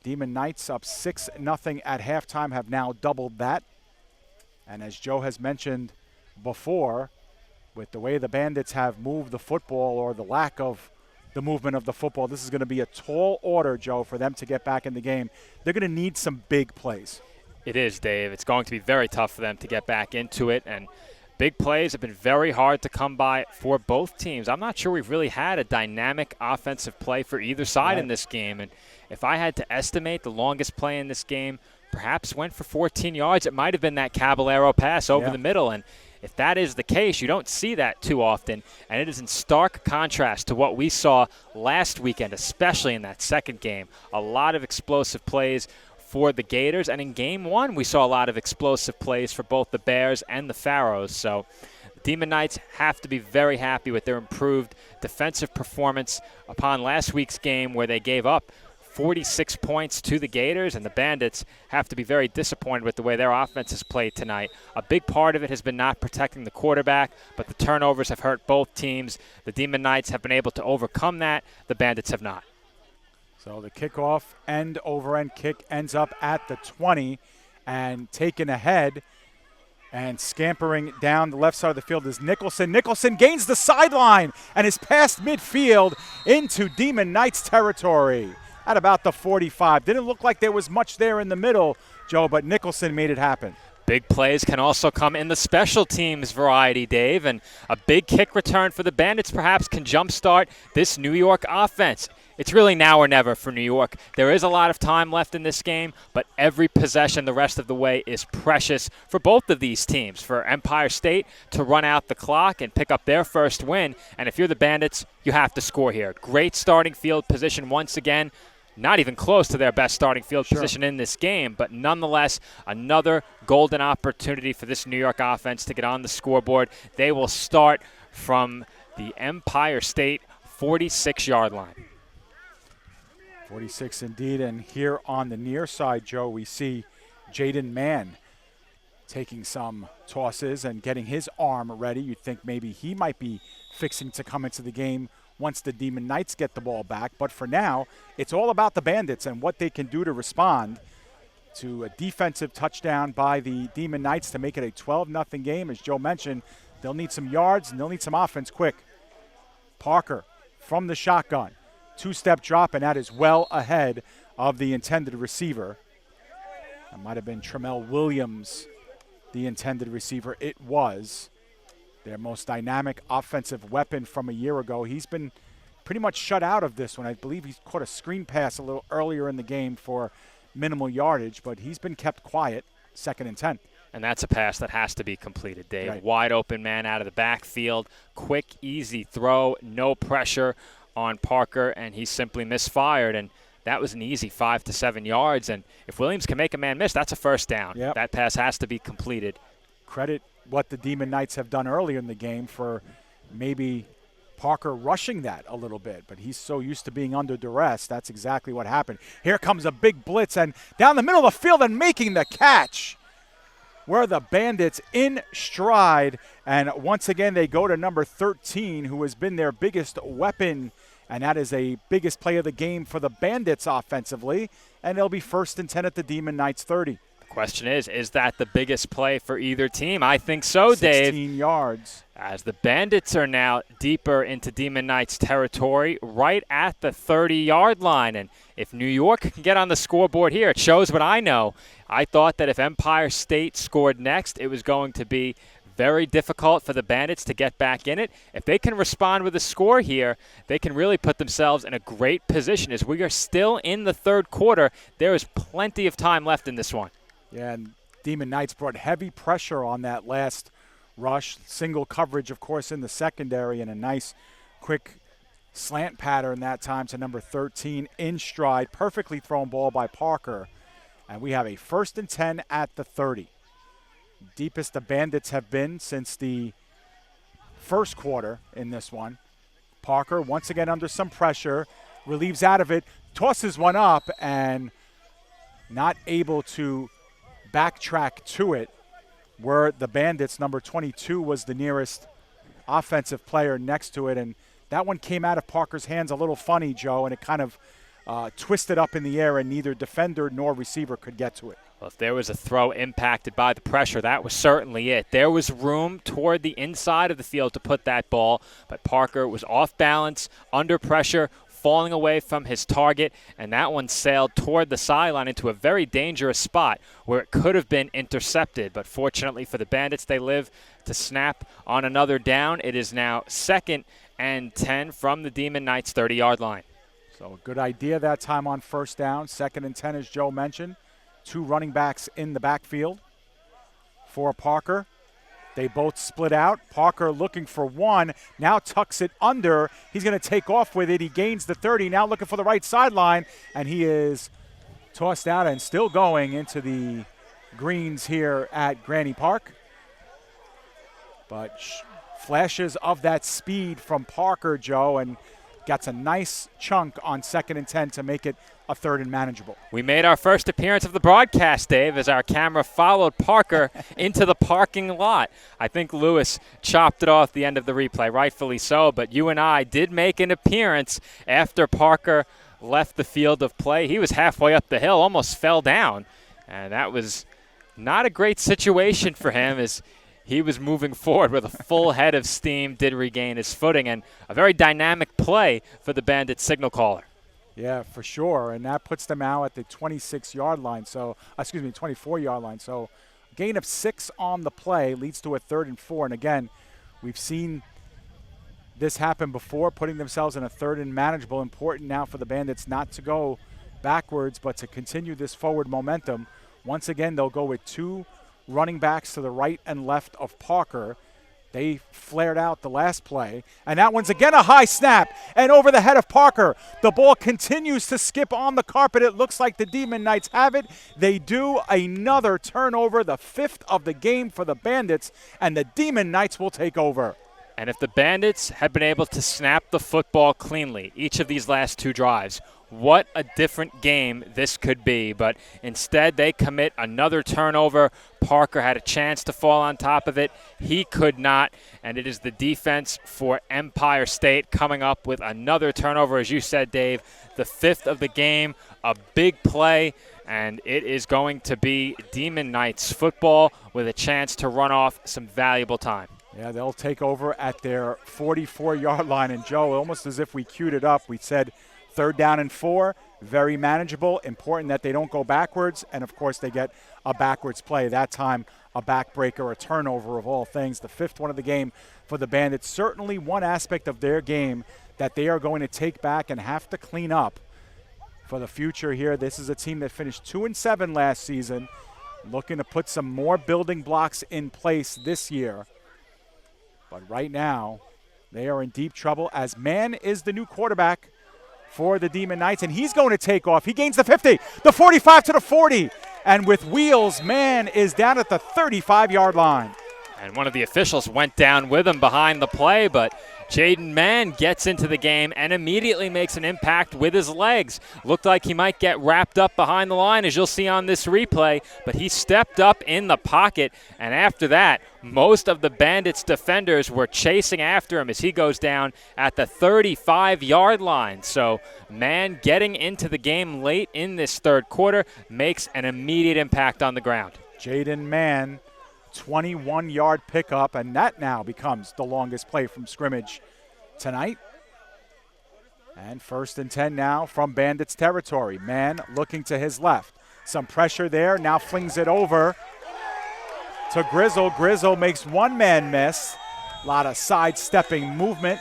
Demon Knights up 6-0 at halftime, have now doubled that. And as Joe has mentioned before, with the way the Bandits have moved the football, or the lack of the movement of the football, this is going to be a tall order, Joe, for them to get back in the game. They're going to need some big plays. It is, Dave. It's going to be very tough for them to get back into it, and big plays have been very hard to come by for both teams. I'm not sure we've really had a dynamic offensive play for either side in this game, and if I had to estimate the longest play in this game, perhaps went for 14 yards. It might have been that Caballero pass over the middle, and if that is the case, you don't see that too often, and it is in stark contrast to what we saw last weekend, especially in that second game. A lot of explosive plays for the Gators, and in game one we saw a lot of explosive plays for both the Bears and the Pharaohs. So the Demon Knights have to be very happy with their improved defensive performance upon last week's game, where they gave up 46 points to the Gators, and the Bandits have to be very disappointed with the way their offense has played tonight. A big part of it has been not protecting the quarterback, but the turnovers have hurt both teams. The Demon Knights have been able to overcome that. The Bandits have not. So the kickoff end-over-end kick ends up at the 20, and taken ahead and scampering down the left side of the field is Nicholson. Nicholson gains the sideline and is past midfield into Demon Knights territory at about the 45. Didn't look like there was much there in the middle, Joe, but Nicholson made it happen. Big plays can also come in the special teams variety, Dave, and a big kick return for the Bandits perhaps can jumpstart this New York offense. It's really now or never for New York. There is a lot of time left in this game, but every possession the rest of the way is precious for both of these teams. For Empire State to run out the clock and pick up their first win, and if you're the Bandits, you have to score here. Great starting field position once again. Not even close to their best starting field position in this game, but nonetheless, another golden opportunity for this New York offense to get on the scoreboard. They will start from the Empire State 46-yard line. 46 indeed, and here on the near side, Joe, we see Jaden Mann taking some tosses and getting his arm ready. You'd think maybe he might be fixing to come into the game once the Demon Knights get the ball back. But for now, it's all about the Bandits and what they can do to respond to a defensive touchdown by the Demon Knights to make it a 12-0 game. As Joe mentioned, they'll need some yards and they'll need some offense quick. Parker from the shotgun. Two-step drop, and that is well ahead of the intended receiver. That might have been Tremel Williams, the intended receiver. It was their most dynamic offensive weapon from a year ago. He's been pretty much shut out of this one. I believe he's caught a screen pass a little earlier in the game for minimal yardage, but he's been kept quiet, 2nd and 10. And that's a pass that has to be completed, Dave. Right. Wide open man out of the backfield. Quick, easy throw, no pressure on Parker, and he simply misfired. And that was an easy 5 to 7 yards. And if Williams can make a man miss, that's a first down. Yep. That pass has to be completed. Credit what the Demon Knights have done earlier in the game for maybe Parker rushing that a little bit, but he's so used to being under duress. That's exactly what happened. Here comes a big blitz, and down the middle of the field and making the catch were the Bandits in stride. And once again, they go to number 13, who has been their biggest weapon, and that is a biggest play of the game for the Bandits offensively, and they'll be 1st and 10 at the Demon Knights 30. Question is that the biggest play for either team? I think so, Dave. 16 yards. As the Bandits are now deeper into Demon Knights territory, right at the 30-yard line. And if New York can get on the scoreboard here, it shows what I know. I thought that if Empire State scored next, it was going to be very difficult for the Bandits to get back in it. If they can respond with a score here, they can really put themselves in a great position. As we are still in the third quarter, there is plenty of time left in this one. Yeah, and Demon Knights brought heavy pressure on that last rush. Single coverage, of course, in the secondary, and a nice, quick slant pattern that time to number 13 in stride. Perfectly thrown ball by Parker. And we have a 1st and 10 at the 30. Deepest the Bandits have been since the first quarter in this one. Parker, once again under some pressure, relieves out of it, tosses one up, and not able to backtrack to it, where the Bandits, number 22 was the nearest offensive player next to it, and that one came out of Parker's hands a little funny, Joe, and it kind of twisted up in the air, and neither defender nor receiver could get to it. Well, if there was a throw impacted by the pressure, that was certainly it. There was room toward the inside of the field to put that ball, but Parker was off balance, under pressure, falling away from his target, and that one sailed toward the sideline into a very dangerous spot where it could have been intercepted. But fortunately for the Bandits, they live to snap on another down. It is now 2nd and 10 from the Demon Knights 30-yard line. So a good idea that time on first down. 2nd and 10, as Joe mentioned. 2 running backs in the backfield for Parker. They both split out. Parker looking for one, now tucks it under. He's going to take off with it. He gains the 30, now looking for the right sideline, and he is tossed out and still going into the greens here at Granny Park. But flashes of that speed from Parker, Joe, and gets a nice chunk on 2nd and 10 to make it a 3rd and manageable. We made our first appearance of the broadcast, Dave, as our camera followed Parker into the parking lot. I think Lewis chopped it off the end of the replay, rightfully so, but you and I did make an appearance after Parker left the field of play. He was halfway up the hill, almost fell down, and that was not a great situation for him as he was moving forward with a full head of steam, did regain his footing, and a very dynamic play for the Bandits signal caller. Yeah, for sure, and that puts them out at the 26-yard line, 24-yard line. So a gain of 6 on the play leads to a 3rd and 4. And again, we've seen this happen before, putting themselves in a 3rd and manageable. Important now for the Bandits not to go backwards, but to continue this forward momentum. Once again, they'll go with 2 running backs to the right and left of Parker. They flared out the last play, and that one's again a high snap, and over the head of Parker. The ball continues to skip on the carpet. It looks like the Demon Knights have it. They do. Another turnover, the 5th of the game for the Bandits, and the Demon Knights will take over. And if the Bandits had been able to snap the football cleanly each of these last 2 drives, what a different game this could be. But instead, they commit another turnover. Parker had a chance to fall on top of it. He could not. And it is the defense for Empire State coming up with another turnover. As you said, Dave, the 5th of the game, a big play. And it is going to be Demon Knights football with a chance to run off some valuable time. Yeah, they'll take over at their 44-yard line. And, Joe, almost as if we queued it up, we said 3rd down and 4, very manageable. Important that they don't go backwards. And, of course, they get a backwards play. That time, a backbreaker, a turnover of all things. The 5th one of the game for the Bandits. Certainly one aspect of their game that they are going to take back and have to clean up for the future here. This is a team that finished 2-7 last season, looking to put some more building blocks in place this year. But right now, they are in deep trouble as Mann is the new quarterback for the Demon Knights, and he's going to take off. He gains the 50, the 45 to the 40, and with wheels, Mann is down at the 35-yard line. And one of the officials went down with him behind the play, but Jaden Mann gets into the game and immediately makes an impact with his legs. Looked like he might get wrapped up behind the line, as you'll see on this replay, but he stepped up in the pocket, and after that, most of the Bandits defenders were chasing after him as he goes down at the 35-yard line. So Mann getting into the game late in this third quarter makes an immediate impact on the ground. Jaden Mann, 21-yard pickup, and that now becomes the longest play from scrimmage tonight. And 1st and 10 now from Bandits territory. Mann looking to his left. Some pressure there, now flings it over to Grizzle. Grizzle makes one man miss. A lot of sidestepping movement.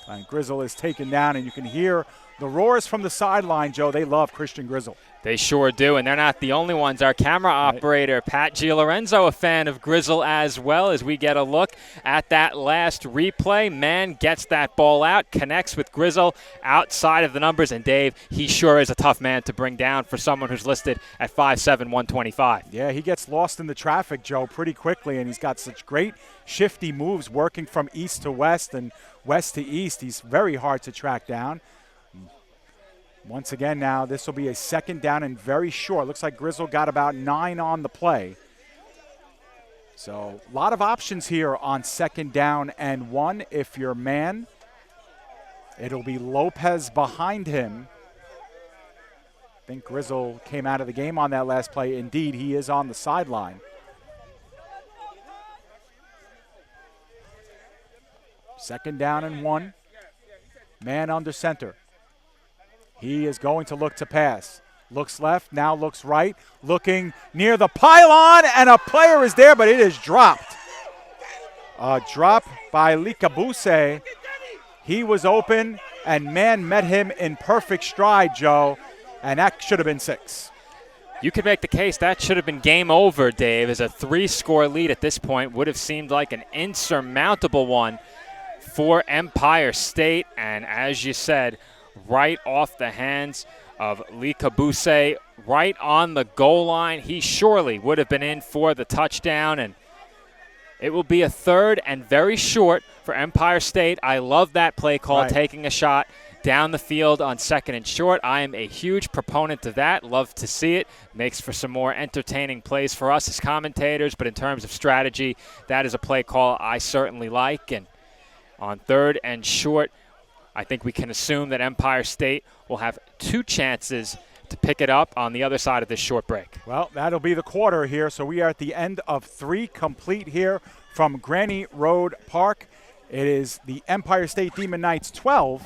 And Grizzle is taken down, and you can hear the roars from the sideline, Joe. They love Christian Grizzle. They sure do, and they're not the only ones. Our camera operator, Pat Gilorenzo, a fan of Grizzle as well, as we get a look at that last replay. Mann gets that ball out, connects with Grizzle outside of the numbers, and Dave, he sure is a tough man to bring down for someone who's listed at 5'7", 125. Yeah, he gets lost in the traffic, Joe, pretty quickly, and he's got such great shifty moves working from east to west and west to east. He's very hard to track down. Once again now, this will be a 2nd down and very short. Looks like Grizzle got about 9 on the play. So a lot of options here on 2nd down and 1. If you're Mann, it'll be Lopez behind him. I think Grizzle came out of the game on that last play. Indeed, he is on the sideline. 2nd down and 1. Mann under center. He is going to look to pass. Looks left, now looks right. Looking near the pylon, and a player is there, but it is dropped. A drop by Likabuse. He was open, and Mann met him in perfect stride, Joe, and that should have been 6. You could make the case that should have been game over, Dave, as a 3-score lead at this point would have seemed like an insurmountable one for Empire State, and as you said, right off the hands of Likabuse, right on the goal line. He surely would have been in for the touchdown, and it will be a 3rd and very short for Empire State. I love that play call, taking a shot down the field on 2nd and short. I am a huge proponent of that. Love to see it. Makes for some more entertaining plays for us as commentators, but in terms of strategy, that is a play call I certainly like. And on 3rd and short, I think we can assume that Empire State will have 2 chances to pick it up on the other side of this short break. Well, that'll be the quarter here, so we are at the end of 3 complete here from Granny Road Park. It is the Empire State Demon Knights 12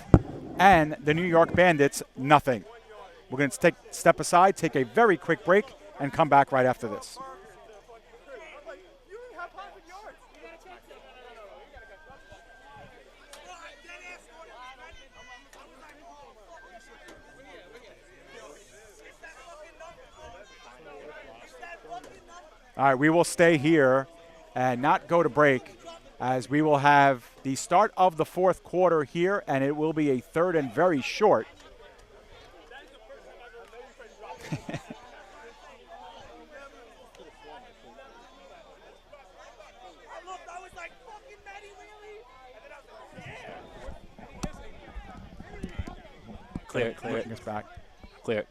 and the New York Bandits nothing. We're going to step aside, take a very quick break, and come back right after this. All right, we will stay here and not go to break, as we will have the start of the 4th quarter here, and it will be a 3rd and very short. Clear it, clear it. Bring us back. Clear it.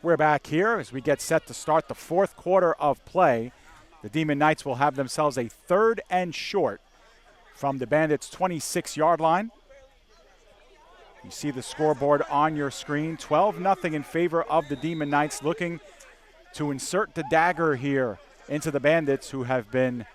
We're back here as we get set to start the 4th quarter of play. The Demon Knights will have themselves a 3rd and short from the Bandits' 26-yard line. You see the scoreboard on your screen. 12-0 in favor of the Demon Knights, looking to insert the dagger here into the Bandits, who have been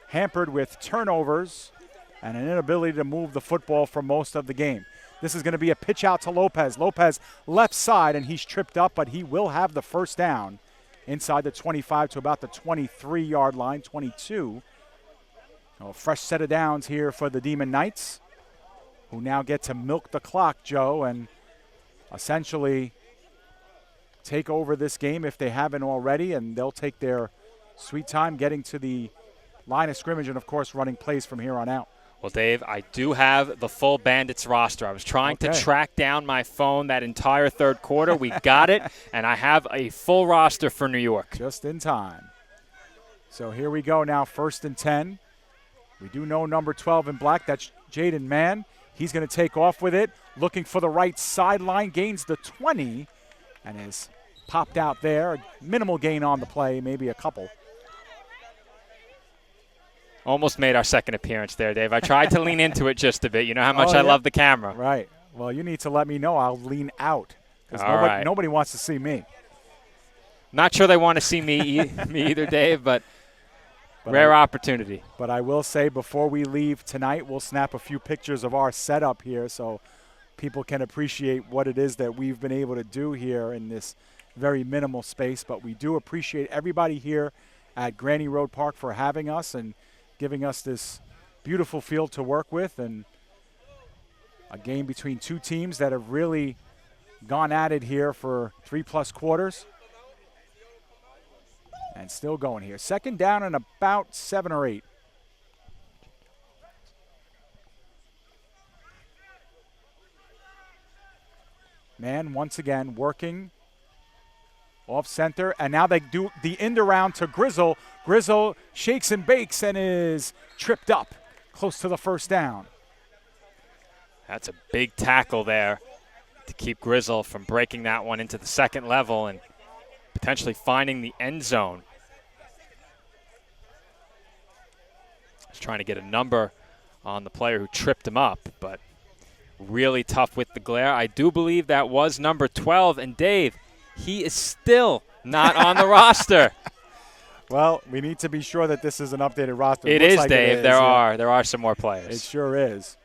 hampered with turnovers and an inability to move the football for most of the game. This is going to be a pitch out to Lopez. Lopez left side, and he's tripped up, but he will have the 1st down inside the 25 to about the 23-yard line, 22. A fresh set of downs here for the Demon Knights, who now get to milk the clock, Joe, and essentially take over this game if they haven't already, and they'll take their sweet time getting to the line of scrimmage and, of course, running plays from here on out. Well, Dave, I do have the full Bandits roster. I was trying to track down my phone that entire third quarter. We got it, and I have a full roster for New York. Just in time. So here we go now, 1st and 10. We do know number 12 in black. That's Jaden Mann. He's going to take off with it, looking for the right sideline, gains the 20, and is popped out there. Minimal gain on the play, maybe a couple. Almost made our second appearance there, Dave. I tried to lean into it just a bit. You know how much I love the camera. Right. Well, you need to let me know. I'll lean out because nobody wants to see me. Not sure they want to see me either, Dave, but rare opportunity. But I will say before we leave tonight, we'll snap a few pictures of our setup here so people can appreciate what it is that we've been able to do here in this very minimal space. But we do appreciate everybody here at Granny Road Park for having us and giving us this beautiful field to work with, and a game between two teams that have really gone at it here for 3+ quarters. And still going here. 2nd down and about 7 or 8. Man, once again, working off center, and now they do the end around to Grizzle. Grizzle shakes and bakes and is tripped up close to the 1st down. That's a big tackle there to keep Grizzle from breaking that one into the 2nd level and potentially finding the end zone. Just trying to get a number on the player who tripped him up, but really tough with the glare. I do believe that was number 12, and Dave, he is still not on the roster. Well, we need to be sure that this is an updated roster. It is, like Dave. There are some more players. It sure is.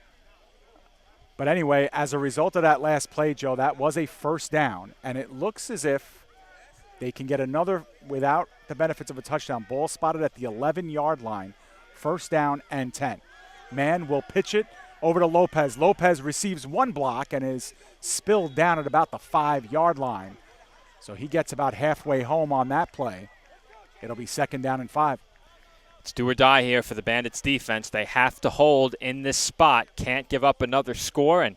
But anyway, as a result of that last play, Joe, that was a 1st down, and it looks as if they can get another without the benefits of a touchdown. Ball spotted at the 11-yard line, 1st down and 10. Mann will pitch it over to Lopez. Lopez receives one block and is spilled down at about the 5-yard line. So he gets about halfway home on that play. It'll be 2nd down and 5. It's do or die here for the Bandits defense. They have to hold in this spot. Can't give up another score. And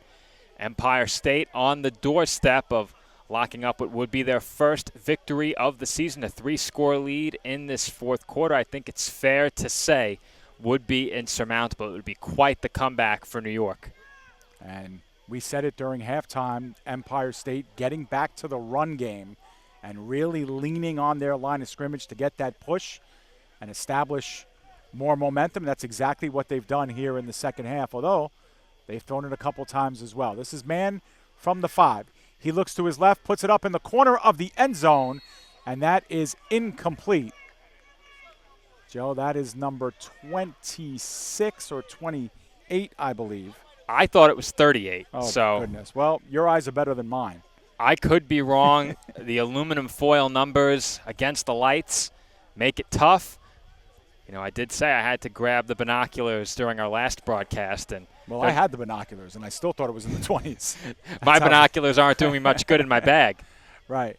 Empire State on the doorstep of locking up what would be their first victory of the season, a 3-score lead in this 4th quarter. I think it's fair to say would be insurmountable. It would be quite the comeback for New York. And we said it during halftime, Empire State getting back to the run game and really leaning on their line of scrimmage to get that push and establish more momentum. That's exactly what they've done here in the 2nd half, although they've thrown it a couple times as well. This is Mann from the 5. He looks to his left, puts it up in the corner of the end zone, and that is incomplete. Joe, that is number 26 or 28, I believe. I thought it was 38. Oh, goodness. Well, your eyes are better than mine. I could be wrong. The aluminum foil numbers against the lights make it tough. You know, I did say I had to grab the binoculars during our last broadcast. Well, I had the binoculars, and I still thought it was in the 20s. My binoculars aren't doing me much good in my bag. Right.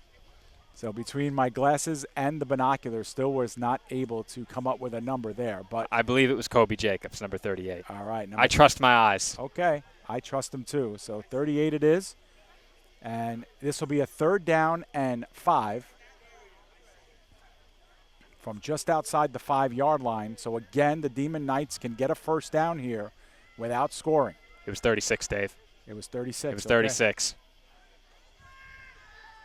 So between my glasses and the binoculars, still was not able to come up with a number there. But I believe it was Kobe Jacobs, number 38. All right. I trust my eyes. Okay. I trust them too. So 38 it is. And this will be a 3rd down and 5 from just outside the 5-yard line. So again, the Demon Knights can get a 1st down here without scoring. It was 36, Dave. It was 36. It was 36. Okay.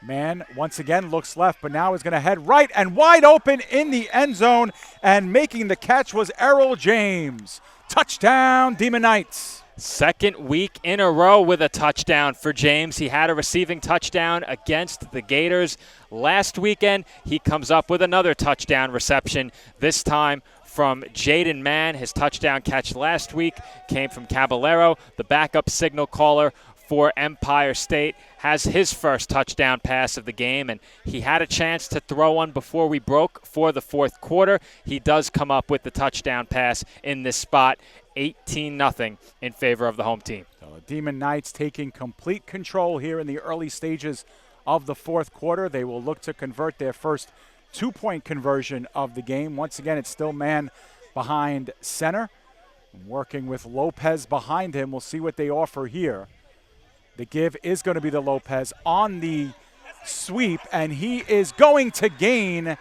Mann once again looks left, but now is going to head right and wide open in the end zone. And making the catch was Errol James. Touchdown, Demon Knights. 2nd week in a row with a touchdown for James. He had a receiving touchdown against the Gators last weekend. He comes up with another touchdown reception, this time from Jaden Mann. His touchdown catch last week came from Caballero, the backup signal caller for Empire State, has his first touchdown pass of the game, and he had a chance to throw one before we broke for the 4th quarter. He does come up with the touchdown pass in this spot, 18-0 in favor of the home team. So the Demon Knights taking complete control here in the early stages of the fourth quarter. They will look to convert their first 2-point conversion of the game. Once again, it's still man behind center. Working with Lopez behind him. We'll see what they offer here. The give is going to be the Lopez on the sweep, and he is going to gain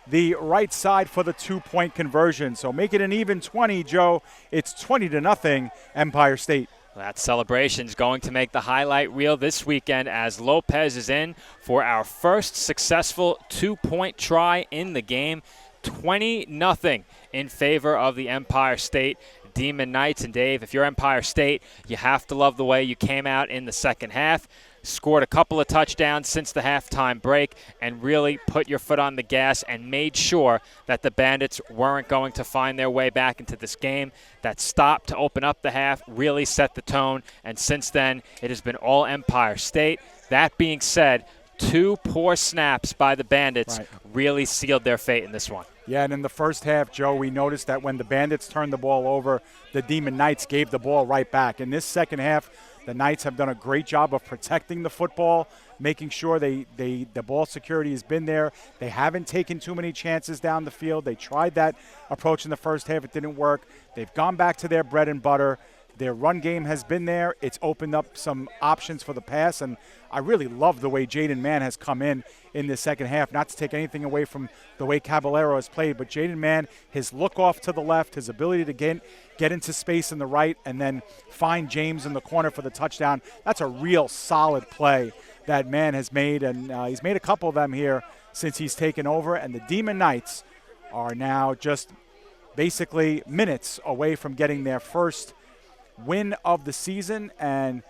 the right side for the 2-point conversion. So make it an even 20, Joe. It's 20-0 Empire State. That celebration's going to make the highlight reel this weekend as Lopez is in for our first successful 2-point try in the game. 20-0 in favor of the Empire State Demon Knights. And Dave, if you're Empire State, you have to love the way you came out in the second half. Scored a couple of touchdowns since the halftime break and really put your foot on the gas and made sure that the Bandits weren't going to find their way back into this game. That stop to open up the half really set the tone, and since then it has been all Empire State. That being said, 2 poor snaps by the Bandits really sealed their fate in this one. Yeah, and in the first half, Joe, we noticed that when the Bandits turned the ball over, the Demon Knights gave the ball right back. In this second half, the Knights have done a great job of protecting the football, making sure the ball security has been there. They haven't taken too many chances down the field. They tried that approach in the first half. It didn't work. They've gone back to their bread and butter. Their run game has been there. It's opened up some options for the pass, and I really love the way Jaden Mann has come in this second half. Not to take anything away from the way Caballero has played, but Jaden Mann, his look off to the left, his ability to get into space in the right, and then find James in the corner for the touchdown. That's a real solid play that Mann has made, and he's made a couple of them here since he's taken over, and the Demon Knights are now just basically minutes away from getting their first win of the season and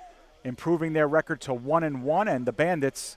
improving their record to 1-1, and the Bandits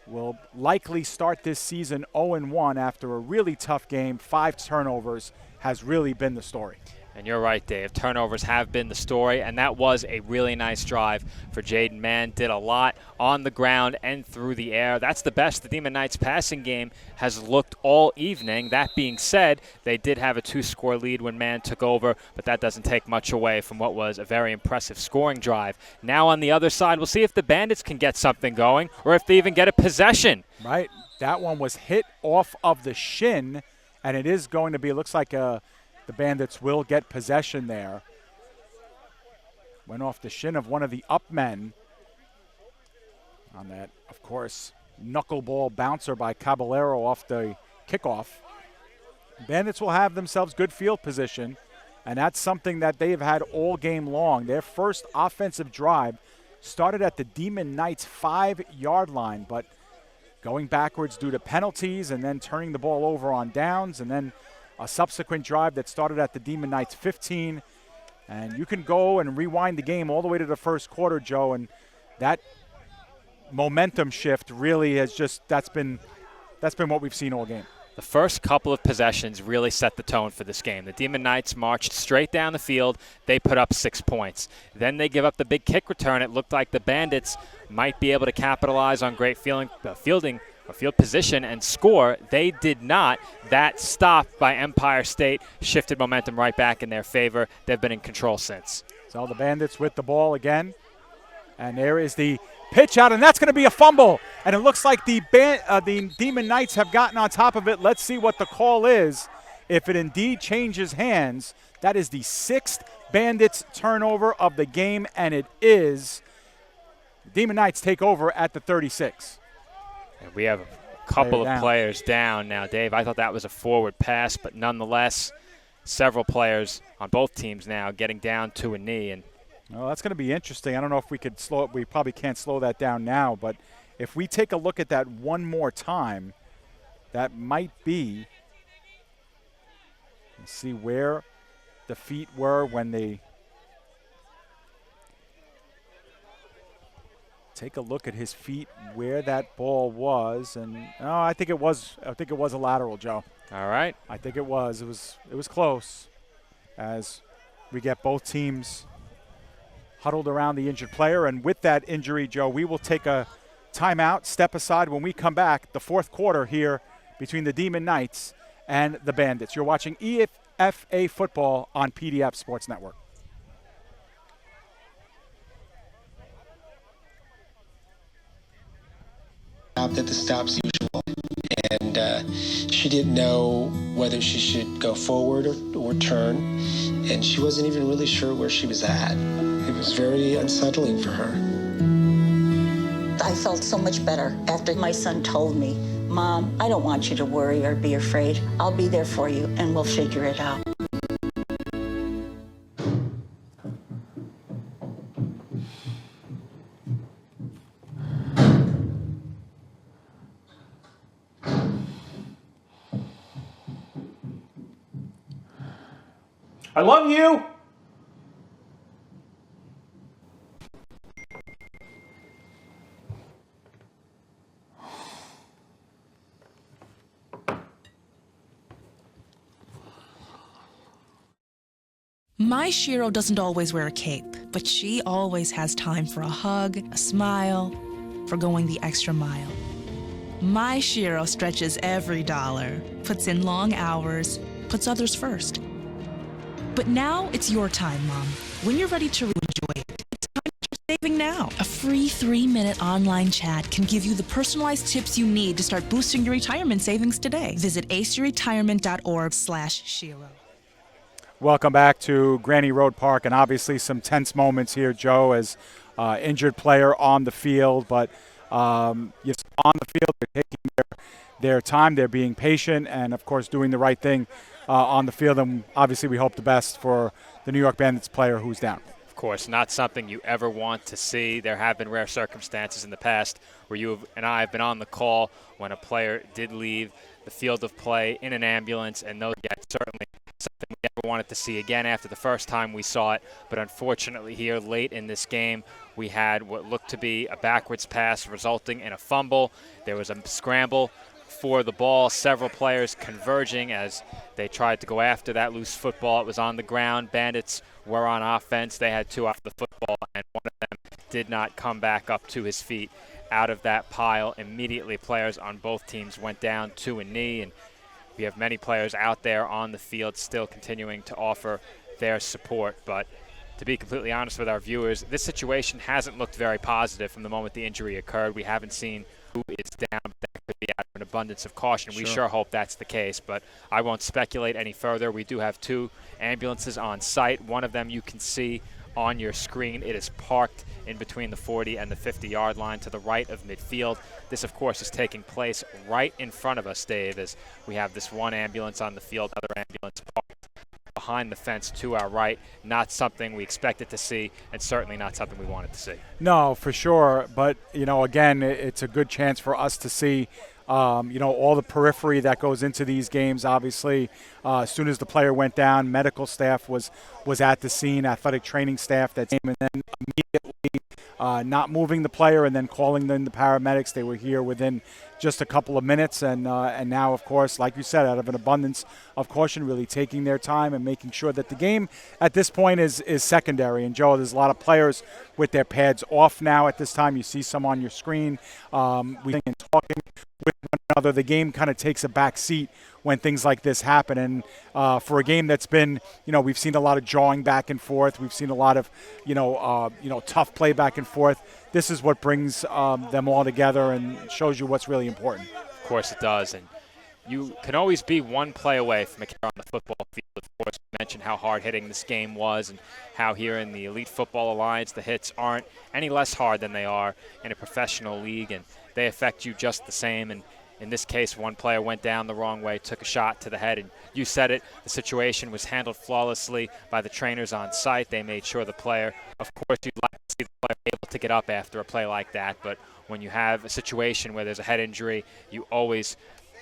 will likely start this season 0-1 after a really tough game. 5 turnovers has really been the story. And you're right, Dave. Turnovers have been the story, and that was a really nice drive for Jaden Mann. Did a lot on the ground and through the air. That's the best the Demon Knights passing game has looked all evening. That being said, they did have a 2-score lead when Mann took over, but that doesn't take much away from what was a very impressive scoring drive. Now on the other side, we'll see if the Bandits can get something going or if they even get a possession. Right. That one was hit off of the shin, and it is going to be, it looks like the Bandits will get possession there. Went off the shin of one of the up men on that, of course, knuckleball bouncer by Caballero off the kickoff. Bandits will have themselves good field position, and that's something that they've had all game long. Their first offensive drive started at the Demon Knights 5-yard line, but going backwards due to penalties and then turning the ball over on downs, and then a subsequent drive that started at the Demon Knights 15. And you can go and rewind the game all the way to the first quarter, Joe, and that momentum shift really has just, that's been what we've seen all game. The first couple of possessions really set the tone for this game. The Demon Knights marched straight down the field. They put up 6 points. Then they give up the big kick return. It looked like the Bandits might be able to capitalize on great field position and score. They did not. That stop by Empire State shifted momentum right back in their favor. They've been in control since. So the Bandits with the ball again. And there is the pitch out, and that's going to be a fumble. And it looks like the Demon Knights have gotten on top of it. Let's see what the call is. If it indeed changes hands, that is the 6th Bandits turnover of the game, and it is. Demon Knights take over at the 36. And we have a couple of players down now, Dave. I thought that was a forward pass, but nonetheless, several players on both teams now getting down to a knee. And well, that's going to be interesting. I don't know if we could slow it. We probably can't slow that down now, but if we take a look at that one more time, that might be, let's see where the feet were when they take a look at his feet, where that ball was, and I think it was a lateral, Joe. All right. I think it was. It was close as we get both teams huddled around the injured player. And with that injury, Joe, we will take a timeout, step aside. When we come back, the fourth quarter here between the Demon Knights and the Bandits. You're watching EFA football on PDF Sports Network. stopped at the stops usual. And she didn't know whether she should go forward or turn. And she wasn't even really sure where she was at. It was very unsettling for her. I felt so much better after my son told me, Mom, I don't want you to worry or be afraid. I'll be there for you and we'll figure it out. I love you. My Shiro doesn't always wear a cape, but she always has time for a hug, a smile, for going the extra mile. My Shiro stretches every dollar, puts in long hours, puts others first. But now it's your time, Mom. When you're ready to enjoy it, it's time to start saving now. A free 3-minute online chat can give you the personalized tips you need to start boosting your retirement savings today. Visit aceyourretirement.org/Shiro. Welcome back to Granny Road Park, and obviously some tense moments here, Joe, as injured player on the field. But yes, on the field, they're taking their time, they're being patient, and of course doing the right thing on the field. And obviously we hope the best for the New York Bandits player who's down. Of course, not something you ever want to see. There have been rare circumstances in the past where you and I have been on the call when a player did leave the field of play in an ambulance, and those certainly something we never wanted to see again after the first time we saw it. But unfortunately here late in this game, we had what looked to be a backwards pass resulting in a fumble. There was a scramble for the ball, several players converging as they tried to go after that loose football. It was on the ground. Bandits were on offense. They had 2 off the football, and one of them did not come back up to his feet out of that pile. Immediately, players on both teams went down to a knee, and we have many players out there on the field still continuing to offer their support. But to be completely honest with our viewers, this situation hasn't looked very positive from the moment the injury occurred. We haven't seen who is down, but that could be out of an abundance of caution. We sure hope that's the case, but I won't speculate any further. We do have 2 ambulances on site. One of them you can see on your screen. It is parked in between the 40 and the 50-yard line to the right of midfield. This, of course, is taking place right in front of us, Dave, as we have this one ambulance on the field, another ambulance parked behind the fence to our right. Not something we expected to see, and certainly not something we wanted to see. No, for sure. But, again, it's a good chance for us to see all the periphery that goes into these games. Obviously, as soon as the player went down, medical staff was at the scene, athletic training staff that came, and then immediately not moving the player and then calling in the paramedics. They were here within just a couple of minutes, and now, of course, like you said, out of an abundance of caution, really taking their time and making sure that the game at this point is secondary. And, Joe, there's a lot of players with their pads off now at this time. You see some on your screen. We've been talking with one another. The game kind of takes a back seat when things like this happen. And for a game that's been, we've seen a lot of jawing back and forth. We've seen a lot of, tough play back and forth. This is what brings them all together and shows you what's really important. Of course it does. And you can always be one play away from a kick on the football field. Of course, we mentioned how hard-hitting this game was and how here in the Elite Football Alliance the hits aren't any less hard than they are in a professional league, and they affect you just the same. And in this case, one player went down the wrong way, took a shot to the head, and you said it, the situation was handled flawlessly by the trainers on site. They made sure the player, of course, you'd like to see the player able to get up after a play like that, but when you have a situation where there's a head injury, you always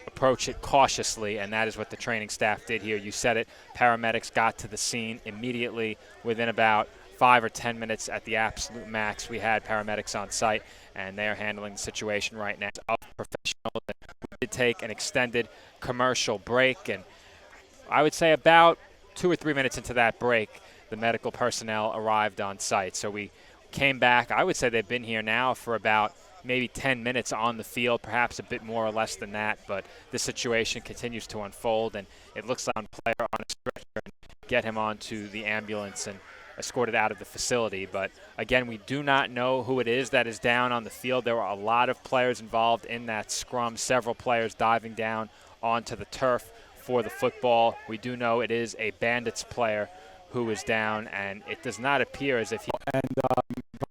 approach it cautiously, and that is what the training staff did here. You said it, paramedics got to the scene immediately. Within about 5 or 10 minutes at the absolute max, we had paramedics on site, and they're handling the situation right now of professionals. We did take an extended commercial break, and I would say about 2 or 3 minutes into that break, the medical personnel arrived on site. So we came back. I would say they've been here now for about maybe 10 minutes on the field, perhaps a bit more or less than that, but the situation continues to unfold, and it looks like on player on a stretcher and get him onto the ambulance. And escorted out of the facility. But again, we do not know who it is that is down on the field. There were a lot of players involved in that scrum, several players diving down onto the turf for the football. We do know it is a Bandits player who is down, and it does not appear as if he... And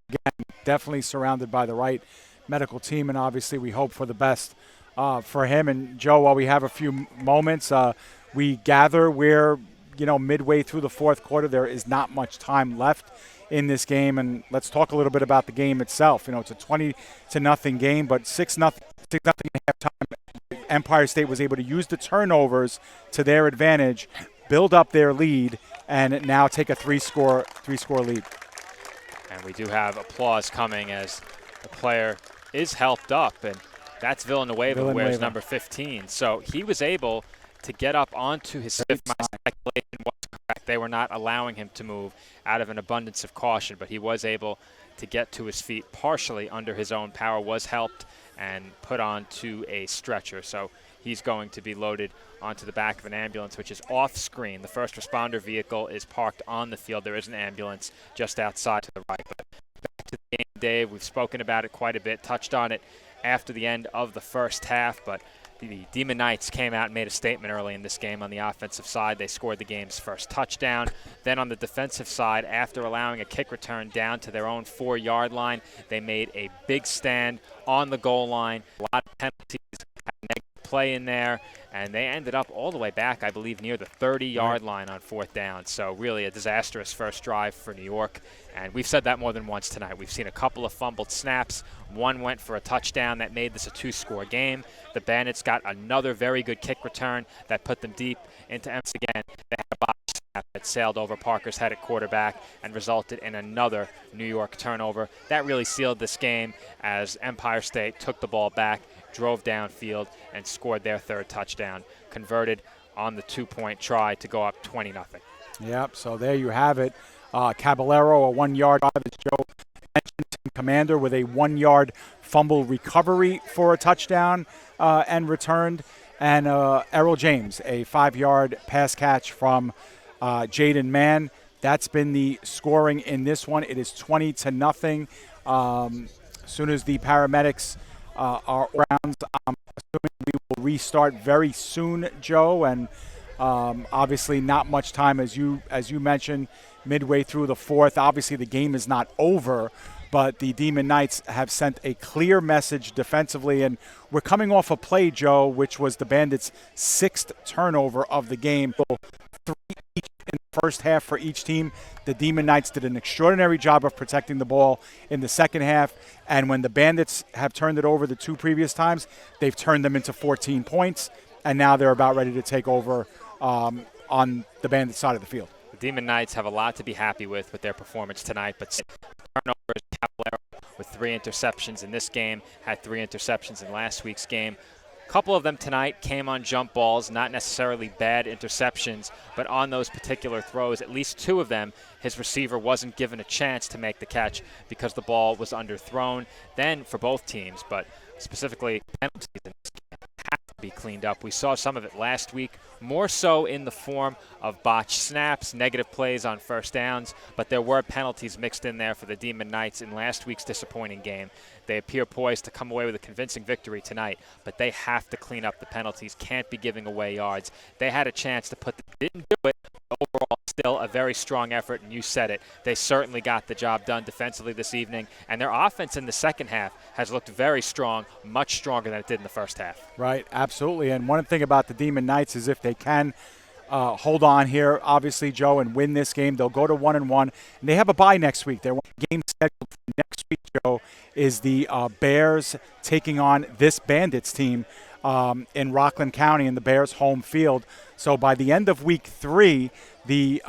again, definitely surrounded by the right medical team, and obviously we hope for the best for him. And Joe, while we have a few moments, we gather we're midway through the fourth quarter. There is not much time left in this game, and let's talk a little bit about the game itself. It's a 20-0 game, but 6-0 at halftime. Empire State was able to use the turnovers to their advantage, build up their lead, and now take a three-score lead. And we do have applause coming as the player is helped up, and that's Villanueva, who wears number 15. So he was able to get up onto his fifth. My speculation was correct. They were not allowing him to move out of an abundance of caution, but he was able to get to his feet partially under his own power, was helped and put onto a stretcher. So he's going to be loaded onto the back of an ambulance, which is off screen. The first responder vehicle is parked on the field. There is an ambulance just outside to the right. But back to the game, Dave, we've spoken about it quite a bit, touched on it after the end of the first half, but the Demon Knights came out and made a statement early in this game on the offensive side. They scored the game's first touchdown. Then on the defensive side, after allowing a kick return down to their own 4-yard line, they made a big stand on the goal line. A lot of penalties, negative play in there, and they ended up all the way back, I believe, near the 30-yard line on fourth down. So really a disastrous first drive for New York, and we've said that more than once tonight. We've seen a couple of fumbled snaps. One went for a touchdown that made this a 2-score game. The Bandits got another very good kick return that put them deep into M's again. They had a botch snap that sailed over Parker's head at quarterback and resulted in another New York turnover. That really sealed this game as Empire State took the ball back, drove downfield, and scored their third touchdown, converted on the 2-point try to go up 20-0. Yep, so there you have it. Caballero, a 1-yard drive, as Joe mentioned. Commander with a 1-yard fumble recovery for a touchdown and returned. And Errol James, a 5-yard pass catch from Jaden Mann. That's been the scoring in this one. It is 20-0. As soon as the paramedics are around, I'm assuming we will restart very soon, Joe. And obviously not much time, as you mentioned, midway through the fourth. Obviously the game is not over, but the Demon Knights have sent a clear message defensively, and we're coming off a play, Joe, which was the Bandits' 6th turnover of the game. 3 each in the first half for each team. The Demon Knights did an extraordinary job of protecting the ball in the second half, and when the Bandits have turned it over the 2 previous times, they've turned them into 14 points, and now they're about ready to take over on the Bandits side of the field. The Demon Knights have a lot to be happy with their performance tonight, but turnovers, Caballero with 3 interceptions in this game, had 3 interceptions in last week's game. A couple of them tonight came on jump balls, not necessarily bad interceptions, but on those particular throws, at least 2 of them, his receiver wasn't given a chance to make the catch because the ball was underthrown. Then for both teams, but specifically penalties in this game have to be cleaned up. We saw some of it last week, more so in the form of botched snaps, negative plays on first downs, but there were penalties mixed in there for the Demon Knights in last week's disappointing game. They appear poised to come away with a convincing victory tonight, but they have to clean up the penalties, can't be giving away yards. They had a chance to didn't do it. Overall, still a very strong effort, and you said it. They certainly got the job done defensively this evening, and their offense in the second half has looked very strong, much stronger than it did in the first half. Right, absolutely. And one thing about the Demon Knights is if they can hold on here, obviously, Joe, and win this game, they'll go to 1-1, and they have a bye next week. Their game scheduled for next week, Joe, is the Bears taking on this Bandits team in Rockland County in the Bears' home field. So by the end of week 3, the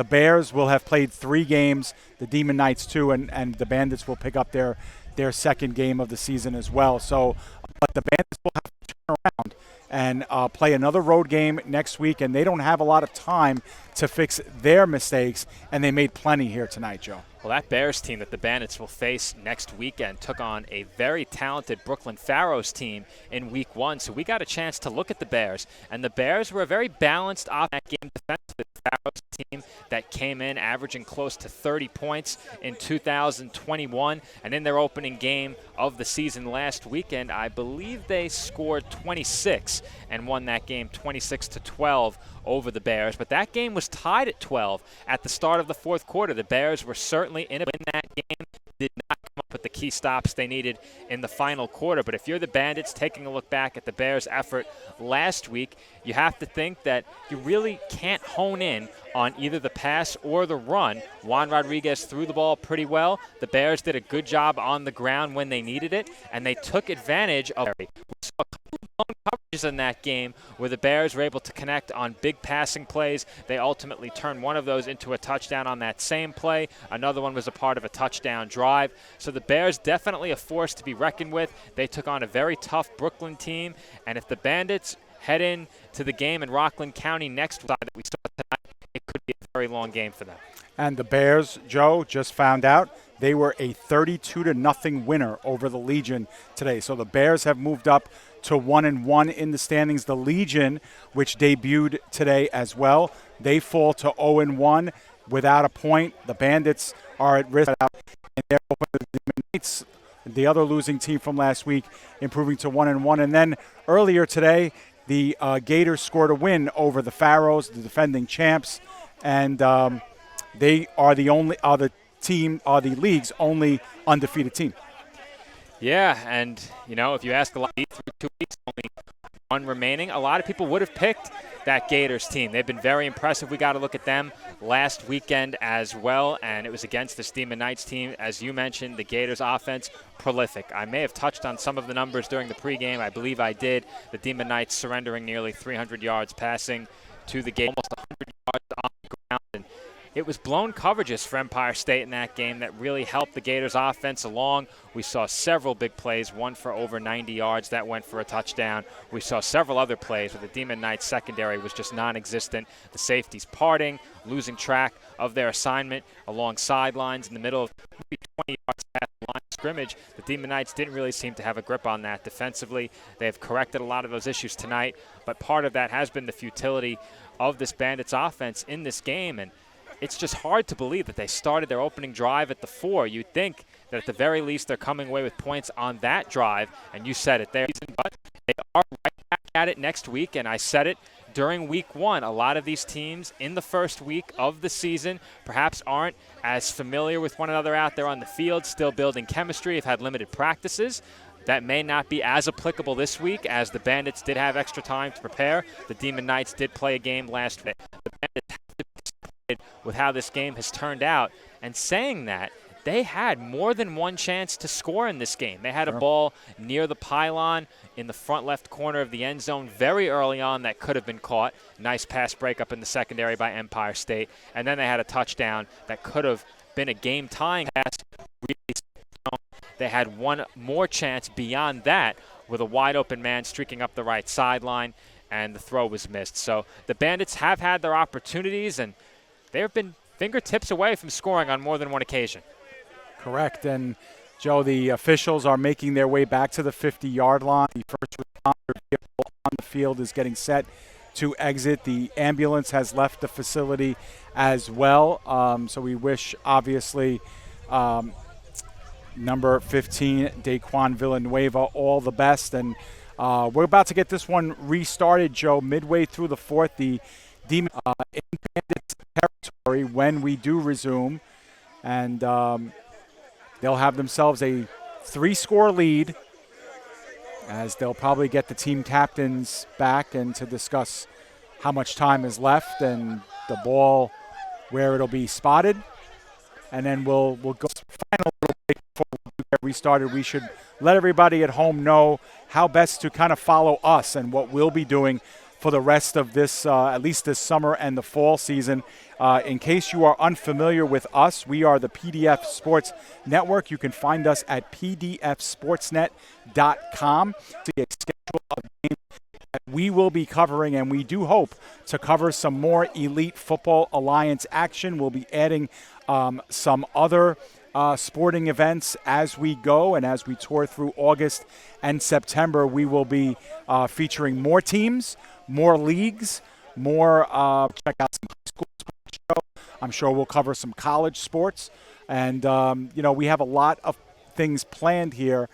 Bears will have played 3 games, the Demon Knights 2, and the Bandits will pick up their second game of the season as well. So, but the Bandits will have to turn around and play another road game next week, and they don't have a lot of time to fix their mistakes, and they made plenty here tonight, Joe. Well, that Bears team that the Bandits will face next weekend took on a very talented Brooklyn Pharaohs team in Week 1. So we got a chance to look at the Bears. And the Bears were a very balanced offensive game defensively. The Pharaohs team that came in averaging close to 30 points in 2021. And in their opening game of the season last weekend, I believe they scored 26 and won that game 26-12 over the Bears. But that game was tied at 12 at the start of the fourth quarter. The Bears were certainly in it in that game, did not come up with the key stops they needed in the final quarter. But if you're the Bandits taking a look back at the Bears' effort last week, you have to think that you really can't hone in on either the pass or the run. Juan Rodriguez threw the ball pretty well. The Bears did a good job on the ground when they needed it, and they took advantage of it. We saw a couple of blown coverages in that game where the Bears were able to connect on big passing plays. They ultimately turned one of those into a touchdown on that same play. Another one was a part of a touchdown drive. So the Bears definitely a force to be reckoned with. They took on a very tough Brooklyn team, and if the Bandits head in to the game in Rockland County next week that we saw tonight, it could be a very long game for them. And the Bears, Joe, just found out they were a 32-0 winner over the Legion today. So the Bears have moved up to 1-1 in the standings. The Legion, which debuted today as well, they fall to 0-1 without a point. The Bandits are at risk, and they're open to the Knights, the other losing team from last week, improving to 1-1. And then earlier today, the Gators scored a win over the Pharaohs, the defending champs, and they are the league's only undefeated team. Yeah, and if you ask a lot through 2 weeks, only one remaining, a lot of people would have picked that Gators team. They've been very impressive. We got to look at them last weekend as well, and it was against this Demon Knights team. As you mentioned, the Gators offense, prolific. I may have touched on some of the numbers during the pregame. I believe I did. The Demon Knights surrendering nearly 300 yards passing to the Gators, almost 100 yards on the ground. And it was blown coverages for Empire State in that game that really helped the Gators offense along. We saw several big plays, one for over 90 yards that went for a touchdown. We saw several other plays where the Demon Knights secondary was just non-existent. The safeties parting, losing track of their assignment along sidelines in the middle of maybe 20 yards past the line of scrimmage. The Demon Knights didn't really seem to have a grip on that defensively. They have corrected a lot of those issues tonight, but part of that has been the futility of this Bandits offense in this game, and it's just hard to believe that they started their opening drive at the 4. You'd think that at the very least they're coming away with points on that drive, and you said it there. But they are right back at it next week, and I said it during Week 1. A lot of these teams in the first week of the season perhaps aren't as familiar with one another out there on the field, still building chemistry, have had limited practices. That may not be as applicable this week, as the Bandits did have extra time to prepare. The Demon Knights did play a game last week. The Bandits have to be disappointed with how this game has turned out. And saying that, they had more than one chance to score in this game. They had a ball near the pylon in the front left corner of the end zone very early on that could have been caught. Nice pass breakup in the secondary by Empire State. And then they had a touchdown that could have been a game-tying pass. They had one more chance beyond that with a wide-open man streaking up the right sideline, and the throw was missed. So the Bandits have had their opportunities, and they have been fingertips away from scoring on more than one occasion. Correct. And, Joe, the officials are making their way back to the 50-yard line. The first responder vehicle on the field is getting set to exit. The ambulance has left the facility as well. So we wish, obviously, number 15, Daquan Villanueva, all the best. And we're about to get this one restarted, Joe, midway through the fourth. The Demon in Bandits territory when we do resume. And they'll have themselves a 3-score lead, as they'll probably get the team captains back and to discuss how much time is left and the ball, where it'll be spotted. And then we'll go final little break before we get restarted. We should let everybody at home know how best to kind of follow us and what we'll be doing for the rest of this, at least this summer and the fall season. In case you are unfamiliar with us, we are the PDF Sports Network. You can find us at pdfsportsnet.com. See a schedule of games that we will be covering, and we do hope to cover some more Elite Football Alliance action. We'll be adding some other sporting events as we go, and as we tour through August and September, we will be featuring more teams, more leagues, more check out some high school sports show. I'm sure we'll cover some college sports, and we have a lot of things planned here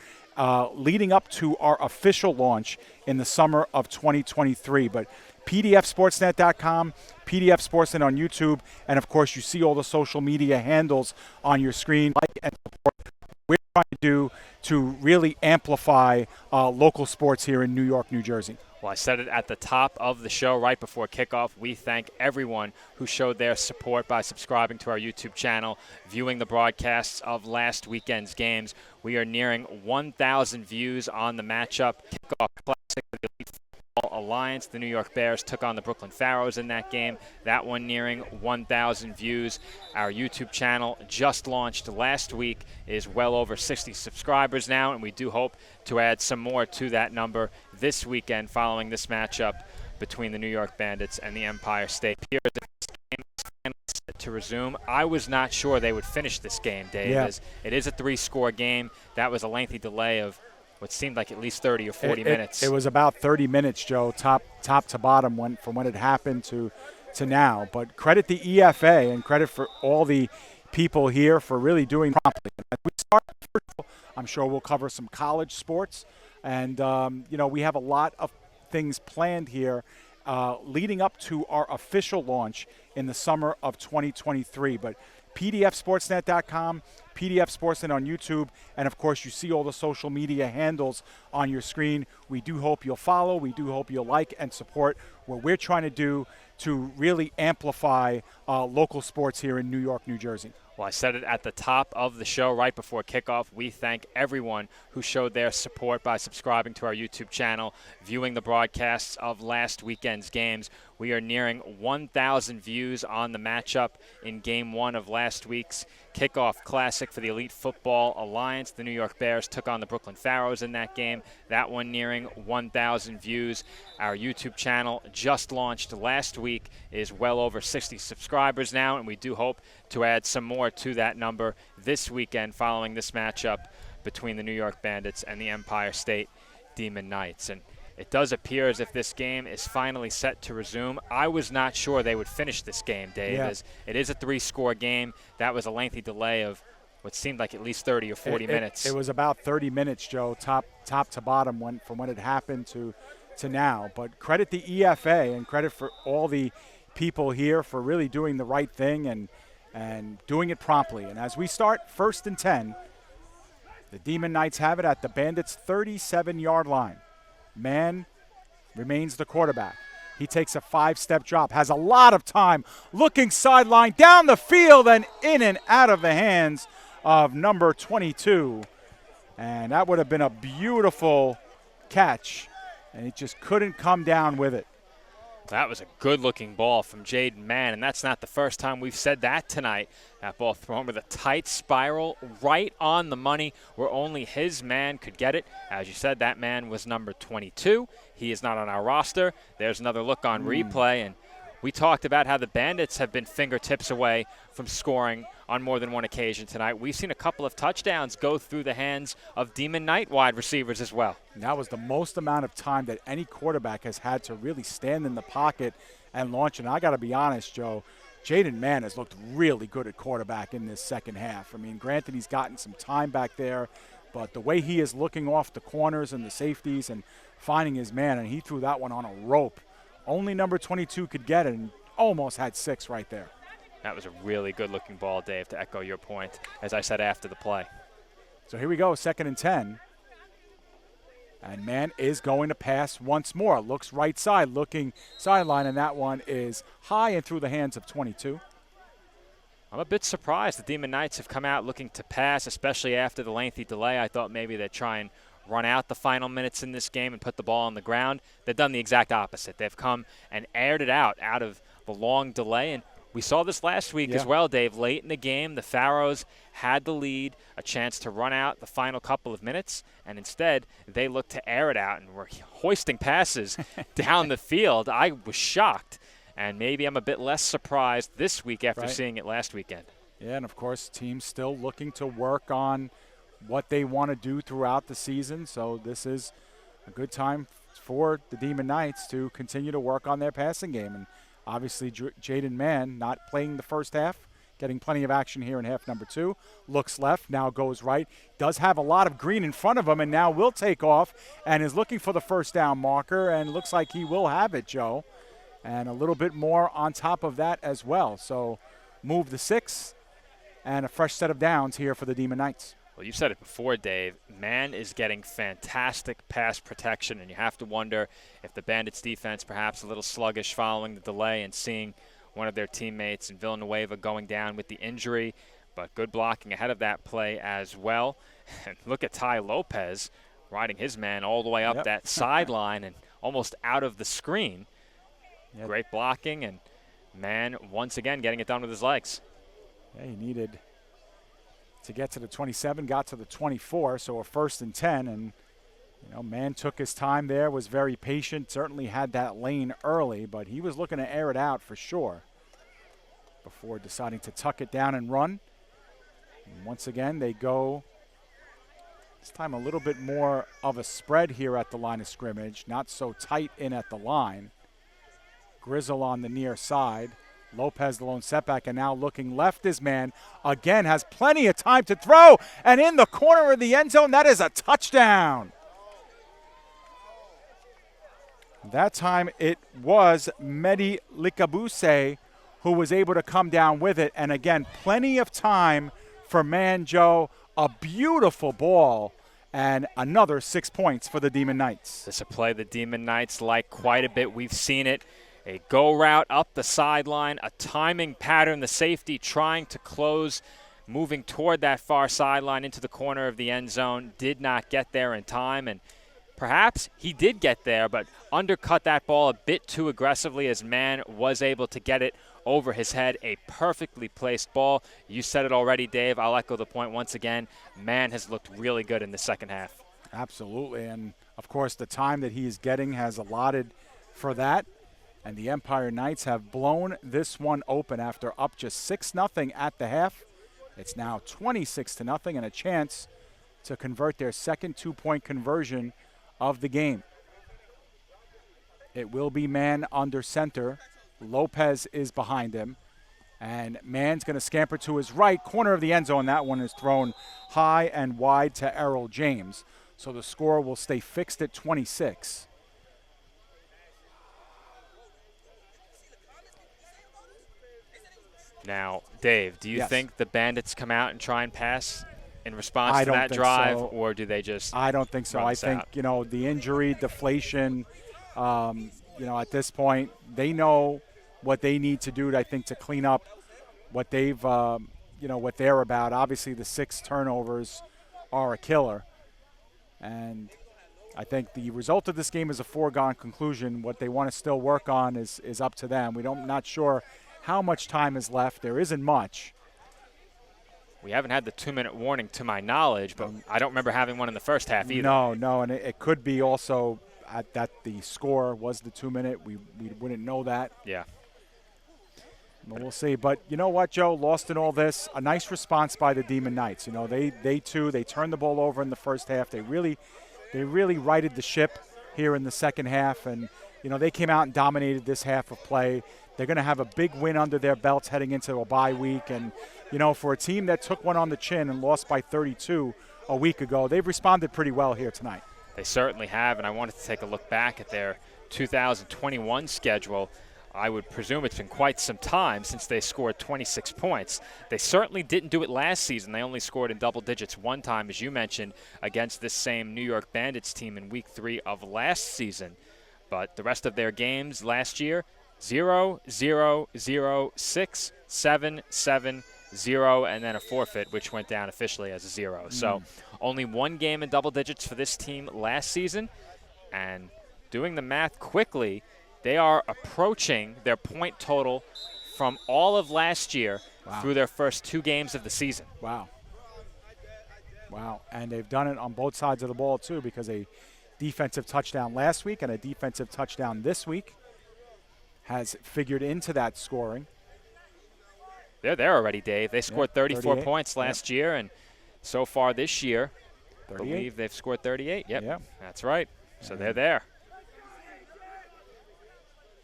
leading up to our official launch in the summer of 2023. But pdfsportsnet.com, PDF Sportsnet on YouTube, and of course you see all the social media handles on your screen. Like and support what we're trying to do to really amplify local sports here in New York, New Jersey. Well, I said it at the top of the show right before kickoff. We thank everyone who showed their support by subscribing to our YouTube channel, viewing the broadcasts of last weekend's games. We are nearing 1,000 views on the matchup kickoff classic for the Elite Football Alliance. The New York Bears took on the Brooklyn Pharaohs in that game. That one nearing 1,000 views. Our YouTube channel just launched last week, is well over 60 subscribers now, and we do hope to add some more to that number this weekend following this matchup between the New York Bandits and the Empire State. Here, this game is finally set to resume. I was not sure they would finish this game, Dave. Yeah. It is a 3-score game. That was a lengthy delay of what seemed like at least 30 or 40 minutes. It was about 30 minutes, Joe, top to bottom, from when it happened to now. But credit the EFA and credit for all the people here for really doing promptly. As we start, I'm sure we'll cover some college sports, and we have a lot of things planned here leading up to our official launch in the summer of 2023. But pdfsportsnet.com, PDF Sportsnet on YouTube, and of course you see all the social media handles on your screen. We do hope you'll follow. We do hope you'll like and support what we're trying to do to really amplify local sports here in New York, New Jersey. Well, I said it at the top of the show right before kickoff. We thank everyone who showed their support by subscribing to our YouTube channel, viewing the broadcasts of last weekend's games. We are nearing 1,000 views on the matchup in Game 1 of last week's kickoff classic for the Elite Football Alliance. The New York Bears took on the Brooklyn Pharaohs in that game. That one nearing 1,000 views. Our YouTube channel just launched last week, is well over 60 subscribers now, and we do hope to add some more to that number this weekend following this matchup between the New York Bandits and the Empire State Demon Knights. And it does appear as if this game is finally set to resume. I was not sure they would finish this game, Dave. Yeah. As it is a 3-score game. That was a lengthy delay of what seemed like at least 30 or 40 minutes. It was about 30 minutes, Joe, top to bottom, from when it happened to now. But credit the EFA and credit for all the people here for really doing the right thing and doing it promptly. And as we start 1st and 10, the Demon Knights have it at the Bandits' 37-yard line. Man remains the quarterback. He takes a 5-step drop, has a lot of time, looking sideline, down the field, and in and out of the hands of number 22. And that would have been a beautiful catch, and he just couldn't come down with it. That was a good-looking ball from Jaden Mann, and that's not the first time we've said that tonight. That ball thrown with a tight spiral right on the money where only his man could get it. As you said, that man was number 22. He is not on our roster. There's another look on replay, and we talked about how the Bandits have been fingertips away from scoring on more than one occasion tonight. We've seen a couple of touchdowns go through the hands of Demon Knight wide receivers as well. And that was the most amount of time that any quarterback has had to really stand in the pocket and launch. And I got to be honest, Joe, Jaden Mann has looked really good at quarterback in this second half. I mean, granted, he's gotten some time back there, but the way he is looking off the corners and the safeties and finding his man, and he threw that one on a rope. Only number 22 could get it, and almost had 6 right there. That was a really good-looking ball, Dave, to echo your point, as I said after the play. So here we go, 2nd and 10. And Mann is going to pass once more. Looks right side, looking sideline, and that one is high and through the hands of 22. I'm a bit surprised the Demon Knights have come out looking to pass, especially after the lengthy delay. I thought maybe they'd try and run out the final minutes in this game and put the ball on the ground. They've done the exact opposite. They've come and aired it out of the long delay, and We saw this last week as well, Dave. Late in the game, the Pharaohs had the lead, a chance to run out the final couple of minutes, and instead they looked to air it out and were hoisting passes down the field. I was shocked, and maybe I'm a bit less surprised this week after seeing it last weekend. Yeah, and of course, teams still looking to work on what they want to do throughout the season, so this is a good time for the Demon Knights to continue to work on their passing game. And obviously, Jaden Mann not playing the first half, getting plenty of action here in half number 2. Looks left, now goes right. Does have a lot of green in front of him, and now will take off and is looking for the first down marker, and looks like he will have it, Joe. And a little bit more on top of that as well. So move the 6 and a fresh set of downs here for the Demon Knights. Well, you said it before, Dave. Mann is getting fantastic pass protection, and you have to wonder if the Bandits defense perhaps a little sluggish following the delay and seeing one of their teammates in Villanueva going down with the injury, but good blocking ahead of that play as well. And look at Ty Lopez riding his man all the way up that sideline and almost out of the screen. Great blocking, and Mann once again getting it done with his legs. Yeah, he needed to get to the 27, got to the 24, so a 1st and 10. And, you know, Mann took his time there, was very patient, certainly had that lane early, but he was looking to air it out for sure before deciding to tuck it down and run. And once again, they go this time a little bit more of a spread here at the line of scrimmage, not so tight in at the line. Grizzle on the near side. Lopez, the lone setback, and now looking left. His man again has plenty of time to throw, and in the corner of the end zone, that is a touchdown. That time it was Mehdi Likabuse who was able to come down with it, and again, plenty of time for Manjo. A beautiful ball, and another 6 points for the Demon Knights. This is a play the Demon Knights like quite a bit. We've seen it. A go route up the sideline, a timing pattern, the safety trying to close, moving toward that far sideline into the corner of the end zone, did not get there in time, and perhaps he did get there, but undercut that ball a bit too aggressively as Mann was able to get it over his head. A perfectly placed ball. You said it already, Dave. I'll echo the point once again. Mann has looked really good in the second half. Absolutely, and of course the time that he is getting has allotted for that. And the Empire Knights have blown this one open after up just 6-0 at the half. It's now 26-0 and a chance to convert their second 2-point conversion of the game. It will be Mann under center. Lopez is behind him. And Mann's going to scamper to his right, corner of the end zone. That one is thrown high and wide to Errol James. So the score will stay fixed at 26. Now, Dave, do you think the Bandits come out and try and pass in response to that drive, or do they just I don't think so. I think, you know, the injury, deflation, you know, at this point, they know what they need to do, I think, to clean up what they've, you know, what they're about. Obviously, the 6 turnovers are a killer. And I think the result of this game is a foregone conclusion. What they want to still work on is up to them. Not sure how much time is left. There isn't much. We haven't had the 2-minute warning to my knowledge, but I don't remember having one in the first half either. No, and it could be also that the score was the 2-minute. We wouldn't know that. Yeah. But we'll see. But you know what, Joe? Lost in all this, a nice response by the Demon Knights. You know, they turned the ball over in the first half. They really righted the ship here in the second half, and you know, they came out and dominated this half of play. They're going to have a big win under their belts heading into a bye week. And, you know, for a team that took one on the chin and lost by 32 a week ago, they've responded pretty well here tonight. They certainly have, and I wanted to take a look back at their 2021 schedule. I would presume it's been quite some time since they scored 26 points. They certainly didn't do it last season. They only scored in double digits one time, as you mentioned, against this same New York Bandits team in Week 3 of last season. But the rest of their games last year, 0, 0, 0, 6, 7, 7, 0, and then a forfeit, which went down officially as a 0. So only one game in double digits for this team last season. And doing the math quickly, they are approaching their point total from all of last year Wow. through their first 2 games of the season. Wow. Wow. And they've done it on both sides of the ball, too, because a defensive touchdown last week and a defensive touchdown this week has figured into that scoring. They're there already, Dave. They scored 34 38. points last year, and so far this year, I 38. believe they've scored 38. Yep. That's right. So they're there.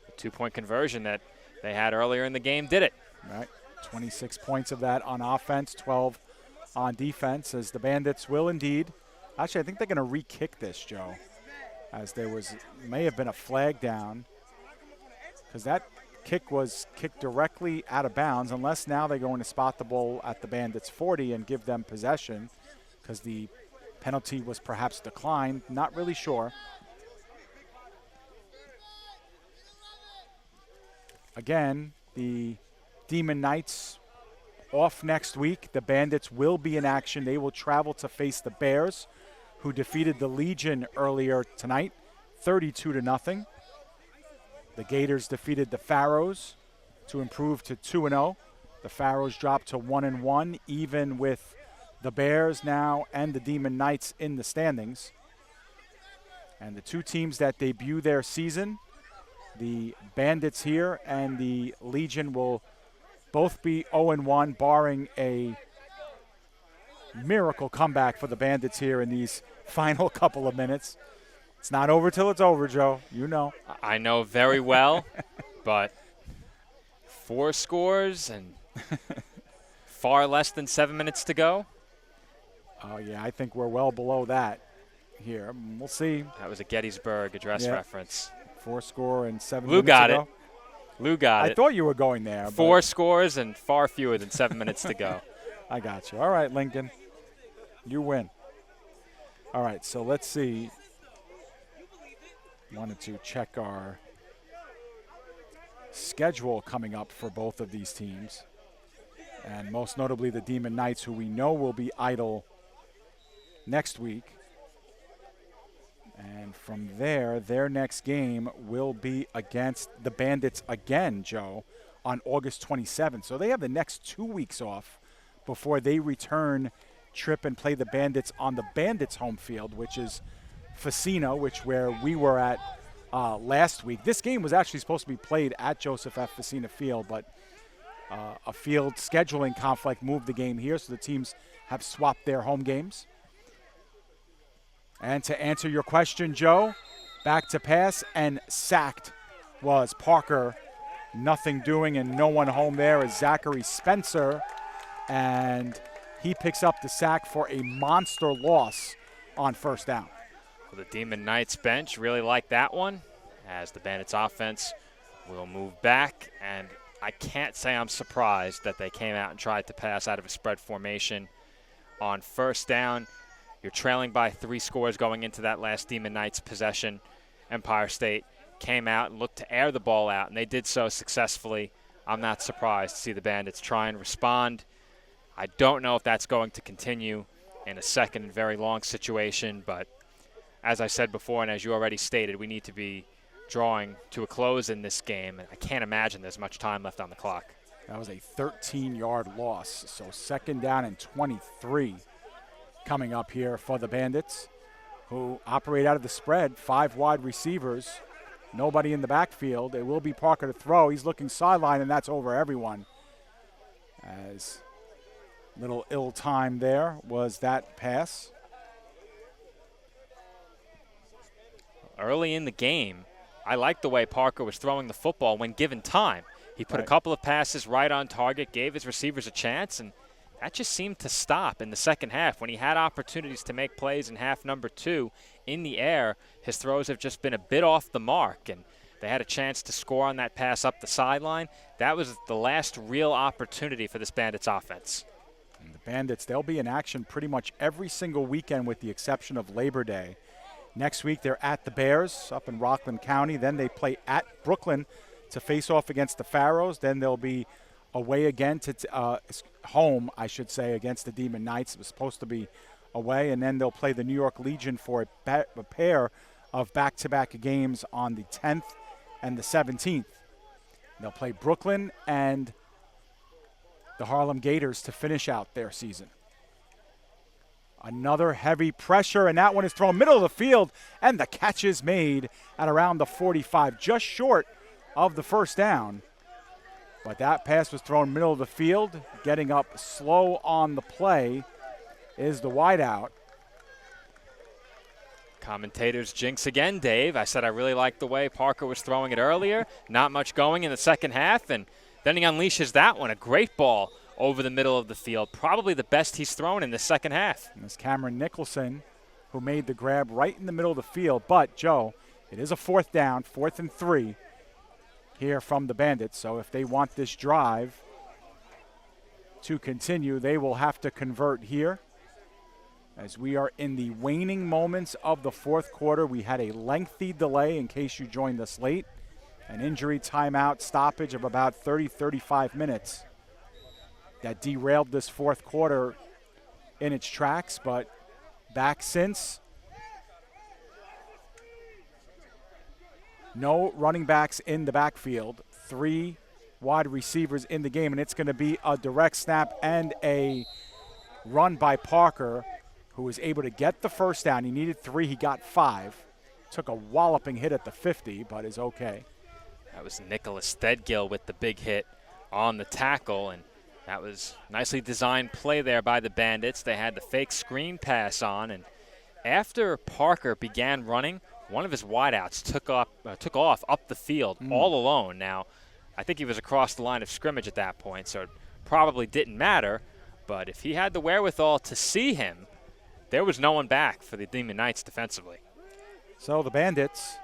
The 2-point conversion that they had earlier in the game did it. Right. 26 points of that on offense, 12 on defense, as the Bandits will indeed. Actually, I think they're going to re-kick this, Joe, as there may have been a flag down, because that kick was kicked directly out of bounds, unless now they're going to spot the ball at the Bandits' 40 and give them possession, because the penalty was perhaps declined. Not really sure. Again, the Demon Knights off next week. The Bandits will be in action. They will travel to face the Bears, who defeated the Legion earlier tonight, 32-0. The Gators defeated the Pharaohs to improve to 2-0. The Pharaohs dropped to 1-1, even with the Bears now and the Demon Knights in the standings. And the 2 teams that debut their season, the Bandits here and the Legion, will both be 0-1, barring a miracle comeback for the Bandits here in these final couple of minutes. It's not over till it's over, Joe. You know. I know very well, but 4 scores and far less than 7 minutes to go. Oh, yeah, I think we're well below that here. We'll see. That was a Gettysburg Address reference. 4 score and 7 Lou minutes got to go. it. Lou got it. I thought you were going there. 4 scores and far fewer than 7 minutes to go. I got you. All right, Lincoln. You win. All right, so let's see. Wanted to check our schedule coming up for both of these teams. And most notably the Demon Knights, who we know will be idle next week. And from there, their next game will be against the Bandits again, Joe, on August 27th. So they have the next 2 weeks off before they return trip and play the Bandits on the Bandits' home field, which is Facino, where we were at last week. This game was actually supposed to be played at Joseph F. Facina Field, but a field scheduling conflict moved the game here, so the teams have swapped their home games. And to answer your question, Joe, back to pass and sacked was Parker. Nothing doing and no one home there is Zachary Spencer. And he picks up the sack for a monster loss on first down. Well, the Demon Knights bench really liked that one, as the Bandits offense will move back. And I can't say I'm surprised that they came out and tried to pass out of a spread formation on first down. You're trailing by 3 scores going into that last Demon Knights possession. Empire State came out and looked to air the ball out, and they did so successfully. I'm not surprised to see the Bandits try and respond. I don't know if that's going to continue in a second and very long situation, but as I said before and as you already stated, we need to be drawing to a close in this game, and I can't imagine there's much time left on the clock. That was a 13-yard loss, so second down and 23 coming up here for the Bandits, who operate out of the spread. 5 wide receivers, nobody in the backfield. It will be Parker to throw. He's looking sideline, and that's over everyone. As little ill time there was that pass. Early in the game, I liked the way Parker was throwing the football when given time. He put a couple of passes right on target, gave his receivers a chance, and that just seemed to stop in the second half. When he had opportunities to make plays in half number 2 in the air, his throws have just been a bit off the mark, and they had a chance to score on that pass up the sideline. That was the last real opportunity for this Bandits offense. And the Bandits, they'll be in action pretty much every single weekend with the exception of Labor Day. Next week, they're at the Bears up in Rockland County. Then they play at Brooklyn to face off against the Pharaohs. Then they'll be away again to home, I should say, against the Demon Knights. It was supposed to be away. And then they'll play the New York Legion for a pair of back-to-back games on the 10th and the 17th. They'll play Brooklyn and the Harlem Gators to finish out their season. Another heavy pressure, and that one is thrown middle of the field, and the catch is made at around the 45, just short of the first down. But that pass was thrown middle of the field. Getting up slow on the play is the wideout. Commentators jinx again, Dave. I said I really liked the way Parker was throwing it earlier. Not much going in the second half, and then he unleashes that one. A great ball over the middle of the field. Probably the best he's thrown in the second half. And it's Cameron Nicholson who made the grab right in the middle of the field. But, Joe, it is a 4th down, 4th and 3 here from the Bandits. So if they want this drive to continue, they will have to convert here. As we are in the waning moments of the 4th quarter, we had a lengthy delay in case you joined us late. An injury timeout stoppage of about 35 minutes that derailed this 4th quarter in its tracks, but back since. No running backs in the backfield. 3 wide receivers in the game, and it's going to be a direct snap and a run by Parker, who was able to get the first down. He needed 3, he got 5. Took a walloping hit at the 50, but is okay. That was Nicholas Thedgill with the big hit on the tackle, and that was nicely designed play there by the Bandits. They had the fake screen pass on, and after Parker began running, one of his wideouts took off up the field all alone. Now, I think he was across the line of scrimmage at that point, so it probably didn't matter, but if he had the wherewithal to see him, there was no one back for the Demon Knights defensively. So the Bandits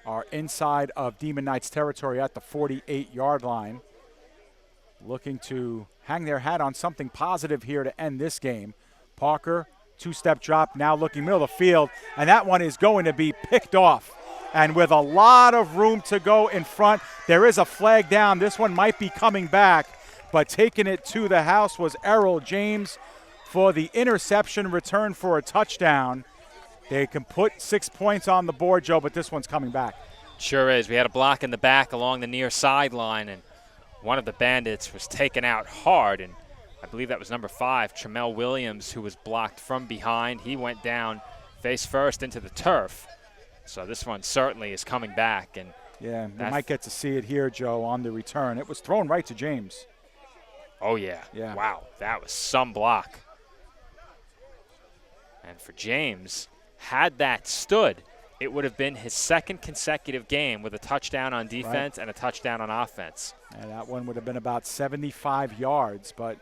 are inside of Demon Knights territory at the 48-yard line, looking to hang their hat on something positive here to end this game. Parker, 2-step drop, now looking middle of the field, and that one is going to be picked off. And with a lot of room to go in front, there is a flag down. This one might be coming back, but taking it to the house was Errol James for the interception, return for a touchdown. They can put 6 points on the board, Joe, but this one's coming back. Sure is. We had a block in the back along the near sideline, and one of the Bandits was taken out hard, and I believe that was number 5, Tramel Williams, who was blocked from behind. He went down face first into the turf. So this one certainly is coming back. And yeah, we might get to see it here, Joe, on the return. It was thrown right to James. Oh, yeah. Wow, that was some block. And for James, had that stood, it would have been his 2nd consecutive game with a touchdown on defense and a touchdown on offense. And that one would have been about 75 yards, but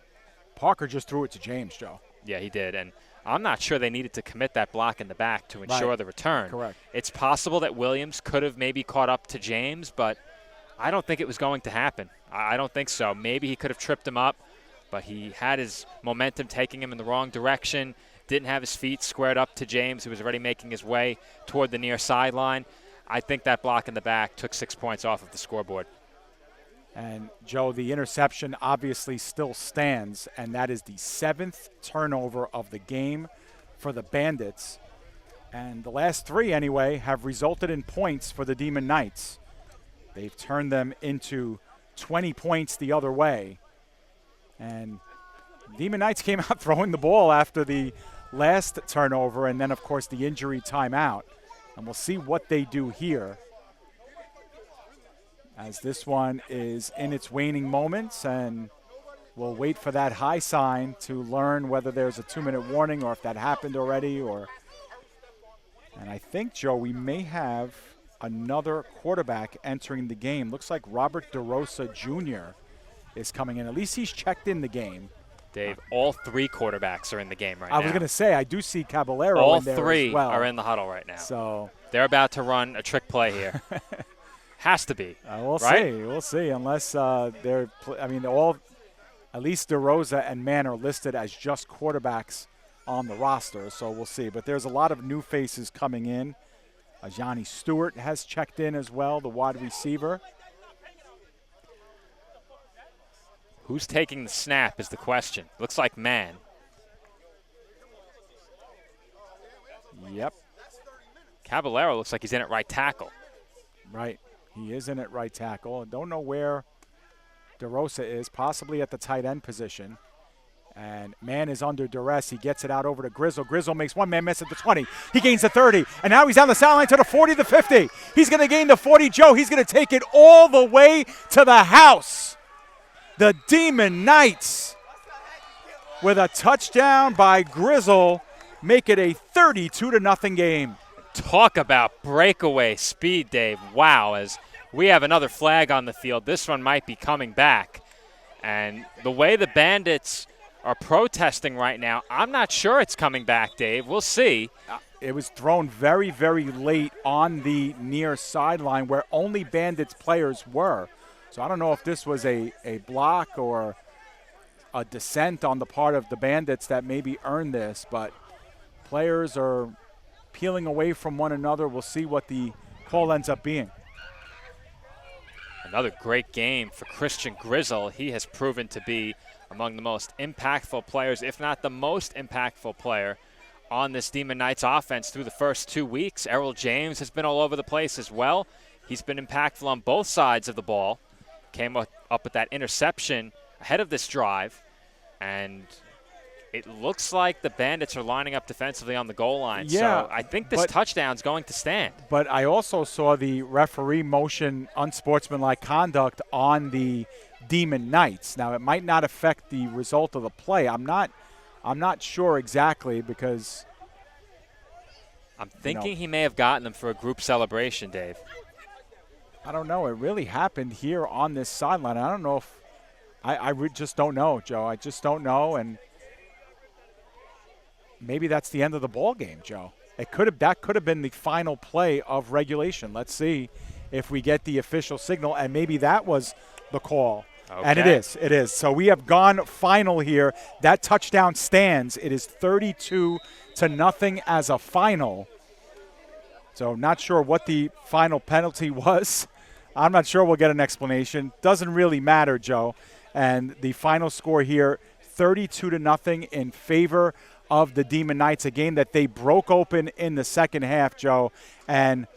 Parker just threw it to James, Joe. Yeah, he did. And I'm not sure they needed to commit that block in the back to ensure the return. Correct. It's possible that Williams could have maybe caught up to James, but I don't think it was going to happen. I don't think so. Maybe he could have tripped him up, but he had his momentum taking him in the wrong direction. Didn't have his feet squared up to James, who was already making his way toward the near sideline. I think that block in the back took 6 points off of the scoreboard. And, Joe, the interception obviously still stands, and that is the 7th turnover of the game for the Bandits. And the last 3, anyway, have resulted in points for the Demon Knights. They've turned them into 20 points the other way. And Demon Knights came out throwing the ball after the last turnover, and then, of course, the injury timeout. And we'll see what they do here, as this one is in its waning moments, and we'll wait for that high sign to learn whether there's a 2-minute warning or if that happened already. And I think, Joe, we may have another quarterback entering the game. Looks like Robert DeRosa Jr. is coming in. At least he's checked in the game. Dave, all 3 quarterbacks are in the game right now. I was going to say, I do see Caballero all in there 3 as well. are in the huddle right now. So they're about to run a trick play here. Has to be. We'll right? see. We'll see. Unless they're, all, at least DeRosa and Mann are listed as just quarterbacks on the roster. So we'll see. But there's a lot of new faces coming in. Johnny Stewart has checked in as well, the wide receiver. Who's taking the snap is the question. Looks like Mann. Yep. Caballero looks like he's in at right tackle. Right. He is in at right tackle. I don't know where DeRosa is, possibly at the tight end position. And man is under duress. He gets it out over to Grizzle. Grizzle makes one man miss at the 20. He gains the 30. And now he's down the sideline to the 40, the 50. He's going to gain the 40. Joe, he's going to take it all the way to the house. The Demon Knights, with a touchdown by Grizzle, make it a 32-0 game. Talk about breakaway speed, Dave. Wow, as we have another flag on the field. This one might be coming back. And the way the Bandits are protesting right now, I'm not sure it's coming back, Dave. We'll see. It was thrown very, very late on the near sideline where only Bandits players were. So I don't know if this was a block or a descent on the part of the Bandits that maybe earned this, but players are peeling away from one another. We'll see what the call ends up being. Another great game for Christian Grizzle. He has proven to be among the most impactful players, if not the most impactful player on this Demon Knights offense through the first 2 weeks. Errol James has been all over the place as well. He's been impactful on both sides of the ball. Came up with that interception ahead of this drive, and it looks like the Bandits are lining up defensively on the goal line. Yeah, so I think this touchdown's going to stand. But I also saw the referee motion unsportsmanlike conduct on the Demon Knights. Now, it might not affect the result of the play. I'm not sure exactly because I'm thinking he may have gotten them for a group celebration, Dave. I don't know. It really happened here on this sideline. I don't know if I just don't know, Joe. I just don't know, and maybe that's the end of the ball game, Joe. That could have been the final play of regulation. Let's see if we get the official signal, and maybe that was the call. Okay. And it is. So we have gone final here. That touchdown stands. It is 32-0 as a final. So not sure what the final penalty was. I'm not sure we'll get an explanation. Doesn't really matter, Joe. And the final score here, 32-0 in favor of the Demon Knights, a game that they broke open in the second half, Joe, and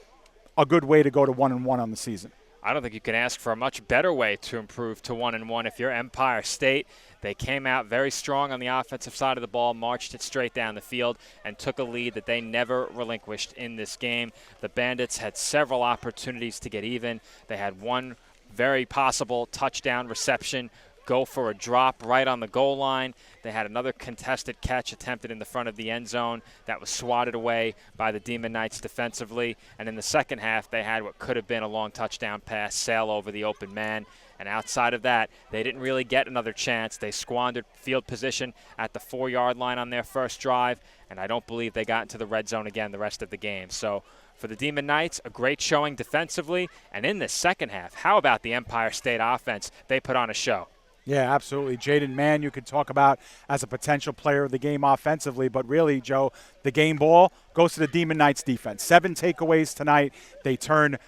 a good way to go to 1-1 on the season. I don't think you can ask for a much better way to improve to 1-1 if you're Empire State. They came out very strong on the offensive side of the ball, marched it straight down the field, and took a lead that they never relinquished in this game. The Bandits had several opportunities to get even. They had one very possible touchdown reception go for a drop right on the goal line. They had another contested catch attempted in the front of the end zone that was swatted away by the Demon Knights defensively. And in the second half, they had what could have been a long touchdown pass sail over the open man. And outside of that, they didn't really get another chance. They squandered field position at the 4-yard line on their first drive, and I don't believe they got into the red zone again the rest of the game. So for the Demon Knights, a great showing defensively. And in the second half, how about the Empire State offense? They put on a show. Yeah, absolutely. Jaden Mann, you could talk about as a potential player of the game offensively, but really, Joe, the game ball goes to the Demon Knights defense. 7 takeaways tonight. They turn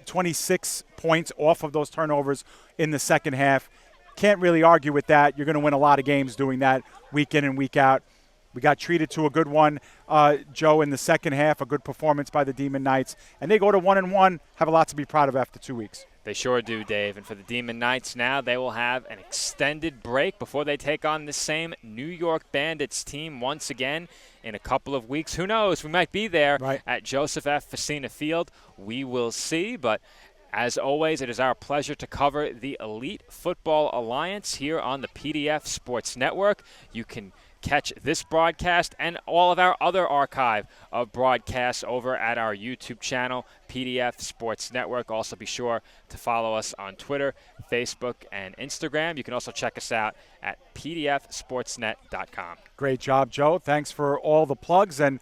26 points off of those turnovers in the second half. Can't really argue with that. You're going to win a lot of games doing that week in and week out. We got treated to a good one, Joe, in the second half, a good performance by the Demon Knights. And they go to 1-1, have a lot to be proud of after 2 weeks. They sure do, Dave. And for the Demon Knights now, they will have an extended break before they take on the same New York Bandits team once again in a couple of weeks. Who knows? We might be there at Joseph F. Facina Field. We will see. But as always, it is our pleasure to cover the Elite Football Alliance here on the PDF Sports Network. You can catch this broadcast and all of our other archive of broadcasts over at our YouTube channel, PDF Sports Network. Also be sure to follow us on Twitter, Facebook, and Instagram. You can also check us out at pdfsportsnet.com. Great job, Joe. Thanks for all the plugs, and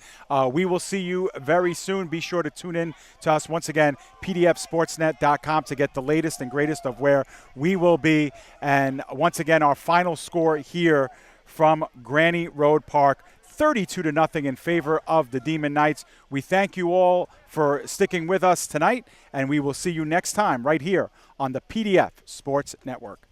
we will see you very soon. Be sure to tune in to us once again, pdfsportsnet.com, to get the latest and greatest of where we will be. And once again, our final score here from Granny Road Park, 32-0 in favor of the Demon Knights. We thank you all for sticking with us tonight, and we will see you next time right here on the PDF Sports Network.